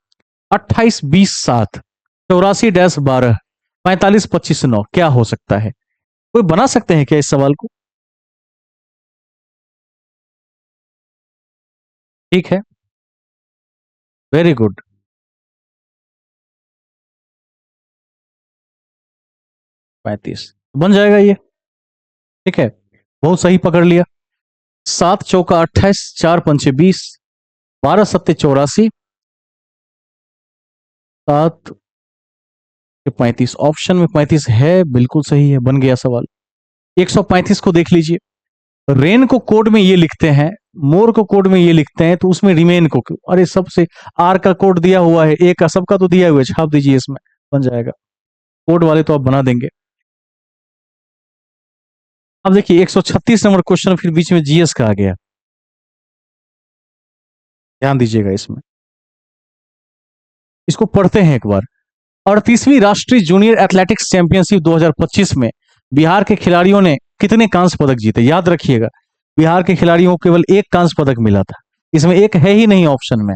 28 20 7 84-12 45 25 9 क्या हो सकता है? कोई बना सकते हैं क्या इस सवाल को? ठीक है, वेरी गुड। 35 बन जाएगा ये। ठीक है, बहुत सही पकड़ लिया। 7 चौका 28, 4 पंचे 20, 12 सत्ते 84, 7 35। ऑप्शन में 35 है, बिल्कुल सही है, बन गया सवाल। 135 को देख लीजिए। रेन को कोड में ये लिखते हैं, मोर को कोड में ये लिखते हैं, तो उसमें रिमेन को क्यों? अरे सबसे, आर का कोड दिया हुआ है, ए का, सबका तो दिया हुआ है, छाप दीजिए इसमें, बन जाएगा। कोड वाले तो आप बना देंगे। अब देखिए 136 नंबर क्वेश्चन फिर बीच में जीएस का आ गया, ध्यान दीजिएगा इसमें। इसको पढ़ते हैं एक बार। 38वीं राष्ट्रीय जूनियर एथलेटिक्स चैंपियनशिप 2025 में बिहार के खिलाड़ियों ने कितने कांस्य पदक जीते? याद रखिएगा, बिहार के खिलाड़ियों को केवल एक कांस्य पदक मिला था। इसमें एक है ही नहीं ऑप्शन में।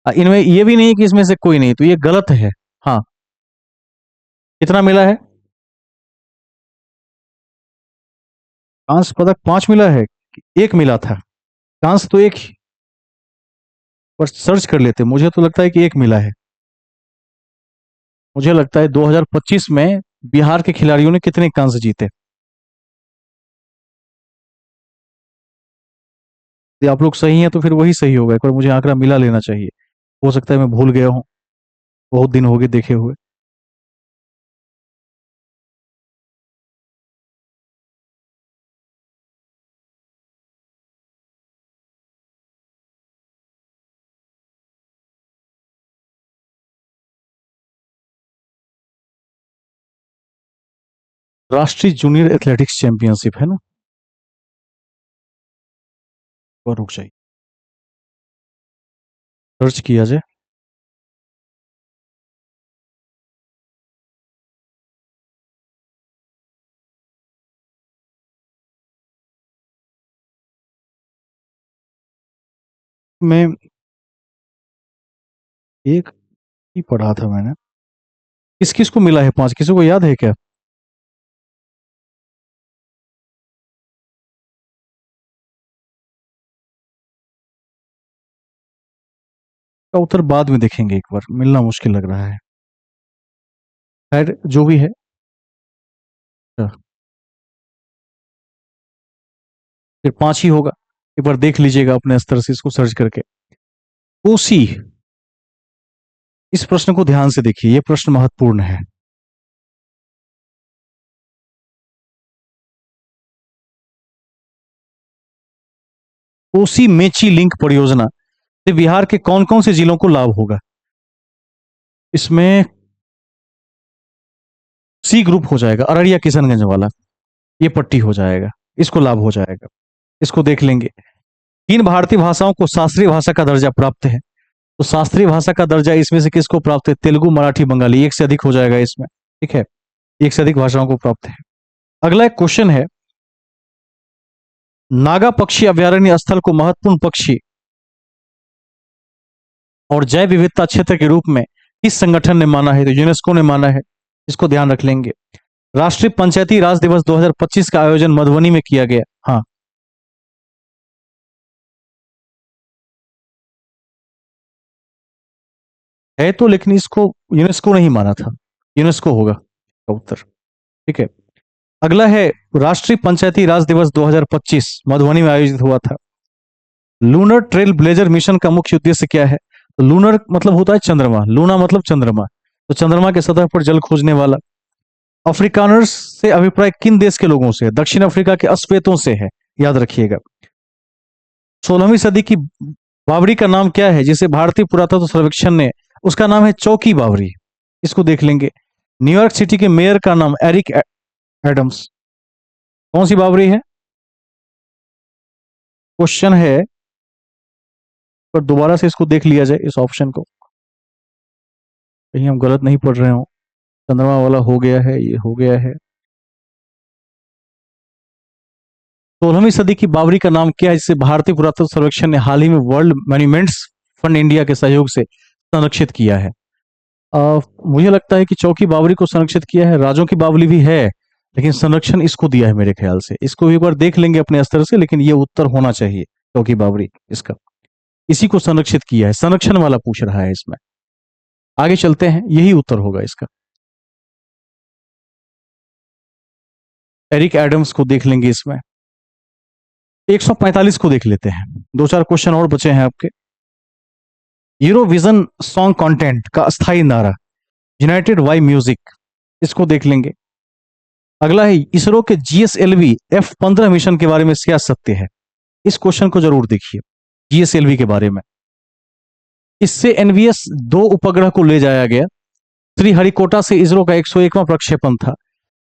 इनमें ये भी नहीं कि इसमें से कोई नहीं, तो ये गलत है। हाँ, कितना मिला है? कांस्य पदक 5 मिला है कि एक मिला था? कांस्य तो एक ही, पर सर्च कर लेते, मुझे तो लगता है कि एक मिला है। मुझे लगता है 2025 में बिहार के खिलाड़ियों ने कितने कांस्य जीते। यदि आप लोग सही हैं तो फिर वही सही होगा, एक बार मुझे आंकड़ा मिला लेना चाहिए। हो सकता है मैं भूल गया हूँ, बहुत दिन हो गए देखे हुए। राष्ट्रीय जूनियर एथलेटिक्स चैंपियनशिप है ना। और रुक जाइए, सर्च किया जाए। मैं एक ही पढ़ा था मैंने। किस किस को मिला है 5, किसी को याद है क्या? का उत्तर बाद में देखेंगे, एक बार मिलना मुश्किल लग रहा है। खैर जो भी है। अच्छा, फिर 5 ही होगा। एक बार देख लीजिएगा अपने स्तर से इसको सर्च करके। कोसी, इस प्रश्न को ध्यान से देखिए, यह प्रश्न महत्वपूर्ण है। कोसी मेची लिंक परियोजना से बिहार के कौन कौन से जिलों को लाभ होगा? इसमें सी ग्रुप हो जाएगा, अररिया किशनगंज वाला। ये पट्टी हो जाएगा, इसको लाभ हो जाएगा। इसको देख लेंगे। किन भारतीय भाषाओं को शास्त्रीय भाषा का दर्जा प्राप्त है? तो शास्त्रीय भाषा का दर्जा इसमें से किसको प्राप्त है? तेलुगु, मराठी, बंगाली। एक से अधिक हो जाएगा इसमें। ठीक है, एक से अधिक भाषाओं को प्राप्त है। अगला एक क्वेश्चन है, नागा पक्षी अभयारण्य स्थल को महत्वपूर्ण पक्षी और जैव विविधता क्षेत्र के रूप में किस संगठन ने माना है? तो यूनेस्को ने माना है। इसको ध्यान रख लेंगे। राष्ट्रीय पंचायती राज दिवस 2025 का आयोजन मधुबनी में किया गया। हाँ, है तो, लेकिन इसको यूनेस्को ने ही माना था। यूनेस्को होगा इसका उत्तर। ठीक है। अगला है, राष्ट्रीय पंचायती राज दिवस 2025 मधुबनी में आयोजित हुआ था। लूनर ट्रेल ब्लेजर मिशन का मुख्य उद्देश्य क्या है? तो लूनर मतलब होता है चंद्रमा, लूना मतलब चंद्रमा, तो चंद्रमा के सतह पर जल खोजने वाला। अफ्रीकानर्स से अभिप्राय किन देश के लोगों से? दक्षिण अफ्रीका के अश्वेतों से है, याद रखिएगा। 16वीं सदी की बावरी का नाम क्या है जिसे भारतीय पुरातत्व सर्वेक्षण ने? उसका नाम है चौकी बावरी। इसको देख लेंगे। न्यूयॉर्क सिटी के मेयर का नाम एरिक एडम्स। कौन सी बावरी है? क्वेश्चन है, पर दोबारा से इसको देख लिया जाए, इस ऑप्शन को, कहीं हम गलत नहीं पढ़ रहे हो। चंद्रमा वाला हो गया है, ये हो गया है। 16वीं सदी की बावरी का नाम क्या है जिसे भारतीय पुरातत्व सर्वेक्षण ने हाल ही में वर्ल्ड मॉन्यूमेंट्स फंड इंडिया के सहयोग से संरक्षित किया है? मुझे लगता है कि चौकी बावरी को संरक्षित किया है, राजों की बावली भी है, लेकिन संरक्षण इसको दिया है मेरे ख्याल से। इसको एक बार देख लेंगे अपने स्तर से, लेकिन ये उत्तर होना चाहिए चौकी बावरी इसका। इसी को संरक्षित किया है, संरक्षण वाला पूछ रहा है इसमें। आगे चलते हैं, यही उत्तर होगा इसका। एरिक एडम्स को देख लेंगे इसमें। 145 को देख लेते हैं, दो चार क्वेश्चन और बचे हैं आपके। यूरोविजन सॉन्ग कंटेंट का स्थायी नारा यूनाइटेड वाई म्यूजिक। इसको देख लेंगे। अगला है, इसरो के जीएसएलवी F-15 मिशन के बारे में क्या सत्य है? इस क्वेश्चन को जरूर देखिए, जीएसएलवी के बारे में। इससे एनवीएस 2 उपग्रह को ले जाया गया। श्रीहरिकोटा से इसरो का 101वां प्रक्षेपण था।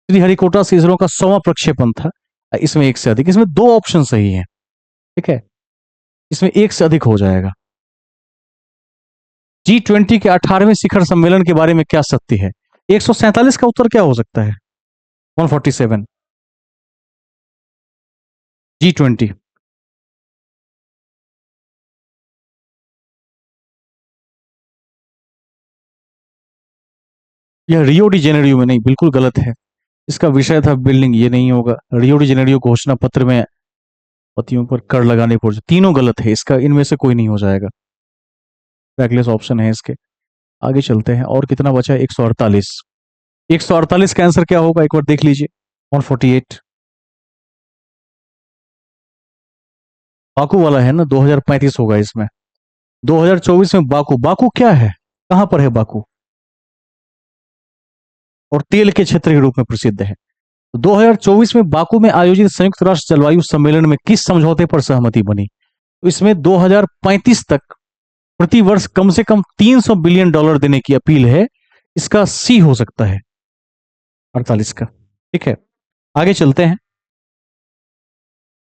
श्रीहरिकोटा से इसरो का 100वां प्रक्षेपण था। इसमें एक से अधिक, इसमें दो ऑप्शन सही है। ठीक है, इसमें एक से अधिक हो जाएगा। G20 के 18वें शिखर सम्मेलन के बारे में क्या सत्य है? 147 का उत्तर क्या हो सकता है? 147। G20। यह रियो डी जेनेरियो में, नहीं, बिल्कुल गलत है। इसका विषय था बिल्डिंग, ये नहीं होगा। रियो डी जेनेरियो घोषणा पत्र में पतियों पर कर लगाने पर, तीनों गलत है, इसका इनमें से कोई नहीं हो जाएगा। बैकलेस ऑप्शन है इसके। आगे चलते हैं, और कितना बचा है? 148। 148 का आंसर क्या होगा, एक बार देख लीजिए। 148 बाकू वाला है ना, 2035 होगा इसमें। 2024 में बाकू, बाकू क्या है, कहां पर है बाकू? और तेल के क्षेत्र के रूप में प्रसिद्ध है। 2024 में बाकू में आयोजित संयुक्त राष्ट्र जलवायु सम्मेलन में किस समझौते पर सहमति बनी? तो इसमें 2035 तक प्रति वर्ष कम से कम $300 बिलियन देने की अपील है। इसका सी हो सकता है 48 का। ठीक है, आगे चलते हैं।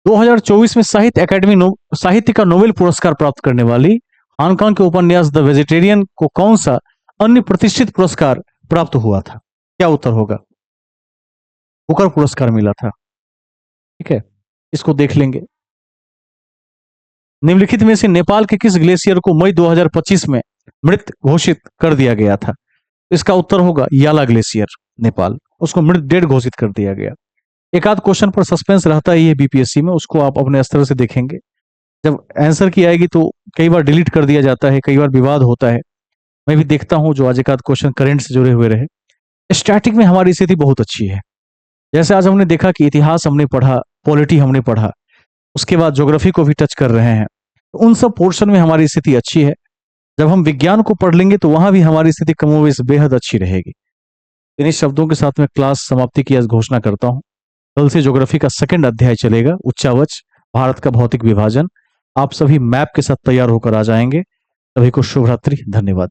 2024 में साहित्य का नोबेल पुरस्कार प्राप्त करने वाली हांगकांग के उपन्यास द वेजिटेरियन को कौन सा अन्य प्रतिष्ठित पुरस्कार प्राप्त हुआ था? क्या उत्तर होगा? बुकर पुरस्कार मिला था। ठीक है, इसको देख लेंगे। निम्नलिखित में से नेपाल के किस ग्लेशियर को मई 2025 में मृत घोषित कर दिया गया था? इसका उत्तर होगा याला ग्लेशियर, नेपाल। उसको मृत डेड घोषित कर दिया गया। एक आध क्वेश्चन पर सस्पेंस रहता ही है बीपीएससी में, उसको आप अपने स्तर से देखेंगे। जब आंसर की आएगी तो कई बार डिलीट कर दिया जाता है, कई बार विवाद होता है। मैं भी देखता हूं जो आज एक आध क्वेश्चन करंट से जुड़े हुए रहे। स्टैटिक में हमारी स्थिति बहुत अच्छी है। जैसे आज हमने देखा कि इतिहास हमने पढ़ा, पॉलिटी हमने पढ़ा, उसके बाद ज्योग्राफी को भी टच कर रहे हैं, तो उन सब पोर्शन में हमारी स्थिति अच्छी है। जब हम विज्ञान को पढ़ लेंगे तो वहां भी हमारी स्थिति कमोवेश बेहद अच्छी रहेगी। इन्हीं शब्दों के साथ मैं क्लास समाप्ति की आज घोषणा करता हूं। कल से ज्योग्राफी का सेकंड अध्याय चलेगा, उच्चावच, भारत का भौतिक विभाजन। आप सभी मैप के साथ तैयार होकर आ जाएंगे। सभी को शुभ रात्रि, धन्यवाद।